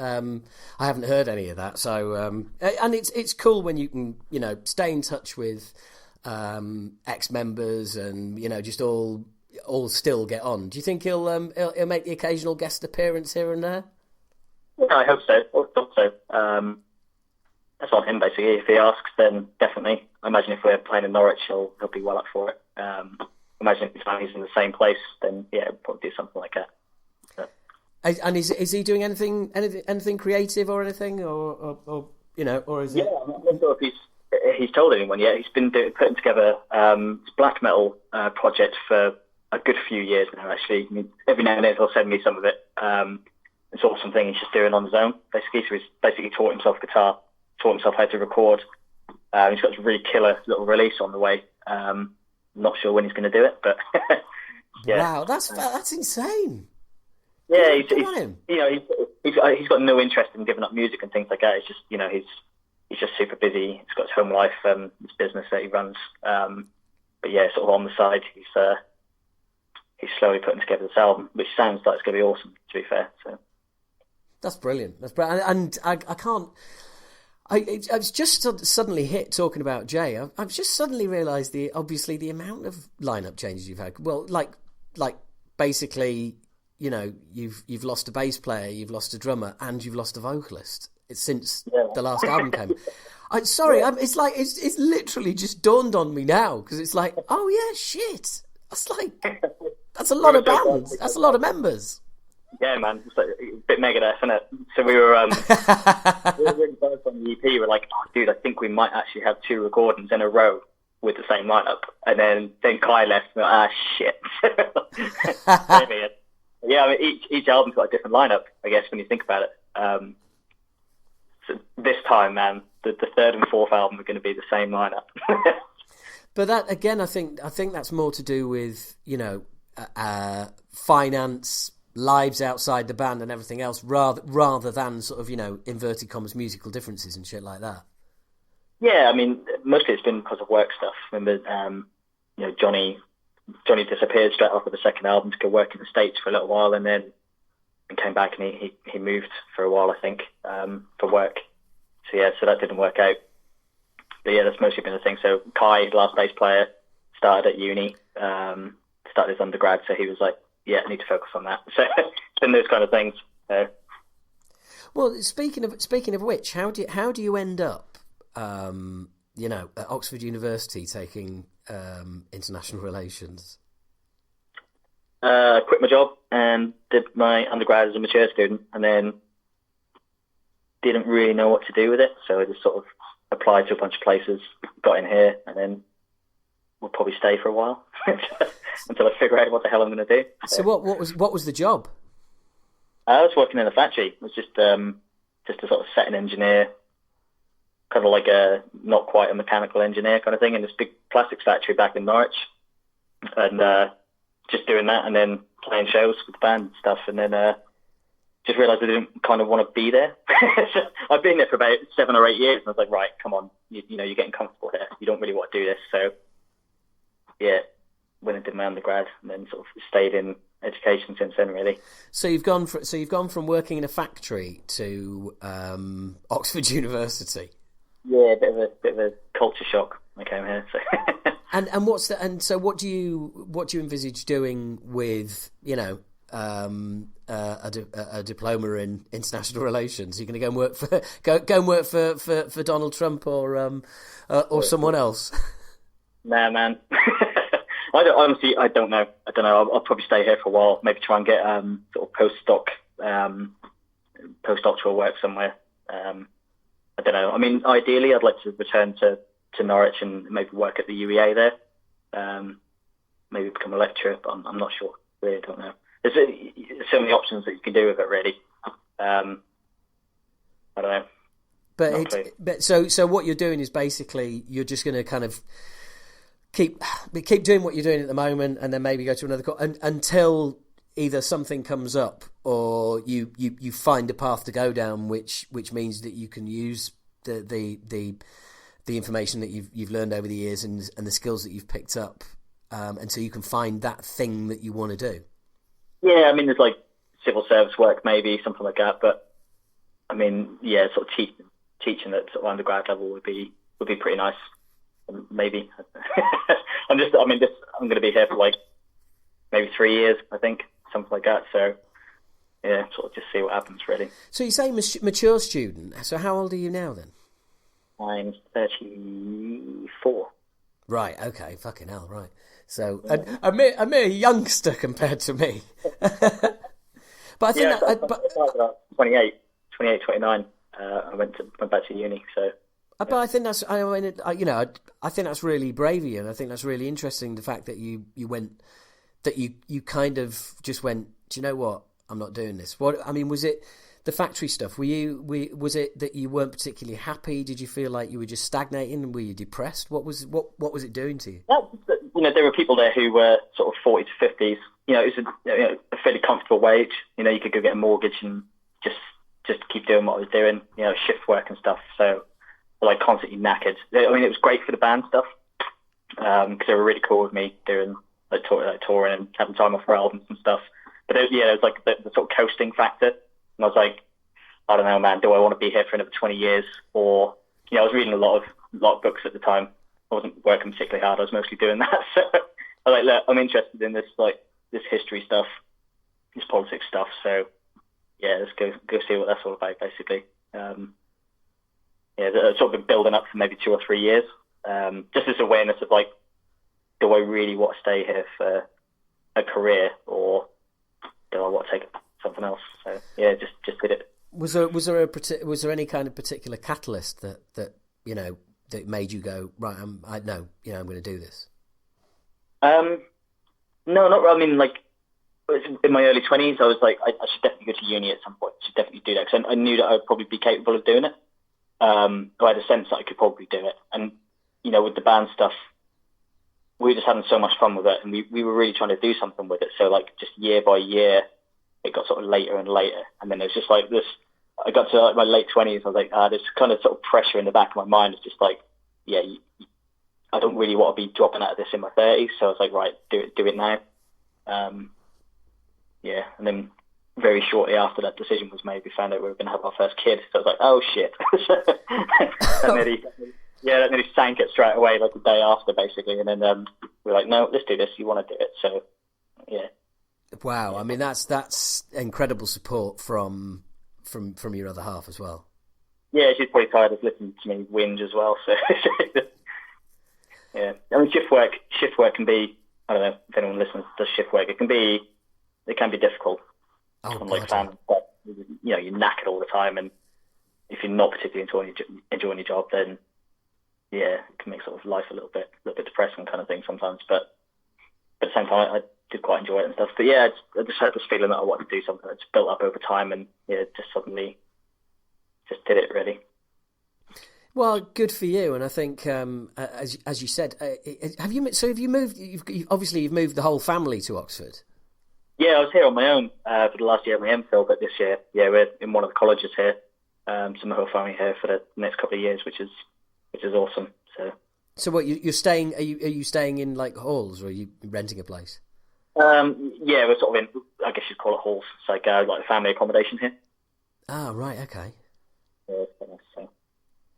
S1: heard any of that. So and it's cool when you can stay in touch with ex-members and just all still get on. Do you think he'll make the occasional guest appearance here and there?
S4: Yeah, I hope so. I thought so. That's on him basically. If he asks, then definitely. I imagine if we're playing in Norwich, he'll be well up for it. Imagine if he's in the same place, then yeah, he'll probably do something like that.
S1: And is he doing anything creative or anything, or is it?
S4: Yeah, I'm not sure if he's told anyone yet. He's been putting together this black metal project for a good few years now. Actually, I mean, every now and then he'll send me some of it. It's all something he's just doing on his own. Basically, so he's basically taught himself guitar, taught himself how to record. He's got this really killer little release on the way. Not sure when he's going to do it, but yeah.
S1: Wow, that's insane.
S4: Yeah, he's got no interest in giving up music and things like that. It's just he's just super busy. He's got his home life, his business that he runs. But yeah, sort of on the side, he's slowly putting together this album, which sounds like it's going to be awesome. To be fair, so
S1: that's brilliant. That's brilliant, and I can't. I was just suddenly hit talking about Jay. I've just suddenly realised the amount of lineup changes you've had. Well, like basically, you've lost a bass player, you've lost a drummer, and you've lost a vocalist since the last album came. It's literally just dawned on me now because it's like, oh yeah, shit. That's a lot of bands. That's a lot of members.
S4: Yeah, man, it's like a bit Megadeth, isn't it? So we were really first on the EP. We're like, oh, dude, I think we might actually have 2 recordings in a row with the same lineup. And then Kai left. And we're like, shit. Yeah, I mean, each album's got a different lineup, I guess, when you think about it. So this time, man, the 3rd and 4th album are going to be the same lineup.
S1: But that again, I think that's more to do with finance, lives outside the band and everything else rather than sort of inverted commas musical differences and shit like that.
S4: Yeah, I mean mostly it's been because of work stuff. Remember Johnny disappeared straight after the second album to go work in the States for a little while and came back and he moved for a while I think for work. So that didn't work out. But yeah, that's mostly been the thing. So Kai, the last bass player, started at uni, started his undergrad, so he was like, yeah, I need to focus on that. So it's been those kind of things.
S1: Well, speaking of which, how do you end up, at Oxford University taking international relations?
S4: Quit my job and did my undergrad as a mature student, and then didn't really know what to do with it. So I just sort of applied to a bunch of places, got in here, and then we'll probably stay for a while until I figure out what the hell I'm going to do.
S1: So what was the job?
S4: I was working in a factory. It was just a sort of setting engineer, kind of like not quite a mechanical engineer kind of thing, in this big plastics factory back in Norwich, and just doing that, and then playing shows with the band and stuff, and then just realised I didn't kind of want to be there. So I've been there for about 7 or 8 years, and I was like, right, come on, you're getting comfortable here. You don't really want to do this, so yeah, went and did my undergrad, and then sort of stayed in education since then, really.
S1: So you've gone from working in a factory to Oxford University.
S4: Yeah, a bit of a culture shock when I came here. So.
S1: So what do you envisage doing with a diploma in international relations? Are you going to go and work for Donald Trump or someone else?
S4: Nah, man. Honestly, I don't know. I'll probably stay here for a while. Maybe try and get sort of postdoctoral work somewhere. I don't know. I mean, ideally, I'd like to return to Norwich and maybe work at the UEA there. Maybe become a lecturer, but I'm not sure. Really, I don't know. There's so many options that you can do with it, really. I don't know.
S1: But so what you're doing is basically you're just going to kind of keep doing what you're doing at the moment, and then maybe go to another until either something comes up or you find a path to go down, which means that you can use the information that you've learned over the years and the skills that you've picked up, and so you can find that thing that you want to do.
S4: Yeah, I mean, there's like civil service work, maybe something like that. But I mean, yeah, sort of teaching at sort of undergrad level would be pretty nice. Maybe I'm going to be here for like maybe 3 years, I think, something like that. So yeah, sort of just see what happens, really. So
S1: you say mature student. So how old are you now then?
S4: I'm 34.
S1: Right. Okay. Fucking hell. Right. So a mere youngster compared to me. But I think
S4: about 28, 29. I went back to uni. So.
S1: But I think that's. I mean, I think that's really brave of you, and I think that's really interesting. The fact that you went, that you kind of just went. Do you know what? I'm not doing this. What I mean, was it the factory stuff? Was it that you weren't particularly happy? Did you feel like you were just stagnating? Were you depressed? What was it doing to you?
S4: There were people there who were sort of 40s to 50s. It was a fairly comfortable wage. You could go get a mortgage and just keep doing what I was doing. Shift work and stuff. So, like, constantly knackered. I mean, it was great for the band stuff because they were really cool with me doing like touring and having time off for albums and stuff. But it was like the sort of coasting factor. And I was like, I don't know, man, do I want to be here for another 20 years? Or, I was reading a lot of books at the time. I wasn't working particularly hard. I was mostly doing that. So I was like, look, I'm interested in this history stuff, this politics stuff. So yeah, let's go see what that's all about, basically. It's sort of been building up for maybe 2 or 3 years. Just this awareness of like, do I really want to stay here for a career, or do I want to take something else? So yeah, just did it.
S1: Was there any kind of particular catalyst that that made you go, right, I'm going to do this?
S4: No, not really. I mean, like, in my early 20s, I was like, I should definitely go to uni at some point. I should definitely do that, because I knew that I would probably be capable of doing it. I had a sense that I could probably do it. And, with the band stuff, we were just having so much fun with it, and we were really trying to do something with it. So, like, just year by year, it got sort of later and later. And then it was just like this, I got to like my late 20s, I was like, there's kind of sort of pressure in the back of my mind. It's just like, yeah, I don't really want to be dropping out of this in my 30s. So I was like, right, do it now. And then very shortly after that decision was made, we found out we were going to have our first kid. So I was like, oh shit. that nearly sank it straight away, like the day after, basically. And then we were like, no, let's do this. You want to do it. So, yeah.
S1: Wow. I mean, that's incredible support from your other half as well.
S4: Yeah, she's probably tired of listening to me whinge as well. So, yeah. I mean, shift work can be, I don't know if anyone listens to shift work, it can be difficult. Like family, but you're knackered all the time, and if you're not particularly enjoying your job, then yeah, it can make sort of life a little bit depressing kind of thing sometimes. But at the same time, I did quite enjoy it and stuff. But yeah, I just had this feeling that I wanted to do something that's built up over time, and yeah, just suddenly just did it, really.
S1: Well, good for you, and I think as you said, have you moved? You've moved the whole family to Oxford.
S4: Yeah, I was here on my own for the last year of my MPhil, but this year, yeah, we're in one of the colleges here. So my whole family here for the next couple of years, which is awesome. So
S1: what you're staying? Are you staying in like halls, or are you renting a place?
S4: Yeah, we're sort of in, I guess you'd call it halls. It's like family accommodation here.
S1: Ah, right, okay.
S4: So.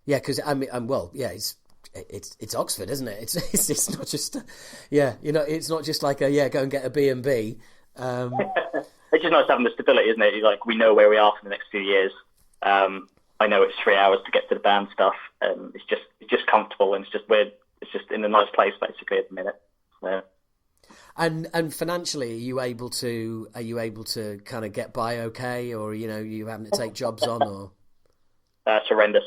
S1: Yeah, because I mean, it's Oxford, isn't it? It's not just it's not just like go and get a B&B.
S4: It's just nice having the stability, isn't it? Like, we know where we are for the next few years. I know it's 3 hours to get to the band stuff, and it's just comfortable, and it's just in a nice place basically at the minute.
S1: And financially, are you able to kind of get by okay, or you having to take jobs on, or?
S4: That's horrendous.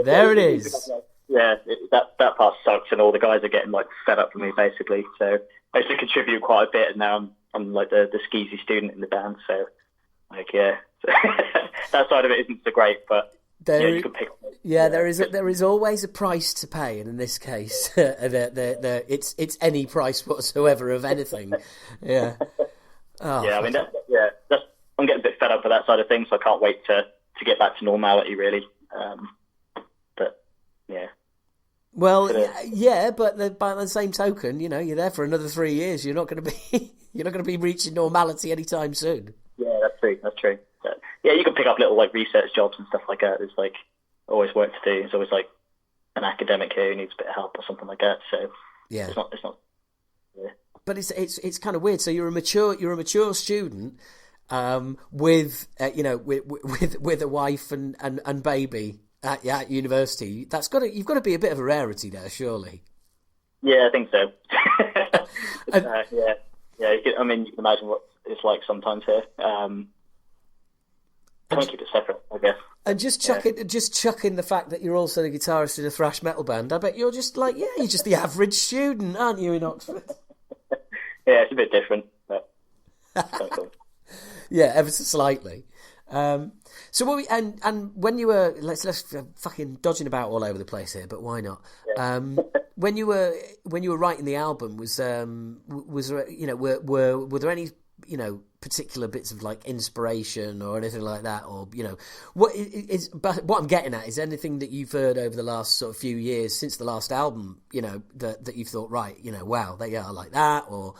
S1: There it is.
S4: Yeah, that part sucks, and all the guys are getting like fed up with me basically. So I used to contribute quite a bit, and now I'm like the skeezy student in the band. So like that side of it isn't so great, but you can pick up.
S1: Yeah, there is always a price to pay, and in this case, it's any price whatsoever of anything. Yeah. Oh,
S4: yeah, I mean, I'm getting a bit fed up with that side of things, so I can't wait to get back to normality, really. But yeah.
S1: Well, yeah, but by the same token, you're there for another 3 years. You're not going to be reaching normality anytime soon.
S4: Yeah, that's true. But, yeah, you can pick up little like research jobs and stuff like that. There's like always work to do. There's always like an academic here who needs a bit of help or something like that. So
S1: yeah,
S4: it's not. Yeah.
S1: But it's kind of weird. So you're a mature student with a wife and baby at university. You've got to be a bit of a rarity there, surely.
S4: Yeah, I think so. Yeah. You can imagine what it's like sometimes here. Try and keep it separate, I guess.
S1: And just chucking the fact that you're also the guitarist in a thrash metal band. I bet you're just like, you're just the average student, aren't you, in Oxford?
S4: Yeah, it's a bit different, but cool.
S1: Yeah, ever so slightly. So what and when you were let's fucking dodging about all over the place here, but why not? Yeah. When you were writing the album, was there were there any particular bits of like inspiration or anything like that, or what I'm getting at is anything that you've heard over the last sort of few years since the last album, that you've thought, right, wow, they are like that, or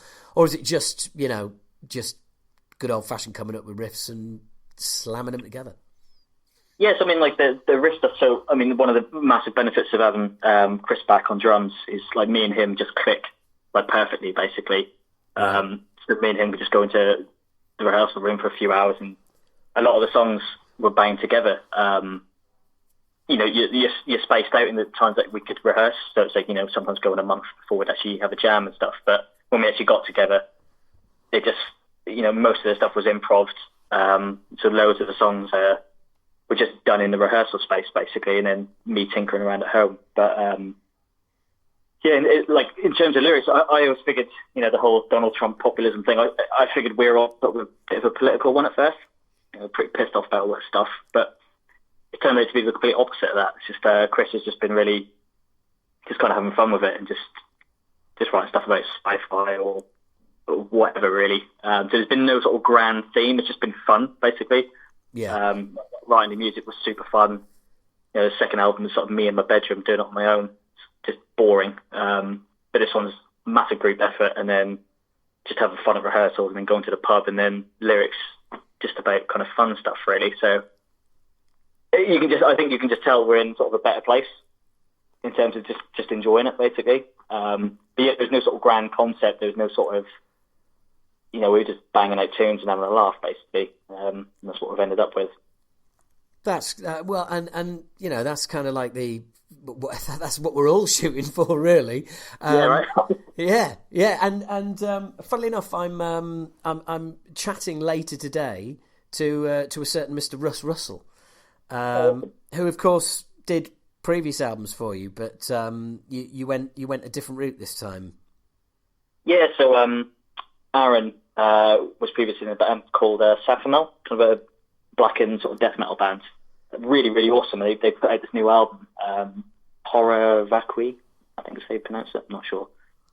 S1: is it just good old fashioned coming up with riffs and slamming them together?
S4: Yes, I mean, like the riff stuff. So, I mean, one of the massive benefits of having Chris back on drums is like me and him just click like perfectly, basically. So me and him would just go into the rehearsal room for a few hours, and a lot of the songs were banged together. You're spaced out in the times that we could rehearse, so it's like sometimes going a month before we'd actually have a jam and stuff. But when we actually got together, it just most of the stuff was improv. So loads of the songs were just done in the rehearsal space, basically, and then me tinkering around at home. But like in terms of lyrics, I always figured, the whole Donald Trump populism thing. I figured we were all sort of a bit of a political one at first, pretty pissed off about all that stuff. But it turned out to be the complete opposite of that. It's just Chris has just been really just kind of having fun with it and just writing stuff about sci-fi or whatever, really. So there's been no sort of grand theme. It's just been fun, basically.
S1: Yeah.
S4: Writing the music was super fun. The second album was sort of me in my bedroom doing it on my own. It's just boring. But this one's massive group effort, and then just having fun at rehearsals, and then going to the pub, and then lyrics just about kind of fun stuff, really. So I think you can just tell we're in sort of a better place in terms of just enjoying it, basically. But yeah, there's no sort of grand concept. There's no sort of we were just banging out tunes and having a laugh, basically. And that's what we've ended up with. That's
S1: well, and that's kind of like that's what we're all shooting for, really.
S4: Yeah, right.
S1: yeah, and funnily enough, I'm chatting later today to a certain Mr. Russ Russell, who of course did previous albums for you, but you went a different route this time. Yeah,
S4: so Aaron was previously in a band called Shrapnel, kind of a blackened sort of death metal band. Really, really awesome. They put out this new album, Horror Vacui, I think is how you pronounce it. I'm not sure,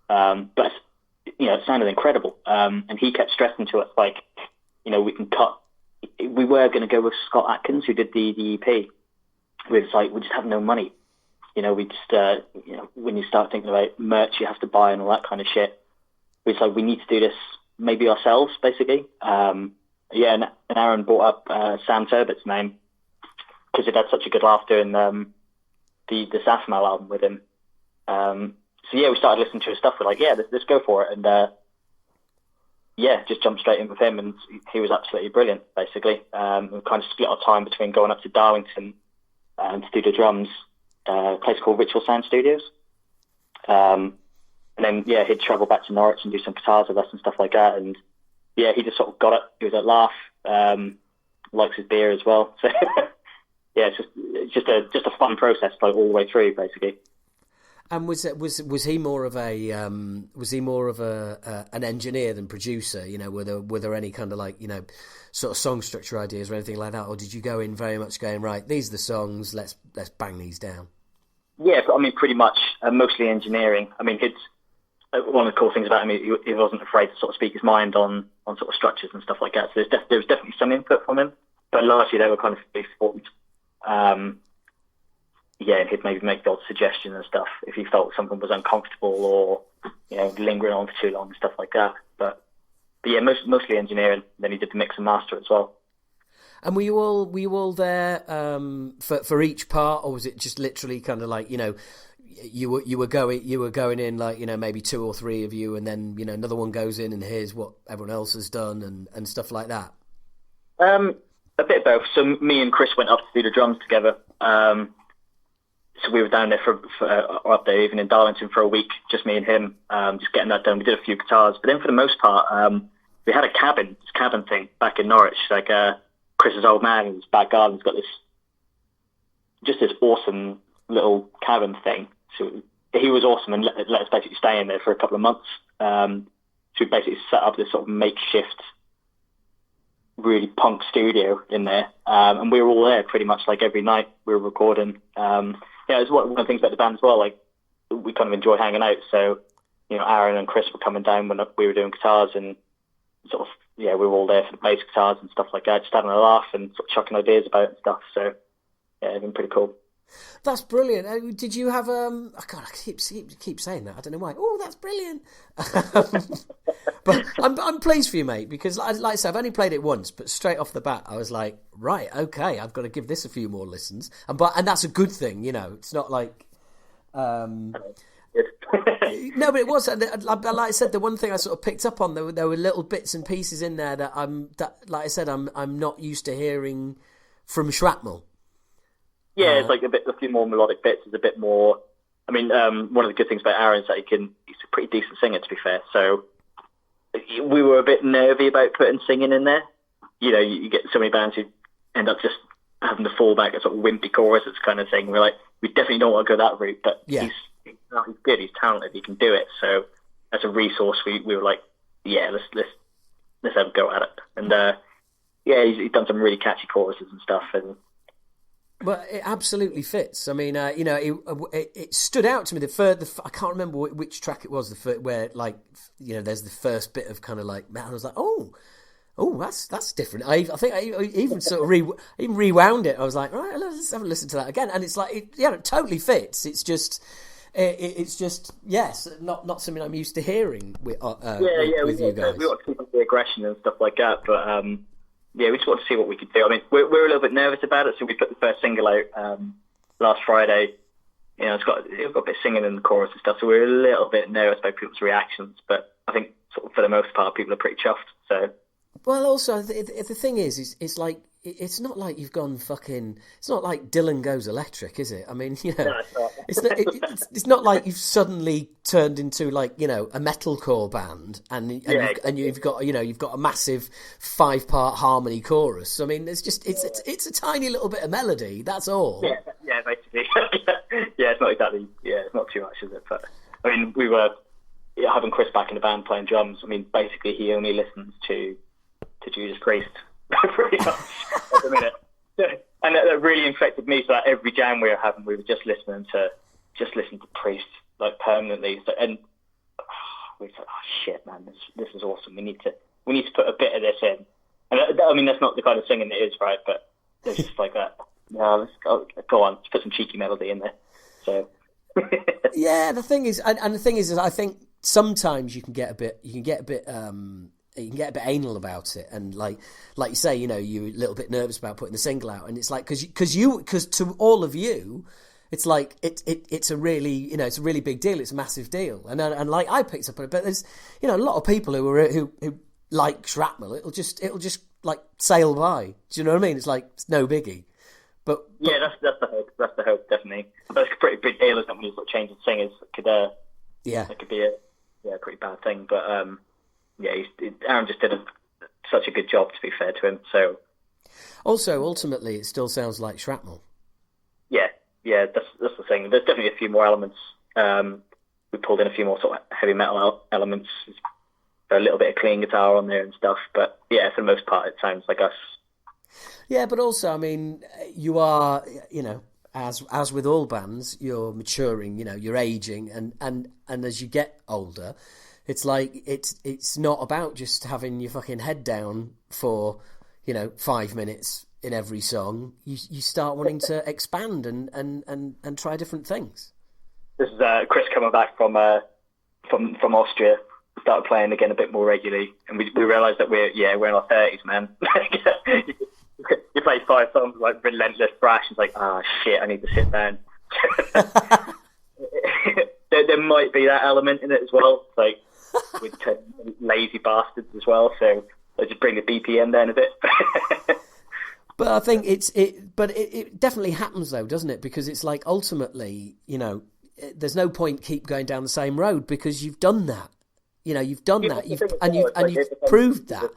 S4: but it sounded incredible. And he kept stressing to us like, we can cut. We were going to go with Scott Atkins, who did the EP. We just have no money. We just when you start thinking about merch you have to buy and all that kind of shit, it's like we need to do this maybe ourselves, basically. And Aaron brought up Sam Turbott's name because it had such a good laugh doing the Shrapnel album with him. So we started listening to his stuff. We're like, let's go for it. And just jumped straight in with him, and he was absolutely brilliant, basically. We kind of split our time between going up to Darlington to do the drums, a place called Ritual Sound Studios. And then, he'd travel back to Norwich and do some guitars with us and stuff like that. And, he just sort of got it. He was a laugh, likes his beer as well. So, it's just a fun process, like, all the way through, basically.
S1: And was he more of a an engineer than producer? You know, were there any kind of like, you know, sort of song structure ideas or anything like that, or did you go in very much going, right, these are the songs, let's bang these down?
S4: Yeah, I mean, pretty much mostly engineering. I mean, it's one of the cool things about him. He wasn't afraid to sort of speak his mind on sort of structures and stuff like that. So there was definitely some input from him, but largely they were kind of informed. He'd maybe make the odd suggestion and stuff if he felt something was uncomfortable or, you know, lingering on for too long and stuff like that. But mostly engineering. Then he did the mix and master as well.
S1: And were you all there for each part, or was it just literally kind of like, you know, you were going in like, you know, maybe 2 or 3 of you, and then, you know, another one goes in and hears what everyone else has done and stuff like that?
S4: A bit of both. So me and Chris went up to do the drums together. So we were down there up there even in Darlington for a week, just me and him, just getting that done. We did a few guitars, but then for the most part, we had a cabin thing back in Norwich. Like Chris's old man in his back garden's got this awesome little cabin thing. So he was awesome and let us basically stay in there for a couple of months. So we basically set up this sort of makeshift, really punk studio in there, and we were all there pretty much like every night we were recording. It's one of the things about the band as well, like we kind of enjoy hanging out. So, you know, Aaron and Chris were coming down when we were doing guitars, and sort of, we were all there for the bass guitars and stuff like that, just having a laugh and sort of chucking ideas about it and stuff. So, it's been pretty cool.
S1: That's brilliant. Did you have I keep saying that. I don't know why. Oh, that's brilliant. But I'm pleased for you, mate, because like I said, I've only played it once, but straight off the bat, I was like, right, okay, I've got to give this a few more listens, and that's a good thing, you know. It's not like, no, but it was. Like I said, the one thing I sort of picked up on, there were little bits and pieces in there that like I said, I'm not used to hearing from Shrapnel. Yeah,
S4: it's like a few more melodic bits. It's a bit more. I mean, one of the good things about Aaron is that he's a pretty decent singer, to be fair. So we were a bit nervy about putting singing in there. You know, you get so many bands who end up just having to fall back at sort of wimpy choruses kind of thing. We're like, we definitely don't want to go that route, but he's good, he's talented, he can do it. So as a resource, we were like, let's have a go at it. And he's done some really catchy choruses and stuff, and
S1: well, it absolutely fits. I mean, you know, it stood out to me. I can't remember which track it was. Where, like, you know, there's the first bit of kind of like, man, I was like, oh, that's different. I think I even sort of rewound it. I was like, right, let's have a listen to that again. And it's like, it totally fits. It's just, yes, not something I'm used to hearing with you guys.
S4: We want to keep up the aggression and stuff like that, but we just want to see what we could do. I mean, we're a little bit nervous about it, so we put the first single out last Friday. You know, it's got a bit of singing in the chorus and stuff, so we're a little bit nervous about people's reactions. But I think, sort of, for the most part, people are pretty chuffed. So,
S1: well, also the thing is it's like, it's not like you've gone fucking. It's not like Dylan Goes Electric, is it? I mean, you know,
S4: no, it's not.
S1: It's not like you've suddenly turned into, like, you know, a metalcore band, and you've got a massive 5-part harmony chorus. I mean, it's a tiny little bit of melody. That's all.
S4: Yeah, basically. It's not exactly. Yeah, it's not too much, is it? But I mean, we were having Chris back in the band playing drums. I mean, basically, he only listens to Judas Priest. Pretty much at the minute, and that really infected me. So that every jam we were having, we were just listening to Priest, like, permanently. So, and we thought, oh shit, man, this is awesome. We need to put a bit of this in. And I mean, that's not the kind of singing it is, right? But it's just like that. No, let's go on. Let's put some cheeky melody in there. So
S1: yeah, the thing is, I think sometimes you can get a bit anal about it, and like you say, you know, you're a little bit nervous about putting the single out, and it's like because to all of you, it's like it's a really, you know, it's a really big deal, it's a massive deal, and like I picked up on it, but there's, you know, a lot of people who like Shrapnel, it'll just like sail by. Do you know what I mean? It's like, it's no biggie. But
S4: yeah, that's the hope. That's the hope, definitely. But it's a pretty big deal, isn't it, when you sort of change the singers? It could be pretty bad thing. But Aaron just did such a good job, to be fair to him. So
S1: also, ultimately, it still sounds like Shrapnel.
S4: Yeah, that's the thing. There's definitely a few more elements. We pulled in a few more sort of heavy metal elements, a little bit of clean guitar on there and stuff. But yeah, for the most part, it sounds like us.
S1: Yeah, but also, I mean, you are, as with all bands, you're maturing. You're aging, and as you get older, it's like it's not about just having your fucking head down for 5 minutes in every song. You start wanting to expand and try different things.
S4: This is Chris coming back from Austria. Started playing again a bit more regularly, and we realised that we're in our 30s, man. You play 5 songs like relentless thrash. It's like, shit, I need to sit down. there might be that element in it as well, like with lazy bastards as well. So I just bring the BPM down a bit.
S1: But I think it definitely happens though, doesn't it? Because it's like ultimately, there's no point keep going down the same road because you've done that. You've done that. You've proved that.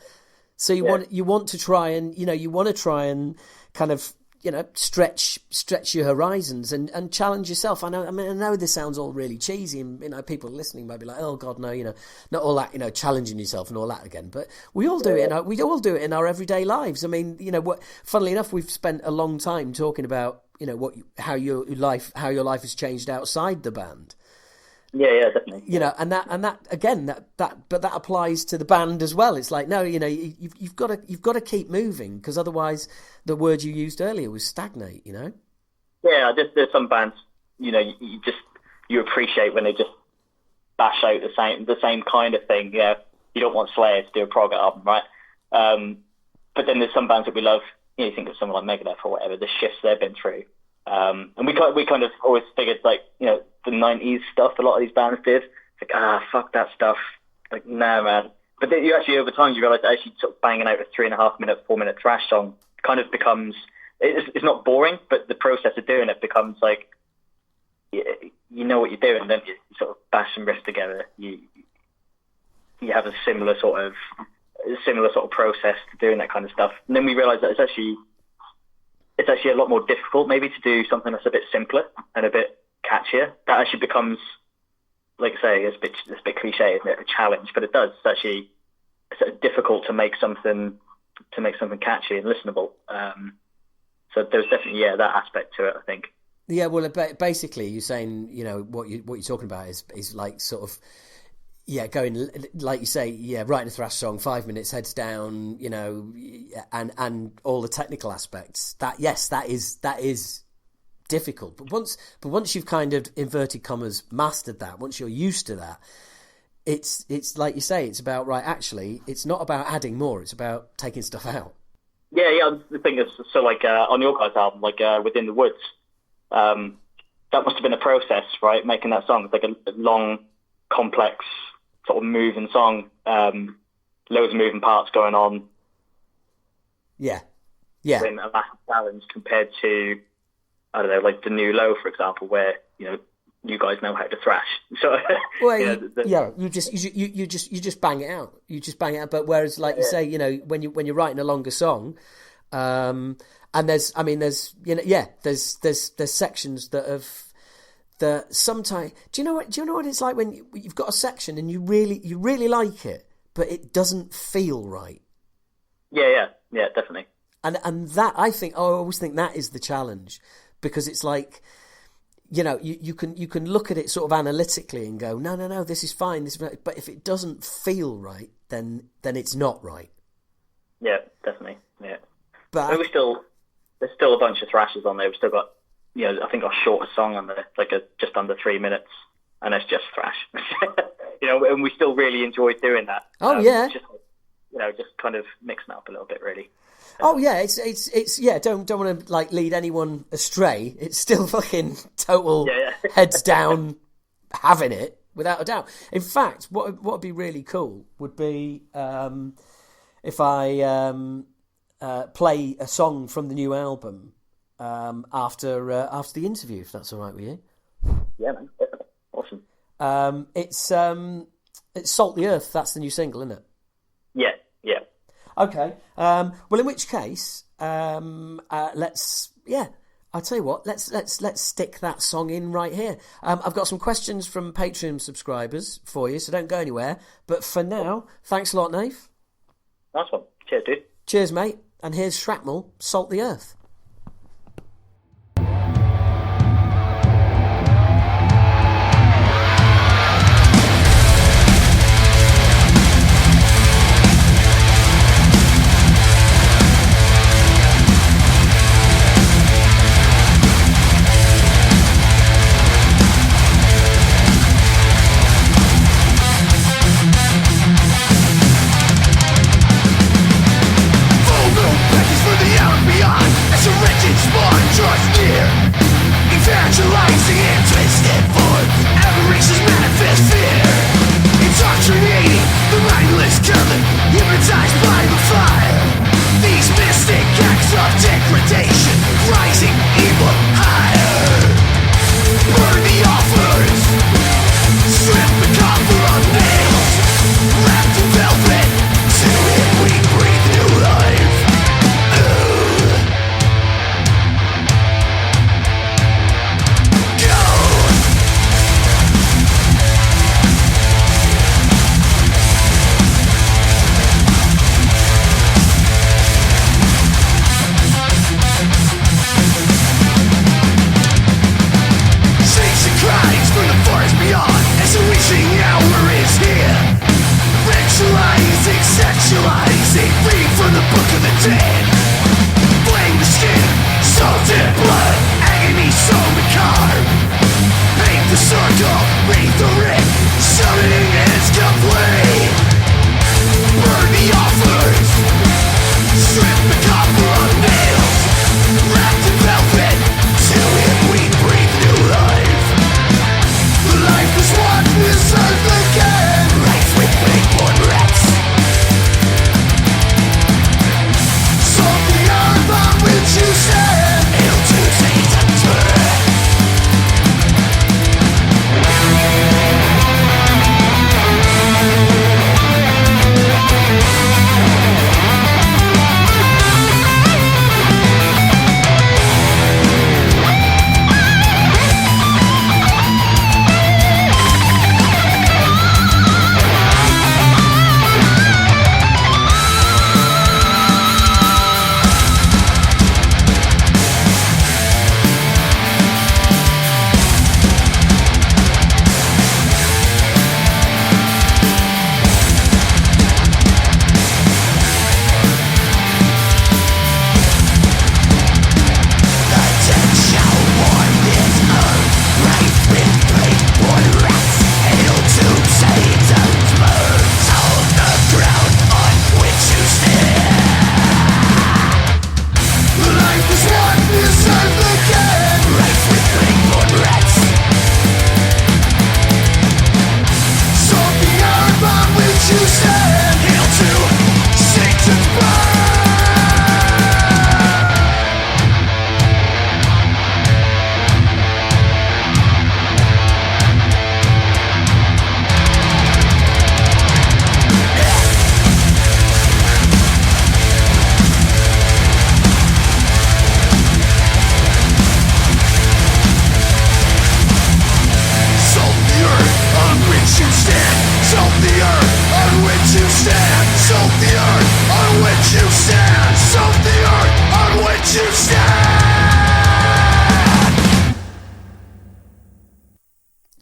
S1: So you want to try and kind of stretch your horizons and challenge yourself. I know this sounds all really cheesy, and people listening might be like, oh God, no, not all that, challenging yourself and all that again. But we all do it. We all do it in our everyday lives. I mean, funnily enough, we've spent a long time talking about how your life has changed outside the band.
S4: Yeah, definitely.
S1: And that again, but that applies to the band as well. It's like, no, you've got to keep moving because otherwise, the word you used earlier was stagnate.
S4: Yeah, there's some bands, you appreciate when they just bash out the same kind of thing. Yeah, you don't want Slayer to do a prog album, right? But then there's some bands that we love. You think of someone like Megadeth or whatever, the shifts they've been through. And we kind of always figured, like, the 90s stuff a lot of these bands did. It's like, fuck that stuff. Like, nah, man. But then you actually, over time, you realise that actually sort of banging out a 3.5 minute, 4 minute thrash song kind of becomes, it's not boring, but the process of doing it becomes like, you know what you're doing, then you sort of bash and riff together. You have a similar sort of process to doing that kind of stuff. And then we realised that it's actually a lot more difficult maybe to do something that's a bit simpler and a bit catchier. That actually becomes, like I say, it's a bit cliche, isn't it? A challenge, but it does. It's difficult to make something catchy and listenable. So there's definitely that aspect to it, I think.
S1: Yeah, well, basically, you're saying what you're talking about is like sort of. Yeah, going like you say, writing a thrash song, 5 minutes, heads down, and all the technical aspects. That is difficult. But once you've kind of inverted commas mastered that, once you're used to that, it's like you say, it's about actually, it's not about adding more, it's about taking stuff out.
S4: Yeah. The thing is, so like on your guys' album, like Within the Woods, that must have been a process, right? Making that song, it's like a long, complex sort of moving song, loads of moving parts going on.
S1: Yeah.
S4: In a massive challenge compared to, I don't know, like the New Low, for example, where you guys know how to thrash. So
S1: you just bang it out. You just bang it out. But whereas, like you say, when you're writing a longer song, and there's sections that have. Sometimes, do you know what it's like when you've got a section and you really like it, but it doesn't feel right?
S4: Yeah, definitely.
S1: And that, I always think that is the challenge, because it's like, you can look at it sort of analytically and go, no, this is fine, but if it doesn't feel right, then it's not right.
S4: Yeah, definitely. Yeah,
S1: but
S4: there's still a bunch of thrashes on there. We've still got. I think our shortest song on there, like just under 3 minutes, and it's just thrash. And we still really enjoy doing that.
S1: Oh yeah.
S4: Just kind of mixing it up a little bit, really.
S1: Oh yeah, it's don't want to like lead anyone astray. It's still fucking total heads down, having it without a doubt. In fact, what would be really cool would be if I play a song from the new album. After the interview, if that's all right with you.
S4: Yeah, man. Awesome.
S1: It's It's Salt the Earth. That's the new single, isn't it?
S4: Yeah, yeah.
S1: Okay. Well, in which case, let's. Yeah, I'll tell you what. Let's stick that song in right here. I've got some questions from Patreon subscribers for you, so don't go anywhere. But for now, thanks a lot, Nath.
S4: Nice one. Cheers, dude.
S1: Cheers, mate. And here's Shrapnel, Salt the Earth.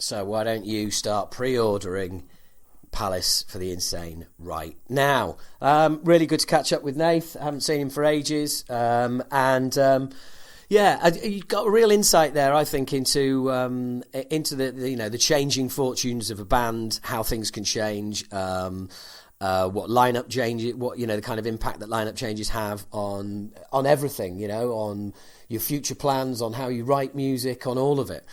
S1: So why don't you start pre-ordering Palace for the Insane right now? Really good to catch up with Nath. I haven't seen him for ages. Yeah, you got a real insight there, I think, into the changing fortunes of a band, how things can change, what lineup changes, the kind of impact that lineup changes have on everything, on your future plans, on how you write music, on all of it.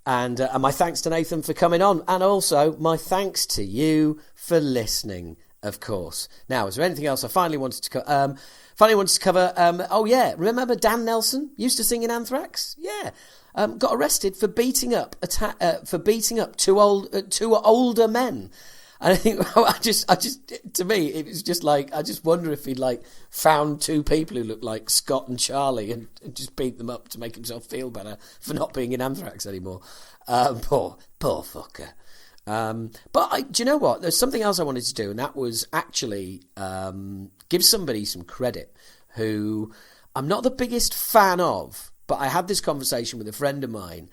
S1: And my thanks to Nathan for coming on, and also my thanks to you for listening, of course. Now, is there anything else I finally wanted to cover? Remember Dan Nelson used to sing in Anthrax? Yeah. got arrested for beating up two older men. And I think to me, it was just like, I just wonder if he'd like found two people who looked like Scott and Charlie and just beat them up to make himself feel better for not being in Anthrax anymore. Poor fucker. But do you know what? There's something else I wanted to do, and that was actually give somebody some credit who I'm not the biggest fan of, but I had this conversation with a friend of mine.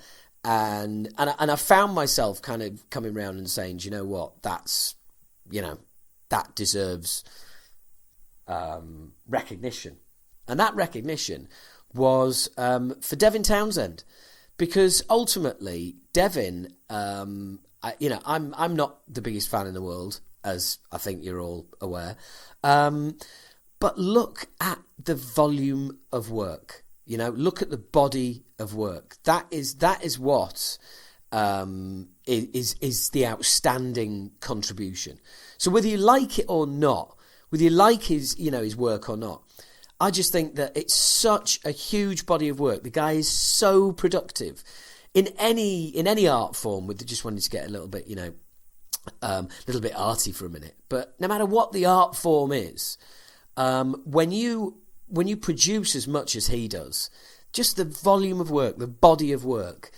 S1: And I found myself kind of coming round and saying, do you know what, that deserves recognition. And that recognition was for Devin Townsend, because ultimately Devin, I'm not the biggest fan in the world, as I think you're all aware, but look at the volume of work. Look at the body of work. That is what is the outstanding contribution. So whether you like it or not, whether you like his work or not, I just think that it's such a huge body of work. The guy is so productive in any art form. With just wanting to get a little bit arty for a minute, but no matter what the art form is, when you produce as much as he does, just the volume of work, the body of work,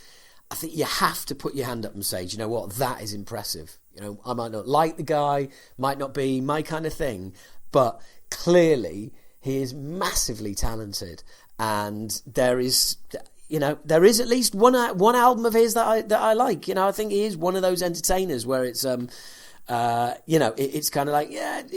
S1: I think you have to put your hand up and say, do you know what, that is impressive. I might not like the guy, might not be my kind of thing, but clearly he is massively talented, and there is at least one album of his that I like. I think he is one of those entertainers where it's it's kind of like,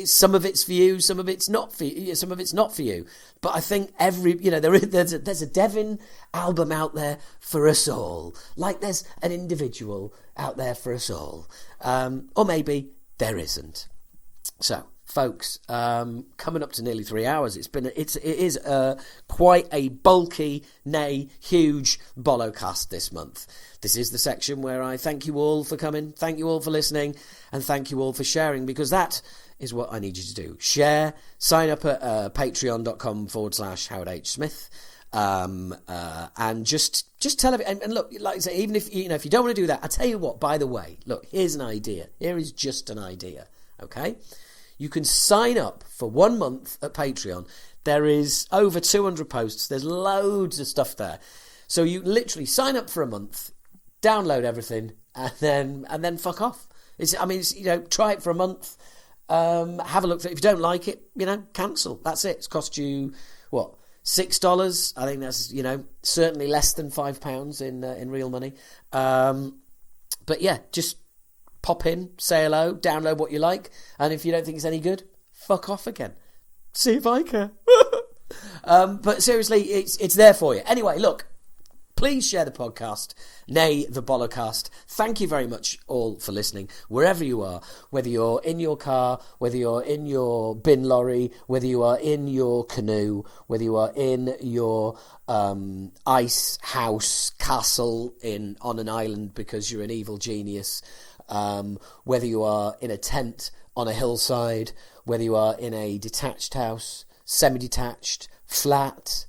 S1: some of it's for you, some of it's not for you, some of it's not for you. But I think there's a Devin album out there for us all. Like there's an individual out there for us all. Or maybe there isn't. So, folks, coming up to nearly 3 hours. It is quite a bulky, nay, huge Bollocast this month. This is the section where I thank you all for coming, thank you all for listening, and thank you all for sharing, because that is what I need you to do. Share, sign up at patreon.com/Howard H. Smith, and just tell everyone. And look, like I say, even if if you don't want to do that, I tell you what. By the way, look, here's an idea. Here is just an idea. Okay, you can sign up for 1 month at Patreon. There is over 200 posts. There's loads of stuff there. So you literally sign up for a month, download everything, and then fuck off. Try it for a month. Have a look. If you don't like it, cancel. That's it. It's cost you what, $6? I think that's certainly less than £5 in real money. But yeah, just pop in, say hello, download what you like, and if you don't think it's any good, fuck off again. See if I care. But seriously, it's there for you. Anyway, look. Please share the podcast, nay, the Bollocast. Thank you very much all for listening, wherever you are, whether you're in your car, whether you're in your bin lorry, whether you are in your canoe, whether you are in your ice house castle on an island because you're an evil genius, whether you are in a tent on a hillside, whether you are in a detached house, semi-detached, flat,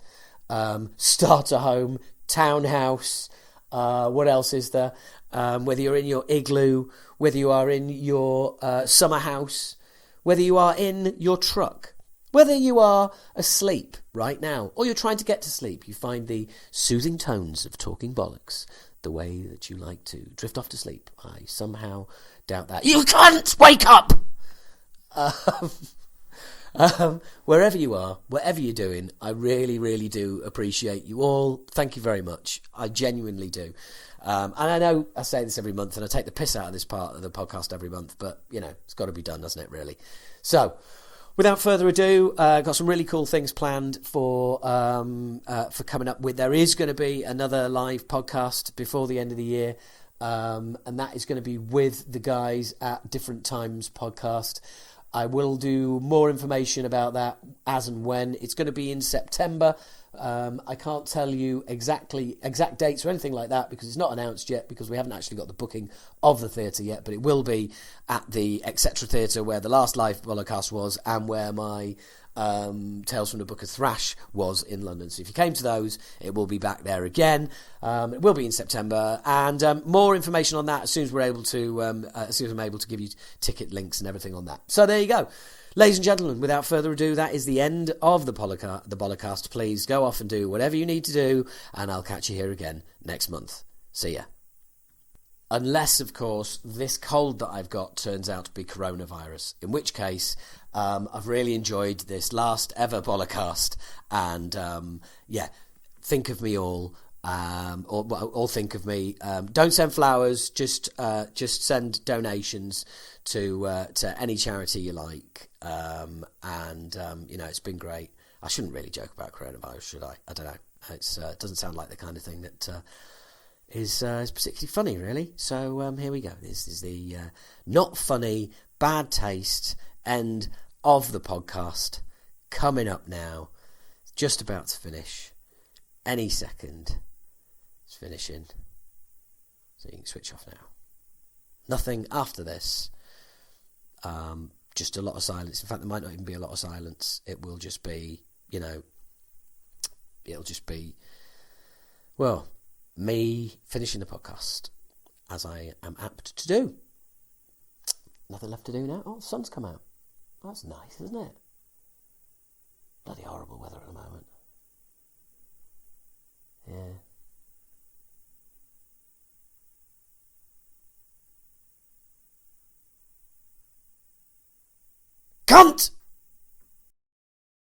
S1: starter home, townhouse, what else is there? Whether you're in your igloo, whether you are in your summer house, whether you are in your truck, whether you are asleep right now or you're trying to get to sleep, you find the soothing tones of Talking Bollocks the way that you like to drift off to sleep. I somehow doubt that. You can't wake up! Wherever you are, whatever you're doing, I really, really do appreciate you all. Thank you very much. I genuinely do. And I know I say this every month and I take the piss out of this part of the podcast every month, but, it's got to be done, doesn't it, really? So, without further ado, got some really cool things planned for coming up with. There is going to be another live podcast before the end of the year, and that is going to be with the guys at Different Times Podcast. I will do more information about that as and when. It's going to be in September. I can't tell you exact dates or anything like that because it's not announced yet, because we haven't actually got the booking of the theatre yet, but it will be at the Etc. Theatre where the last live Bollocast was and where my Tales from the Book of Thrash was in London. So if you came to those, it will be back there again. It will be in September, and more information on that as soon as we're able to. As soon as I'm able to give you ticket links and everything on that. So there you go. Ladies and gentlemen, without further ado, that is the end of the Bollocast. Please go off and do whatever you need to do, and I'll catch you here again next month. See ya. Unless, of course, this cold that I've got turns out to be coronavirus, in which case I've really enjoyed this last ever Bollocast, and think of me all. Or think of me. Don't send flowers. Just send donations to any charity you like. It's been great. I shouldn't really joke about coronavirus, should I? I don't know. It doesn't sound like the kind of thing that is particularly funny, really. So here we go. This is the not funny, bad taste end of the podcast. Coming up now. Just about to finish. Any second. It's finishing. So you can switch off now. Nothing after this. Just a lot of silence. In fact, there might not even be a lot of silence. It will just be, it'll just be, well, me finishing the podcast as I am apt to do. Nothing left to do now. Oh, the sun's come out. That's nice, isn't it? Bloody horrible weather at the moment. Yeah. Cunt!